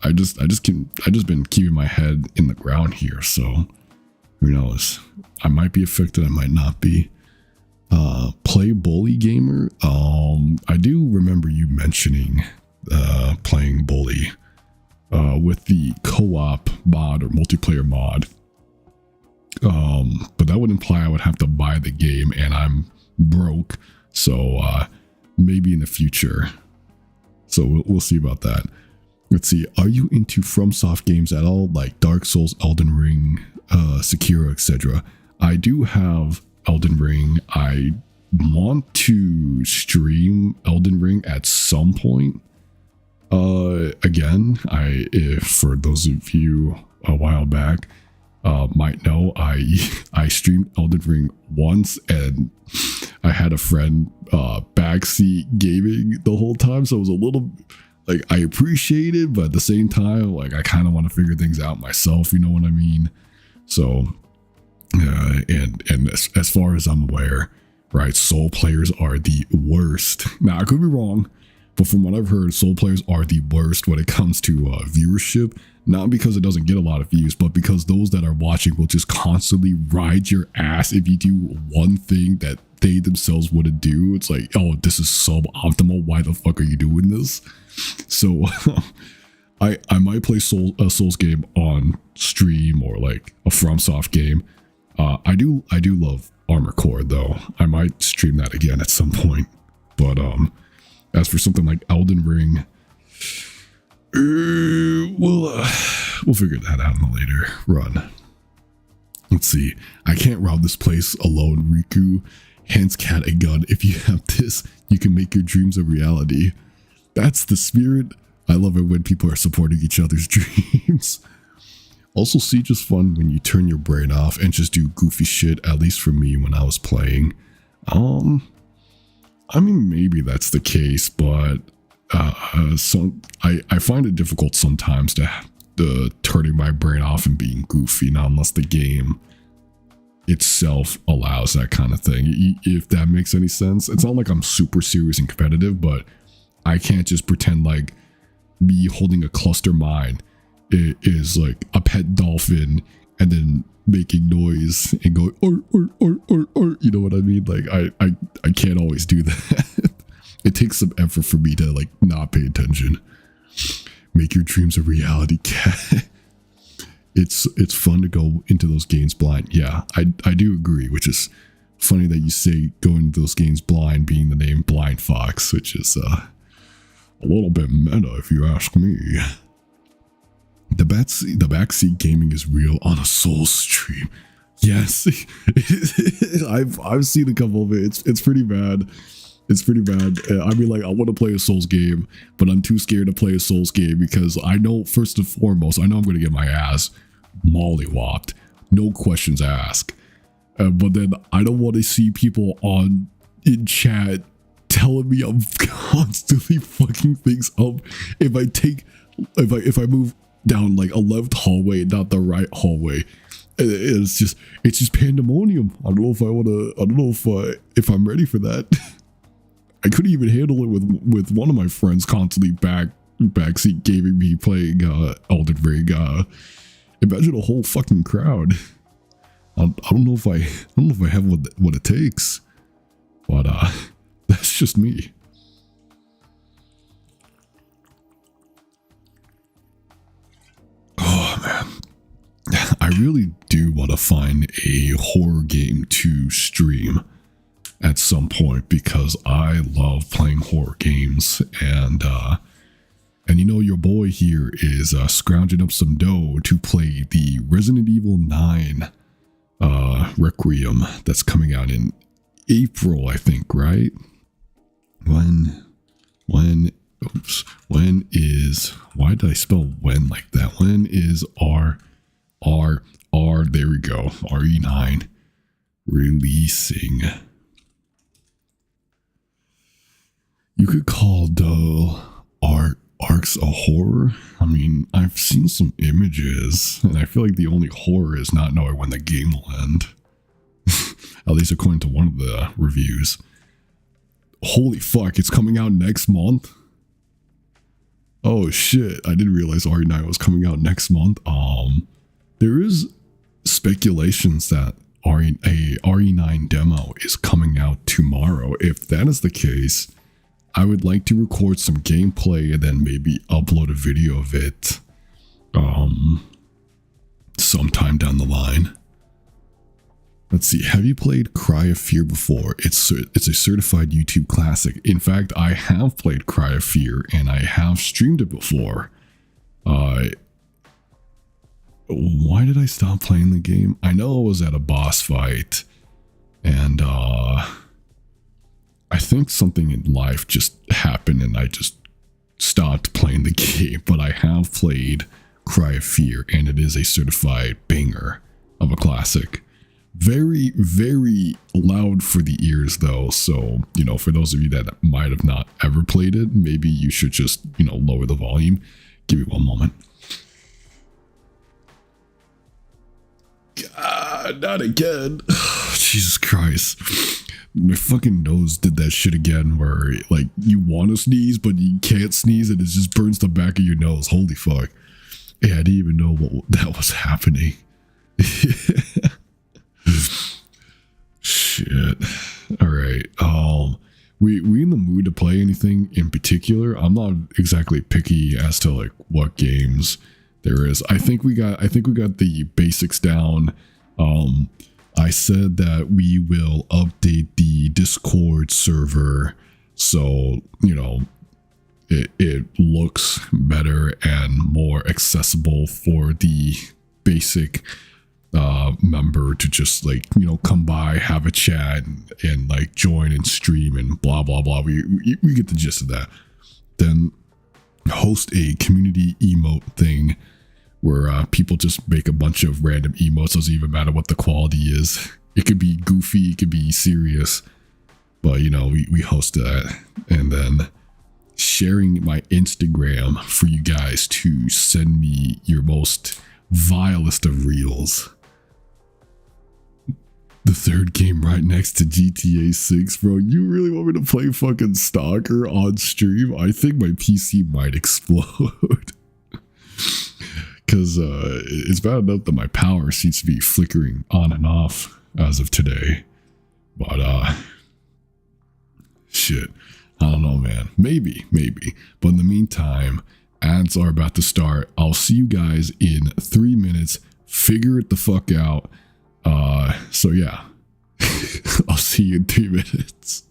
I just been keeping my head in the ground here. So who knows? I might be affected. I might not be. Play Bully Gamer. I do remember you mentioning playing Bully. With the co-op mod or multiplayer mod. But that would imply I would have to buy the game, and I'm broke. So maybe in the future. So we'll see about that. Let's see. Are you into FromSoft games at all, like Dark Souls, Elden Ring, Sekiro, etc.? I do have Elden Ring. I want to stream Elden Ring at some point. Again, for those of you a while back might know, I streamed Elden Ring once, and I had a friend backseat gaming the whole time, so it was a little like I appreciate it, but at the same time, like I kind of want to figure things out myself. You know what I mean? So, and as far as I'm aware, right, sole players are the worst. Now I could be wrong, but from what I've heard, sole players are the worst when it comes to viewership. Not because it doesn't get a lot of views, but because those that are watching will just constantly ride your ass if you do one thing that they themselves wouldn't do. It's like, oh, this is suboptimal. Why the fuck are you doing this? So I might play a Souls game on stream or like a FromSoft game. I do love Armored Core though. I might stream that again at some point. But as for something like Elden Ring, we'll figure that out in a later run. Let's see. I can't rob this place alone, Riku. Hands cat a gun. If you have this, you can make your dreams a reality. That's the spirit. I love it when people are supporting each other's dreams. Also, Siege is fun when you turn your brain off and just do goofy shit, at least for me when I was playing. I mean, maybe that's the case, but I find it difficult sometimes to turning my brain off and being goofy, not unless the game itself allows that kind of thing, if that makes any sense. It's not like I'm super serious and competitive, but I can't just pretend like me holding a cluster mine is like a pet dolphin and then making noise and going or you know what I mean? Like I can't always do that. It takes some effort for me to like not pay attention. Make your dreams a reality, cat. It's fun to go into those games blind. Yeah, I do agree, which is funny that you say go into those games blind being the name Blind Fox, which is a little bit meta if you ask me. The backseat gaming is real on a Souls stream. Yes, I've seen a couple of it. It's pretty bad. It's pretty bad. I mean, like, I want to play a Souls game, but I'm too scared to play a Souls game because I know, first and foremost, I know I'm going to get my ass mollywopped. No questions asked. But then I don't want to see people in chat telling me I'm constantly fucking things up if I move down like a left hallway, not the right hallway. It's just pandemonium. I don't know if I'm ready for that. I couldn't even handle it with one of my friends constantly backseat gaming me playing Elden Ring. Imagine a whole fucking crowd. I don't know if I have what it takes, but that's just me. Oh man, I really do want to find a horror game to stream at some point because I love playing horror games, and you know, your boy here is scrounging up some dough to play the Resident Evil 9 Requiem that's coming out in April, I think, right? When is, why did I spell when like that? When is R, there we go, RE9 releasing? You could call the arcs a horror. I mean, I've seen some images, and I feel like the only horror is not knowing when the game will end. At least according to one of the reviews. Holy fuck, it's coming out next month? Oh shit, I didn't realize RE9 was coming out next month. There is speculations that a RE9 demo is coming out tomorrow. If that is the case, I would like to record some gameplay and then maybe upload a video of it sometime down the line. Let's see, have you played Cry of Fear before? It's a certified YouTube classic. In fact, I have played Cry of Fear and I have streamed it before. Why did I stop playing the game? I know it was at a boss fight, and I think something in life just happened and I just stopped playing the game, but I have played Cry of Fear and it is a certified banger of a classic. Very, very loud for the ears, though. So, for those of you that might have not ever played it, maybe you should just, lower the volume. Give me one moment. God, not again. Jesus Christ. My fucking nose did that shit again where, like, you want to sneeze, but you can't sneeze and it just burns the back of your nose. Holy fuck. Yeah, I didn't even know that was happening. Shit. All right. We in the mood to play anything in particular? I'm not exactly picky as to like what games there is. I think we got the basics down. I said that we will update the Discord server so it looks better and more accessible for the basic member to just like come by, have a chat, and like join and stream and blah blah blah. We get the gist of that. Then host a community emote thing where people just make a bunch of random emotes. Doesn't even matter what the quality is. It could be goofy, it could be serious, but we host that. And then sharing my Instagram for you guys to send me your most vilest of reels. The third game right next to GTA 6, bro. You really want me to play fucking Stalker on stream? I think my PC might explode. Because it's bad enough that my power seems to be flickering on and off as of today. But, shit. I don't know, man. Maybe. But in the meantime, ads are about to start. I'll see you guys in 3 minutes. Figure it the fuck out. So yeah. I'll see you in 3 minutes.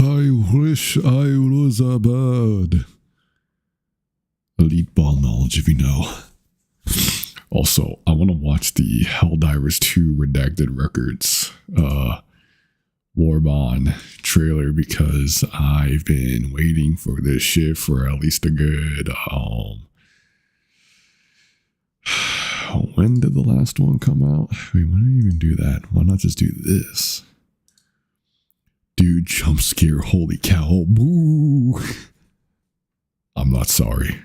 I wish I was a bird. Elite ball knowledge, if you know. Also, I want to watch the Helldivers 2 Redacted Records Warbond trailer because I've been waiting for this shit for at least a good when did the last one come out? Wait, when did I even do that? Why not just do this? Dude, jump scare, holy cow, boo! I'm not sorry.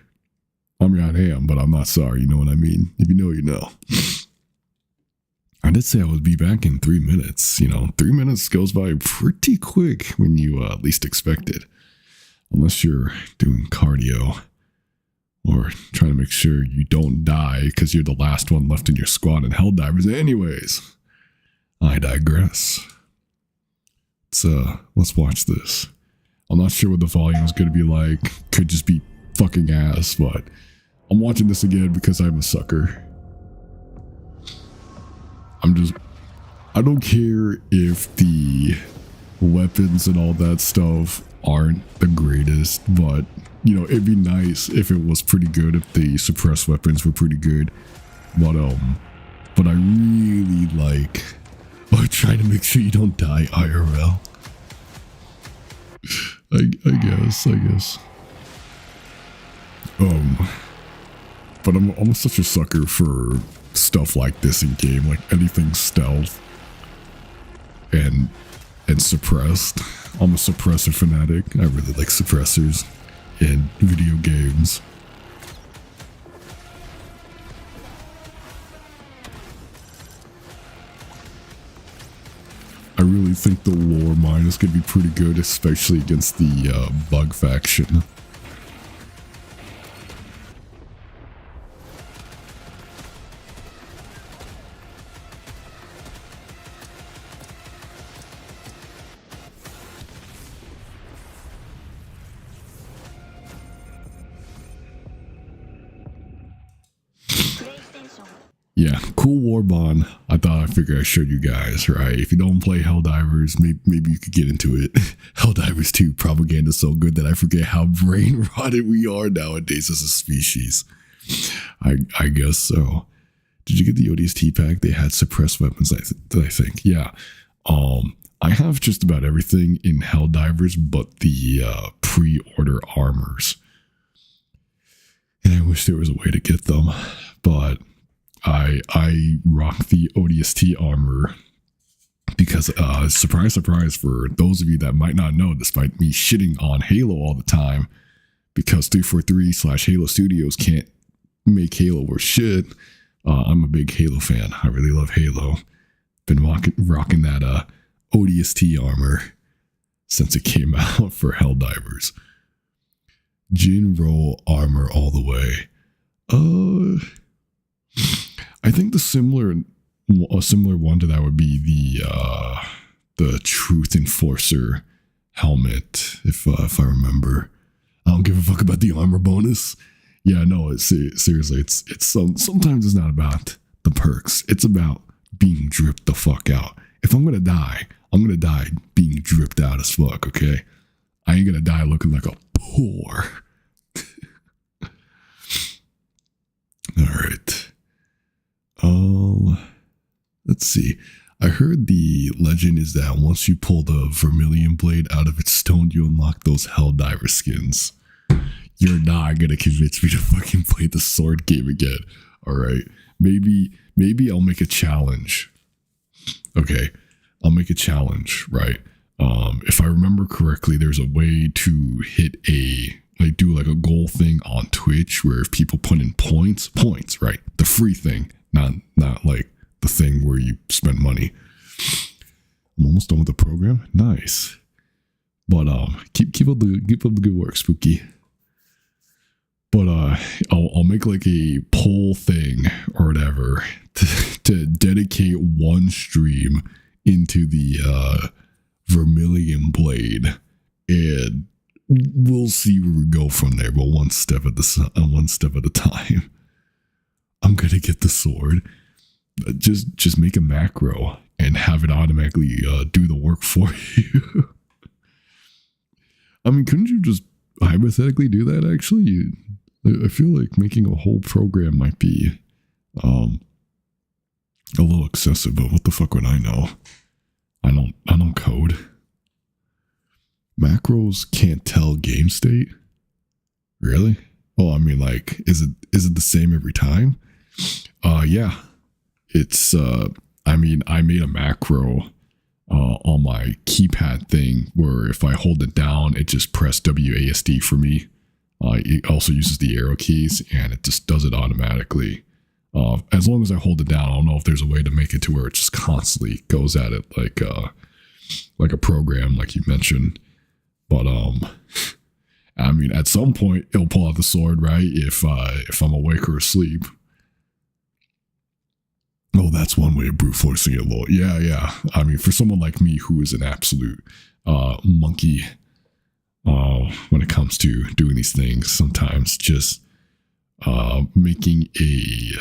I mean, I am, but I'm not sorry, you know what I mean? If you know, you know. I did say I would be back in 3 minutes. 3 minutes goes by pretty quick when you least expect it. Unless you're doing cardio or trying to make sure you don't die because you're the last one left in your squad in Helldivers. Anyways, I digress. Let's watch this. I'm not sure what the volume is going to be like. Could just be fucking ass, but I'm watching this again because I'm a sucker. I don't care if the weapons and all that stuff aren't the greatest, but it'd be nice if it was pretty good, if the suppressed weapons were pretty good. But I really like trying to make sure you don't die IRL. I guess. But I'm such a sucker for stuff like this in game, like anything stealth and suppressed. I'm a suppressor fanatic. I really like suppressors in video games. I really think the lore mine is going to be pretty good, especially against the bug faction. Yeah, cool Warbond. I figured I showed you guys, right? If you don't play Helldivers, maybe you could get into it. Helldivers 2 propaganda is so good that I forget how brain rotted we are nowadays as a species. I guess so. Did you get the ODST pack? They had suppressed weapons, I think. Yeah. I have just about everything in Helldivers but the pre-order armors. And I wish there was a way to get them, but I rock the ODST armor because, surprise, surprise, for those of you that might not know, despite me shitting on Halo all the time, because 343/Halo Studios can't make Halo worth shit, I'm a big Halo fan. I really love Halo. Been rocking that ODST armor since it came out for Helldivers. Jinro armor all the way. I think a similar one to that would be the Truth Enforcer helmet, if I remember. I don't give a fuck about the armor bonus. Yeah, no, seriously, it's sometimes it's not about the perks. It's about being dripped the fuck out. If I'm gonna die, I'm gonna die being dripped out as fuck. Okay, I ain't gonna die looking like a poor. All right. Let's see. I heard the legend is that once you pull the Vermilion Blade out of its stone, you unlock those Helldiver skins. You're not gonna convince me to fucking play the sword game again. All right. Maybe I'll make a challenge. Okay. I'll make a challenge, right? If I remember correctly, there's a way to hit do a goal thing on Twitch where if people put in points, right? The free thing, not like the thing where you spend money. I'm almost done with the program. Nice. But keep up the good work, Spooky. But I'll make like a poll thing or whatever to dedicate one stream into the Vermilion Blade, and we'll see where we go from there. But one step at a time. I'm gonna get the sword. Just make a macro and have it automatically do the work for you. I mean, couldn't you just hypothetically do that? Actually, I feel like making a whole program might be a little excessive. But what the fuck would I know? I don't code. Macros can't tell game state. Really? Oh, I mean, like, is it the same every time? Yeah. It's I mean, I made a macro on my keypad thing where if I hold it down, it just press WASD for me. It also uses the arrow keys and it just does it automatically. As long as I hold it down, I don't know if there's a way to make it to where it just constantly goes at it like a program, like you mentioned. But I mean, at some point it'll pull out the sword, right? If I'm awake or asleep. Oh, that's one way of brute forcing it, lol. Yeah. I mean, for someone like me who is an absolute monkey when it comes to doing these things, sometimes just making a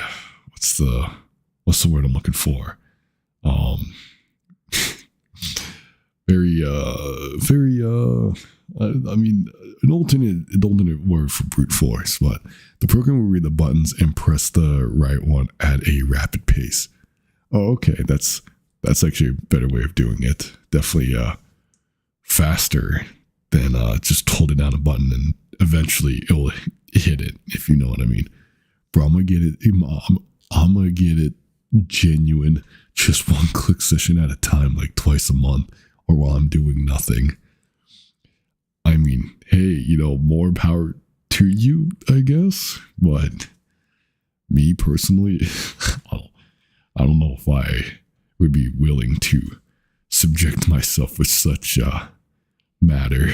what's the word I'm looking for? Very I mean, an alternate word for brute force, but the program will read the buttons and press the right one at a rapid pace. Oh, okay, that's actually a better way of doing it. Definitely faster than just holding down a button and eventually it'll hit it, if you know what I mean. Bro, I'm gonna get it genuine, just one click session at a time, like twice a month, or while I'm doing nothing. I mean, hey, more power to you, I guess. But me personally, I don't know if I would be willing to subject myself with such matter.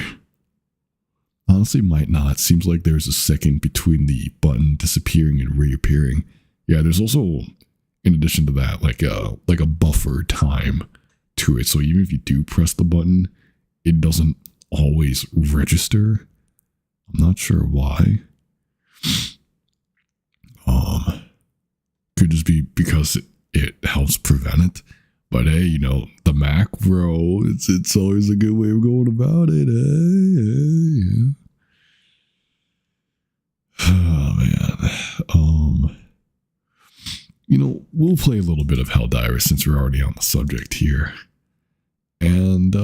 Honestly, might not. Seems like there's a second between the button disappearing and reappearing. Yeah, there's also, in addition to that, like a buffer time to it. So even if you do press the button, it doesn't always register. I'm not sure why. Could just be because it helps prevent it. But hey, the macro, it's always a good way of going about it. Hey. Oh man. We'll play a little bit of Helldivers since we're already on the subject here. And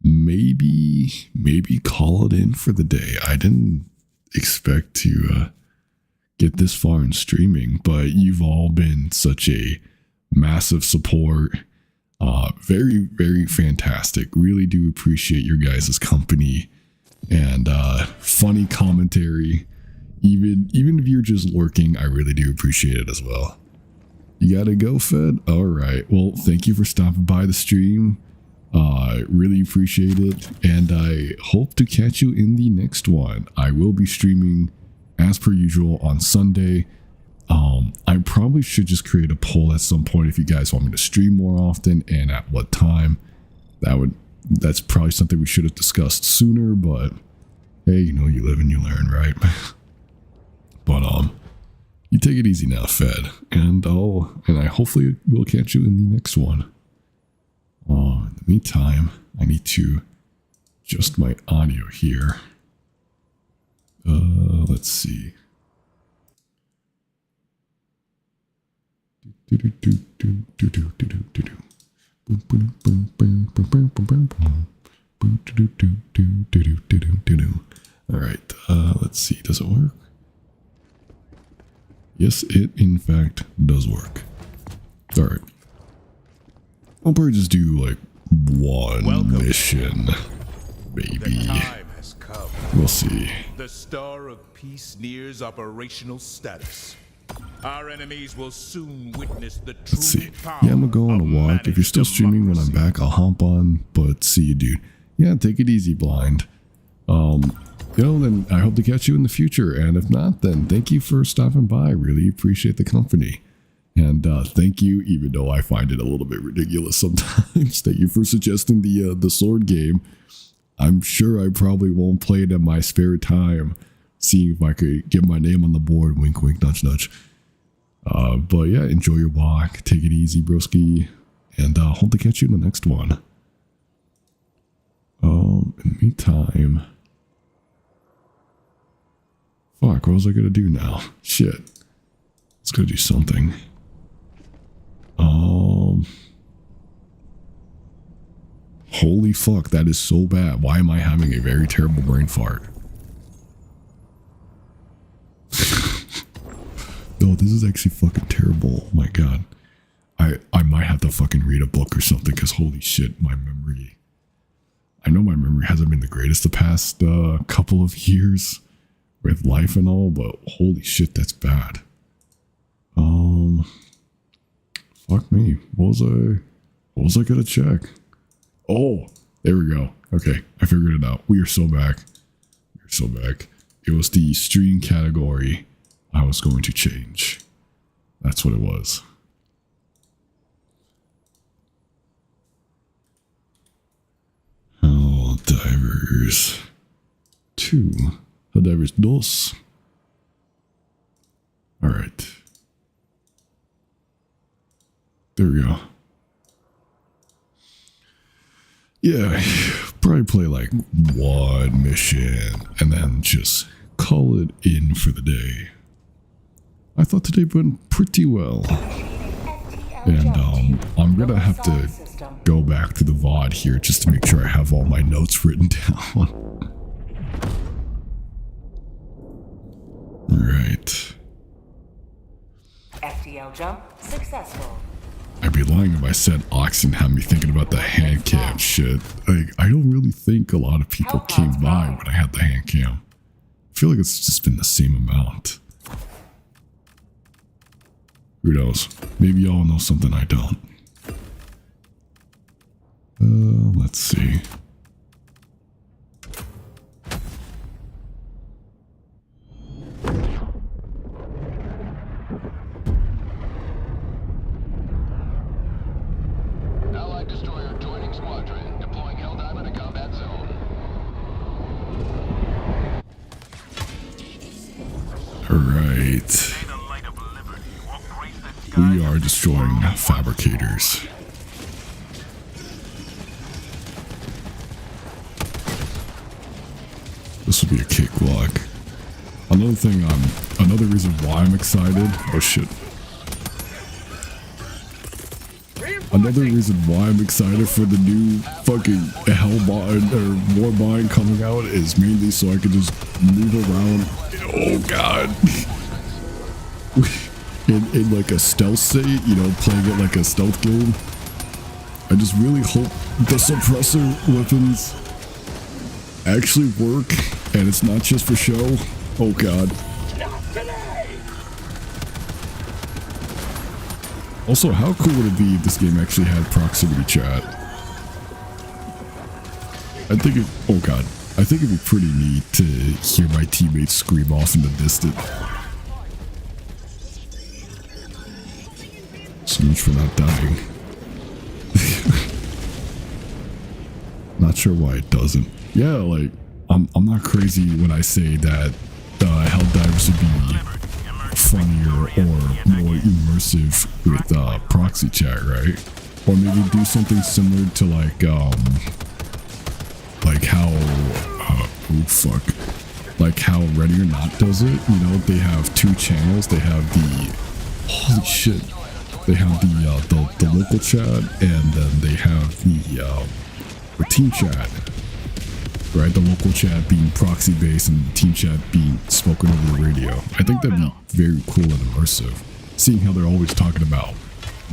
maybe call it in for the day. I didn't expect to get this far in streaming, but you've all been such a massive support. Very, very fantastic. Really do appreciate your guys' company and funny commentary. Even if you're just lurking, I really do appreciate it as well. You gotta go, Fed? All right. Well, thank you for stopping by the stream. Really appreciate it. And I hope to catch you in the next one. I will be streaming as per usual on Sunday. I probably should just create a poll at some point if you guys want me to stream more often and at what time. That's probably something we should have discussed sooner, but hey, you live and you learn, right? But you take it easy now, Fed, and I hopefully will catch you in the next one. In the meantime, I need to adjust my audio here. Let's see. All right, let's see. Does it work? Yes, it in fact does work. All right. I'll probably just do like one mission, maybe. The time has come. We'll see. The Star of Peace nears operational status. Our enemies will soon witness the true Let's see. power. Yeah, I'm gonna go on a walk. If you're still streaming when I'm back, I'll hop on. But see you, dude. Yeah, take it easy, Blind. Then I hope to catch you in the future. And if not, then thank you for stopping by. Really appreciate the company. And thank you, even though I find it a little bit ridiculous sometimes. Thank you for suggesting the sword game. I'm sure I probably won't play it in my spare time, seeing if I could get my name on the board. Wink, wink, nudge, nudge. But yeah, enjoy your walk. Take it easy, broski. And hope to catch you in the next one. In the meantime, fuck, what was I gonna do now? Shit. Let's go do something. Holy fuck, that is so bad. Why am I having a very terrible brain fart? No, this is actually fucking terrible. Oh my god. I might have to fucking read a book or something, because holy shit, my memory. I know my memory hasn't been the greatest the past couple of years with life and all, but holy shit, that's bad. Fuck me. What was I gonna check? Oh, there we go. Okay, I figured it out. We are so back. We're so back. It was the stream category I was going to change. That's what it was. Helldivers 2. Helldivers 2. Alright. There we go. Yeah, probably play like one mission and then just call it in for the day. I thought today went pretty well. And I'm gonna have to go back to the VOD here just to make sure I have all my notes written down. Alright. FTL jump successful. I'd be lying if I said Oxen had me thinking about the hand cam shit. Like, I don't really think a lot of people came by when I had the hand cam. I feel like it's just been the same amount. Who knows? Maybe y'all know something I don't. Let's see. Allied destroyer joining squadron, deploying Helldiver to combat zone. Alright. We are destroying fabricators. This will be a cakewalk. Another reason why I'm excited. Oh shit. Another reason why I'm excited for the new fucking Hellbind or Warbind coming out is mainly so I can just move around. Oh god. in like a stealth state, you know, playing it like a stealth game. I just really hope the suppressor weapons actually work and it's not just for show. Oh god. Also, how cool would it be if this game actually had proximity chat? I think it, oh god, I think it'd be pretty neat to hear my teammates scream off in the distance. So much for not dying. Not sure why it doesn't. Yeah, like, I'm not crazy when I say that Helldivers would be funnier or more immersive with proxy chat, right? Or maybe do something similar to like how like how Ready or Not does it. You know, they have two channels. They have the holy shit. They have the local chat, and then they have the team chat. Right, the local chat being proxy based and the team chat being spoken over the radio. I think that'd be very cool and immersive. Seeing how they're always talking about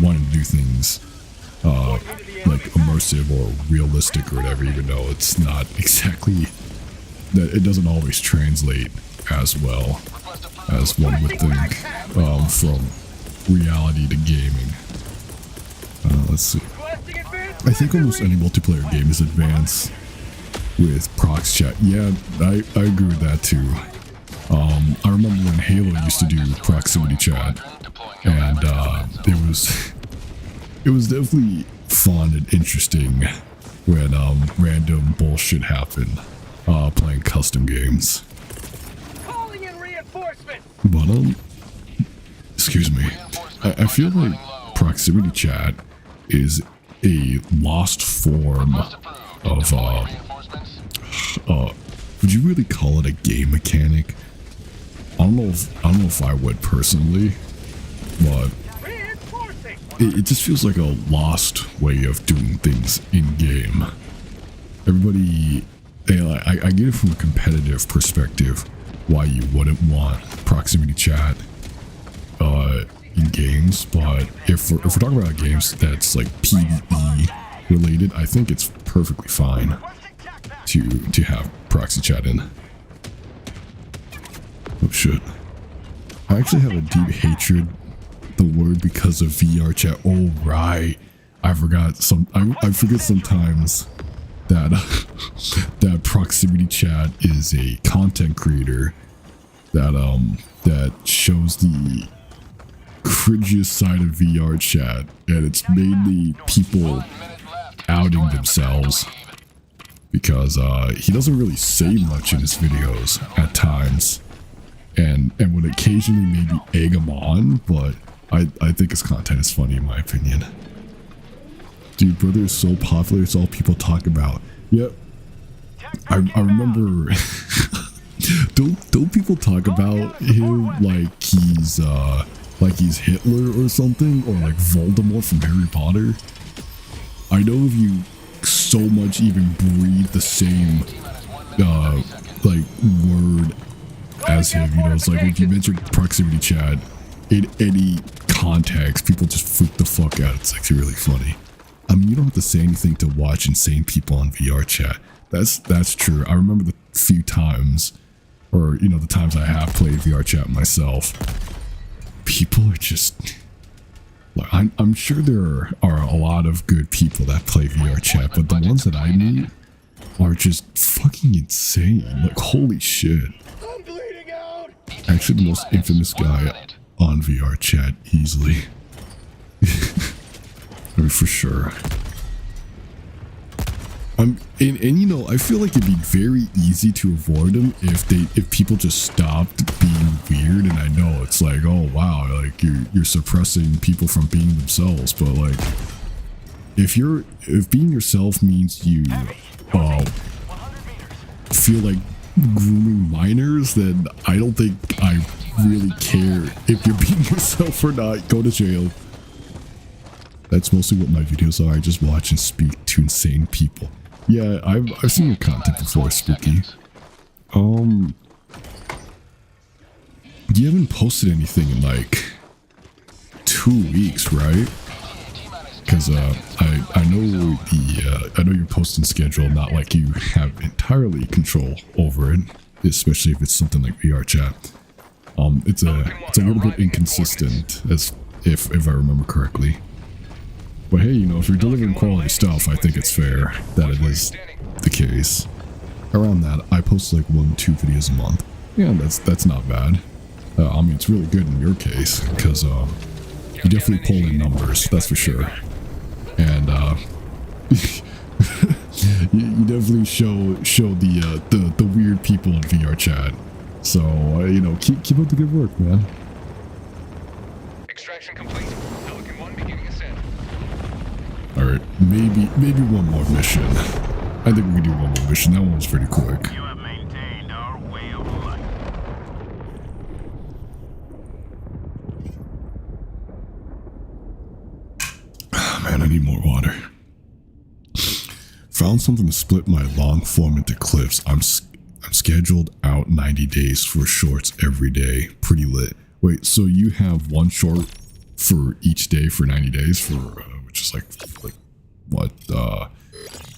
wanting to do things like immersive or realistic or whatever, even though it's not exactly that. It doesn't always translate as well as one would think from reality to gaming. Let's see. I think almost any multiplayer game is advanced with prox chat. Yeah, I agree with that too. I remember when Halo used to do proximity chat, and it was definitely fun and interesting when random bullshit happened playing custom games. Calling in reinforcements. But excuse me, I feel like proximity chat is a lost form of would you really call it a game mechanic? I don't know if I would personally, but it just feels like a lost way of doing things in game. Everybody, I get it from a competitive perspective, why you wouldn't want proximity chat in games, but if we're talking about games that's like PvE related, I think it's perfectly fine to have proxy chat in. Oh shit. I actually have a deep hatred, the word, because of VR chat. Oh right. I forgot I forget sometimes that that proximity chat is a content creator that shows the cringiest side of VR chat, and it's mainly people outing themselves because he doesn't really say much in his videos at times, and would occasionally maybe egg him on, but I think his content is funny in my opinion. Dude, brother is so popular, it's all people talk about. Yep. I remember don't people talk about him like he's Hitler or something, or like Voldemort from Harry Potter? I know if you so much even breathe the same like word as him, you know, it's like if you mention proximity chat in any context, people just freak the fuck out. It's actually really funny. I mean, you don't have to say anything to watch insane people on VR chat. That's true. I remember the few times, or you know, the times I have played VR chat myself. People are just like, I'm sure there are a lot of good people that play VR chat, but the ones that I meet are just fucking insane. Like, holy shit. Actually, the most infamous guy on VR chat, easily. I mean, for sure. And you know, I feel like it'd be very easy to avoid them if people just stopped being weird. And I know it's like, oh wow, like you're suppressing people from being themselves, but like if being yourself means you feel like grooming minors, then I don't think I really care if you're being yourself or not. Go to jail. That's mostly what my videos are. I just watch and speak to insane people. Yeah, I've seen your content before, Spooky. You haven't posted anything in like 2 weeks, right? Because I know I know your posting schedule, not like you have entirely control over it, especially if it's something like VR chat. It's a little bit inconsistent, as if I remember correctly. But hey, you know, if you're delivering quality stuff, I think it's fair that it is the case. Around that, I post like 1-2 videos a month. Yeah, that's not bad. I mean, it's really good in your case, because you definitely pull in numbers, that's for sure. And you definitely show the weird people in VR chat. So you know, keep up the good work, man. Extraction complete. Pelican 1 beginning ascent. Alright, maybe one more mission. I think we can do one more mission. That one was pretty quick. You have maintained our way of life. Oh, man, I need more water. Found something to split my long form into clips. I'm scheduled out 90 days for shorts every day. Pretty lit. Wait, so you have one short for each day for 90 days for which is like what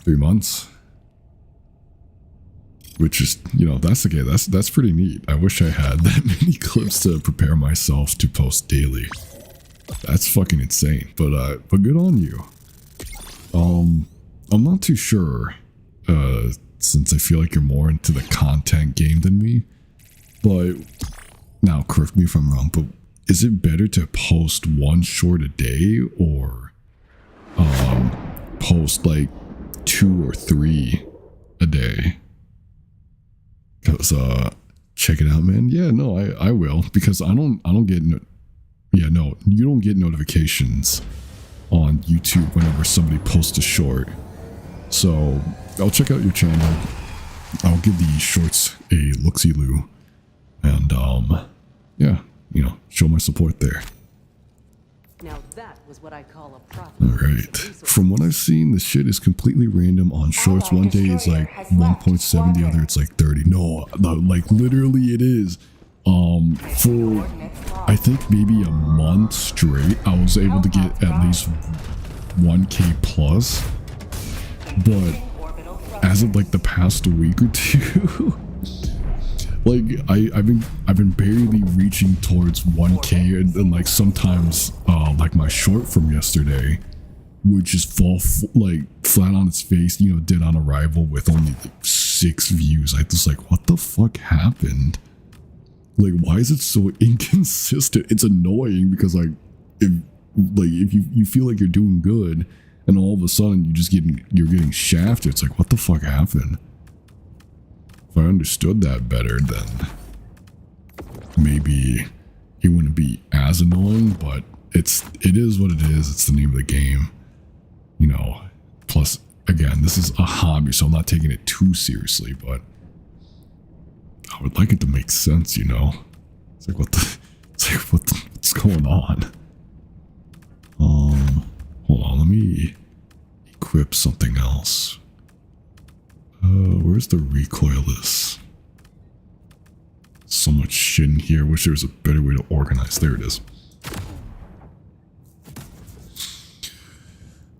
3 months, which is, you know, that's okay. That's pretty neat. I wish I had that many clips to prepare myself to post daily. That's fucking insane. But good on you. I'm not too sure, since I feel like you're more into the content game than me, but now correct me if I'm wrong, but is it better to post one short a day, or post like 2 or 3 a day? Because check it out, man. Yeah, no, I will, because I don't get you don't get notifications on YouTube whenever somebody posts a short. So I'll check out your channel I'll give the shorts a look-see-loo. And, yeah, you know, show my support there. Now that was what I call a profit. Alright. From what I've seen, the shit is completely random on shorts. One day it's like 1.7, the other it's like 30. No, like literally it is. For I think maybe a month straight, I was able to get at least 1K plus. But as of like the past week or two, like I've been barely reaching towards 1K, and like sometimes like my short from yesterday would just fall like flat on its face, you know, dead on arrival with only like 6 views. I was like, what the fuck happened? Like, why is it so inconsistent? It's annoying because like if you feel like you're doing good and all of a sudden you're getting shafted, it's like, what the fuck happened? If I understood that better, then maybe it wouldn't be as annoying, but it is what it is. It's the name of the game, you know. Plus, again, this is a hobby, so I'm not taking it too seriously, but I would like it to make sense, you know. It's like what's going on? Hold on, let me equip something else. Where's the recoilless? So much shit in here. Wish there was a better way to organize. There it is.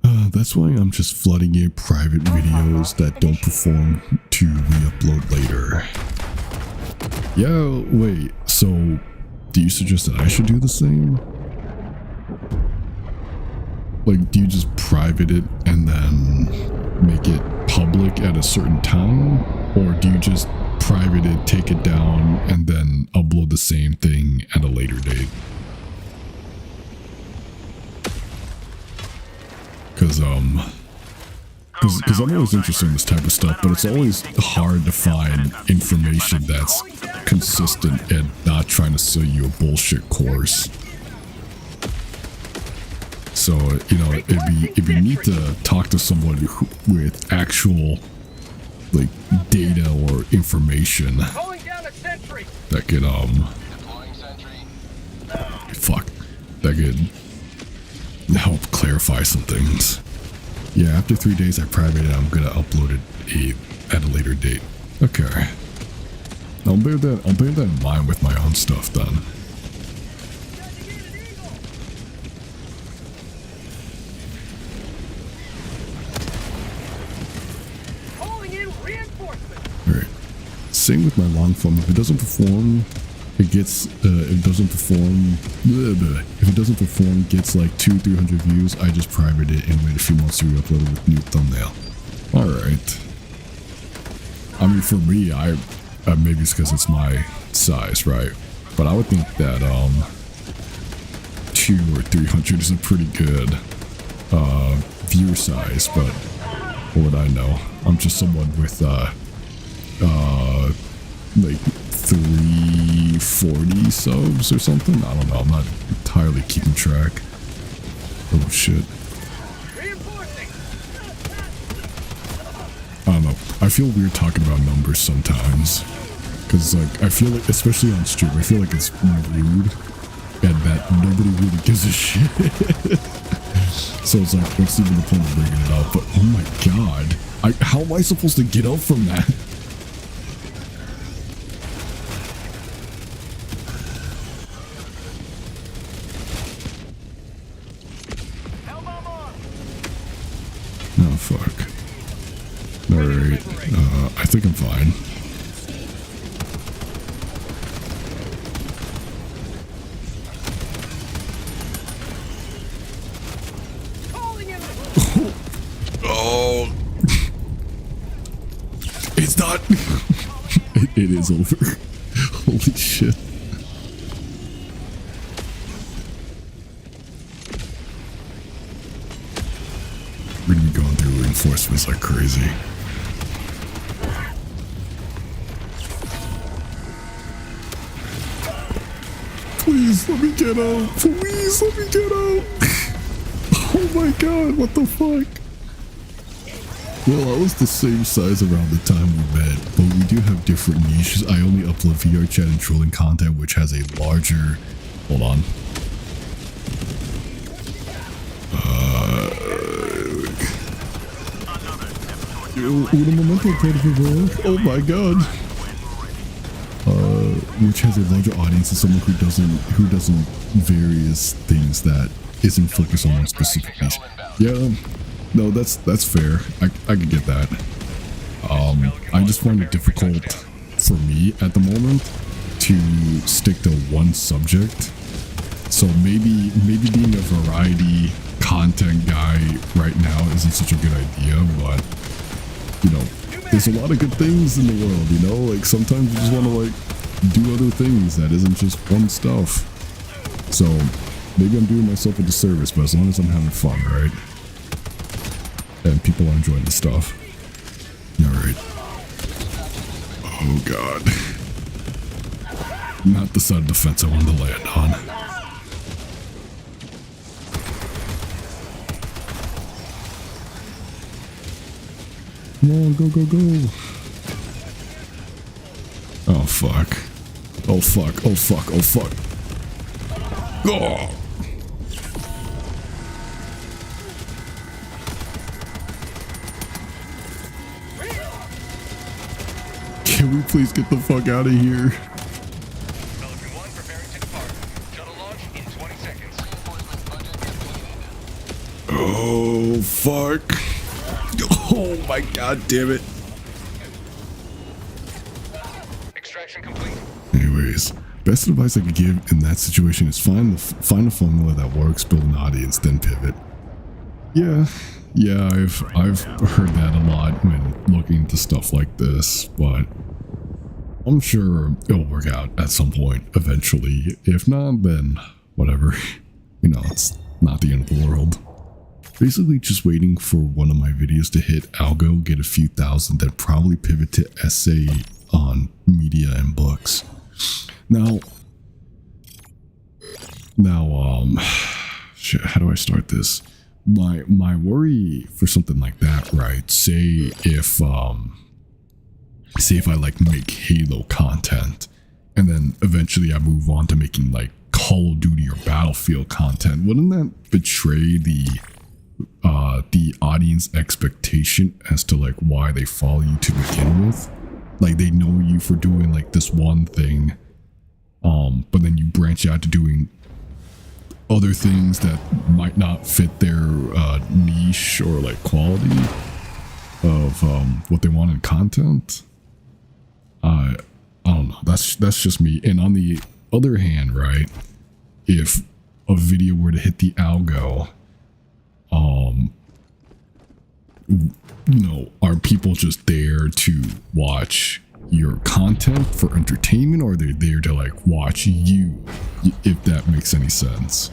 That's why I'm just flooding in private videos that don't perform to re-upload later. Yeah, wait, so do you suggest that I should do the same? Like, do you just private it and then make it public at a certain time? Or do you just private it, take it down, and then upload the same thing at a later date? Because I'm always interested in this type of stuff, but it's always hard to find information that's consistent and not trying to sell you a bullshit course. So, you know, it'd be neat to talk to someone with actual, like, data or information that could, that could help clarify some things. Yeah, after 3 days I private it, I'm gonna upload it at a later date. Okay. I'll bear that in mind with my own stuff then. Alright. Same with my long form. If it doesn't perform, it gets if it doesn't perform, gets like 200-300 views, I just private it and wait a few months to re-upload it with new thumbnail. Alright. I mean, for me, maybe it's because it's my size, right? But I would think that 200 or 300 is a pretty good viewer size, but what would I know? I'm just someone with like 340 subs or something. I don't know. I'm not entirely keeping track. Oh shit. I don't know. I feel weird talking about numbers sometimes. Because, like, I feel like, especially on stream, I feel like it's rude. And that nobody really gives a shit. So it's like, what's even the point of bringing it up? But, oh my god. How am I supposed to get up from that? Oh, fuck. Alright. I think I'm fine. Oh. It's not. It is over. Holy shit. We're gonna be going through reinforcements like crazy. Please let me get out. Please let me get out. Oh my god, what the fuck? Well, I was the same size around the time we met, but we do have different niches. I only upload VR chat and trolling content, which has a larger... Hold on. Una momento, oh my god. Which has a larger audience than someone who doesn't various things that isn't focused on one specific niche. Yeah, no, that's fair. I could get that. I just find it difficult for me at the moment to stick to one subject. So maybe being a variety content guy right now isn't such a good idea, but you know, there's a lot of good things in the world, you know, like sometimes you just want to like do other things that isn't just one stuff. So maybe I'm doing myself a disservice, but as long as I'm having fun, right? And people are enjoying the stuff. Alright. Oh god. Not the side of the fence I wanted to land on. Come on, go, go, go. Oh, fuck. Oh, fuck. Oh, fuck. Oh, fuck. Oh. Can we please get the fuck out of here? Pelican 1 preparing to depart. Shuttle launch in 20 seconds. Oh, fuck. Oh my god damn it. Extraction complete. Anyways, best advice I could give in that situation is find a formula that works, build an audience, then pivot. Yeah, I've heard that a lot when looking into stuff like this, but I'm sure it'll work out at some point eventually. If not, then whatever. You know, it's not the end of the world. Basically just waiting for one of my videos to hit algo, get a few thousand, then probably pivot to essay on media and books. Now, shit, how do I start this? My worry for something like that, right? Say if I like make Halo content and then eventually I move on to making like Call of Duty or Battlefield content, wouldn't that betray the audience expectation as to like why they follow you to begin with? Like they know you for doing like this one thing, but then you branch out to doing other things that might not fit their niche or like quality of what they want in content. I don't know. That's just me. And on the other hand, right, if a video were to hit the algo, you know, are people just there to watch your content for entertainment, or are they there to like watch you, if that makes any sense?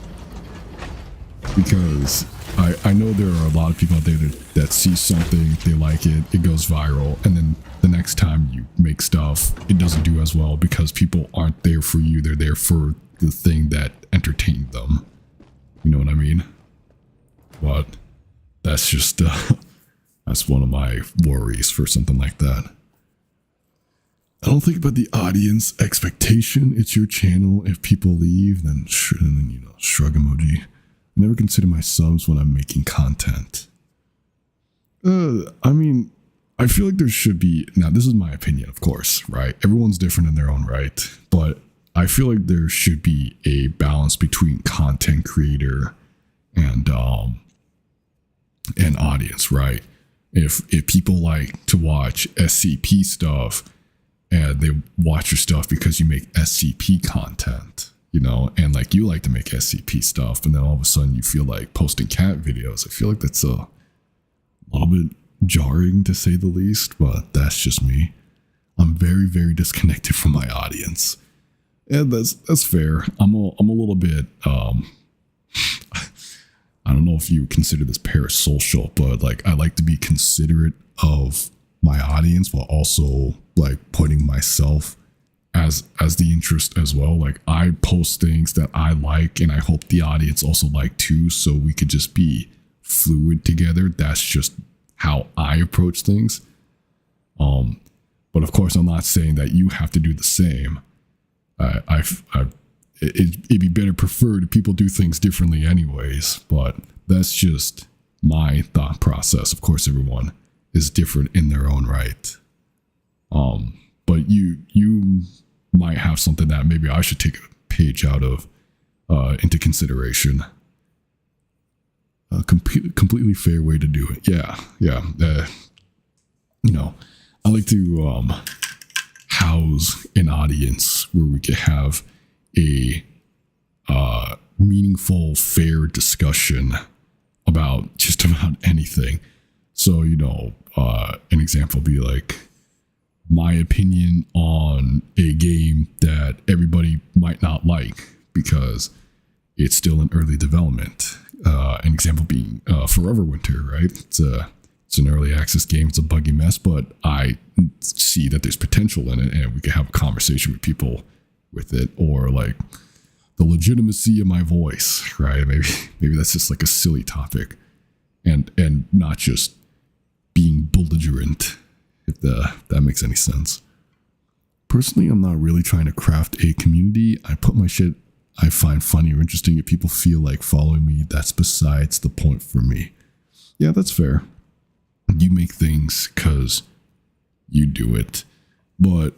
Because I know there are a lot of people out there that see something, they like it, it goes viral, and then the next time you make stuff, it doesn't do as well because people aren't there for you, they're there for the thing that entertained them. You know what I mean? But that's just that's one of my worries for something like that. I don't think about the audience expectation. It's your channel. If people leave, then you know, shrug emoji. I never consider my subs when I'm making content. I mean, I feel like there should be, now this is my opinion, of course, right? Everyone's different in their own right, but I feel like there should be a balance between content creator and audience, right? If people like to watch SCP stuff and they watch your stuff because you make SCP content, you know, and like you like to make SCP stuff, and then all of a sudden you feel like posting cat videos, I feel like that's a little bit jarring to say the least, but that's just me. I'm very, very disconnected from my audience. And that's fair. I'm a little bit I don't know if you consider this parasocial, but like I like to be considerate of my audience while also like putting myself as the interest as well. Like I post things that I like and I hope the audience also like too, so we could just be fluid together. That's just how I approach things. But of course, I'm not saying that you have to do the same. It'd be better preferred if people do things differently anyways, but that's just my thought process. Of course, everyone is different in their own right. But you might have something that maybe I should take a page out of into consideration. A completely fair way to do it. Yeah. I like to house an audience where we could have a meaningful, fair discussion about just about anything. So, an example would be like my opinion on a game that everybody might not like because it's still in early development. An example being Forever Winter, right? It's an early access game. It's a buggy mess, but I see that there's potential in it, and we can have a conversation with people with it, or like the legitimacy of my voice, right? Maybe that's just like a silly topic, and not just being belligerent, if that makes any sense. Personally, I'm not really trying to craft a community. I put my shit I find funny or interesting. If people feel like following me, that's besides the point for me. Yeah, that's fair. You make things because you do it. But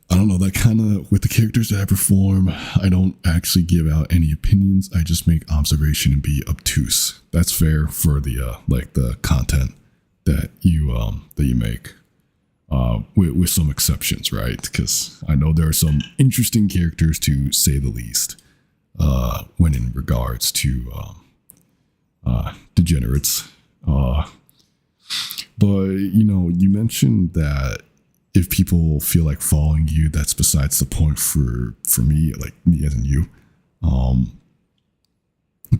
I don't know, that kind of, with the characters that I perform, I don't actually give out any opinions. I just make observation and be obtuse. That's fair for the the content that you make. With some exceptions, right? Because I know there are some interesting characters, to say the least, when in regards to degenerates. But you mentioned that if people feel like following you, that's besides the point for me, like me as in you.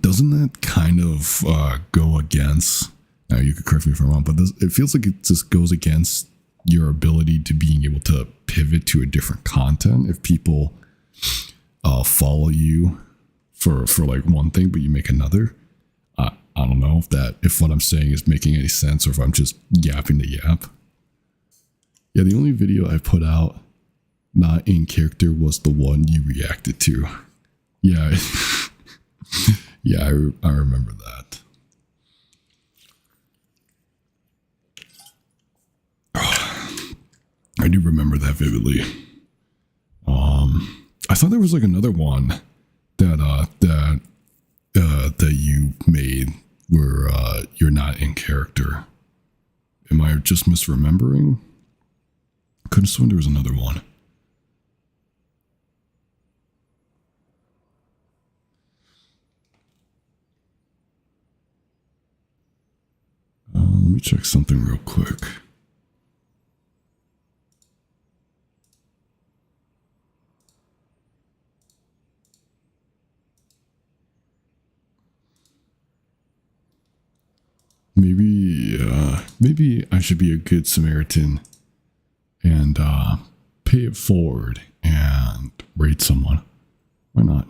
Doesn't that kind of go against? Now you could correct me if I'm wrong, but it feels like it just goes against your ability to being able to pivot to a different content if people follow you for like one thing, but you make another. I don't know if what I'm saying is making any sense, or if I'm just yapping to yap. Yeah, the only video I put out not in character was the one you reacted to. Yeah, yeah, I remember that. I do remember that vividly. I thought there was like another one that you made where you're not in character. Am I just misremembering? I couldn't swear there was another one. Let me check something real quick. Maybe I should be a good Samaritan and pay it forward and raid someone. Why not?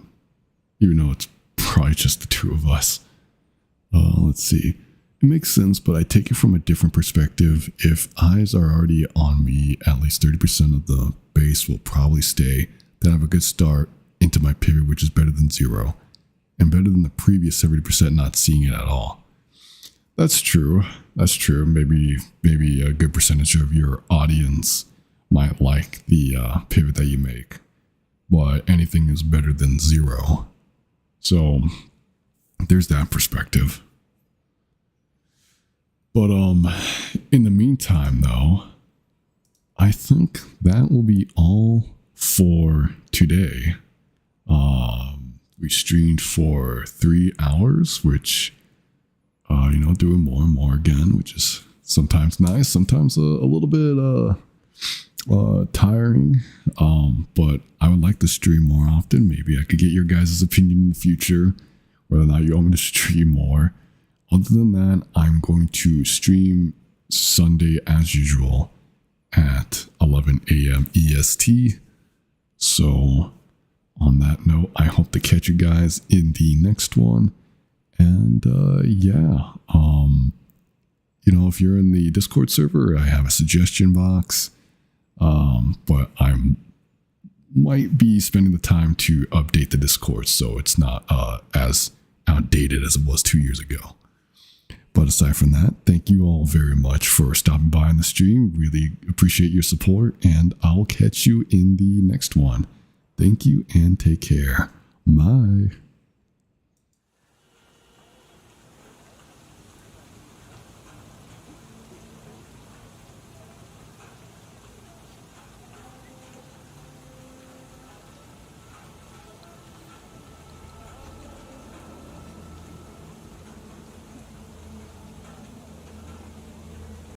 Even though it's probably just the two of us. Let's see. It makes sense, but I take it from a different perspective. If eyes are already on me, at least 30% of the base will probably stay. Then I have a good start into my pivot, which is better than 0. And better than the previous 70% not seeing it at all. That's true. That's true. Maybe a good percentage of your audience might like the pivot that you make, but anything is better than 0. So there's that perspective. But in the meantime, though, I think that will be all for today. We streamed for 3 hours, which doing more and more again, which is sometimes nice, sometimes a little bit tiring. But I would like to stream more often. Maybe I could get your guys' opinion in the future, whether or not you want me to stream more. Other than that, I'm going to stream Sunday as usual at 11 a.m. EST. So on that note, I hope to catch you guys in the next one. And if you're in the Discord server, I have a suggestion box. But I might be spending the time to update the Discord so it's not as outdated as it was 2 years ago. But aside from that, thank you all very much for stopping by on the stream. Really appreciate your support, and I'll catch you in the next one. Thank you and take care. Bye.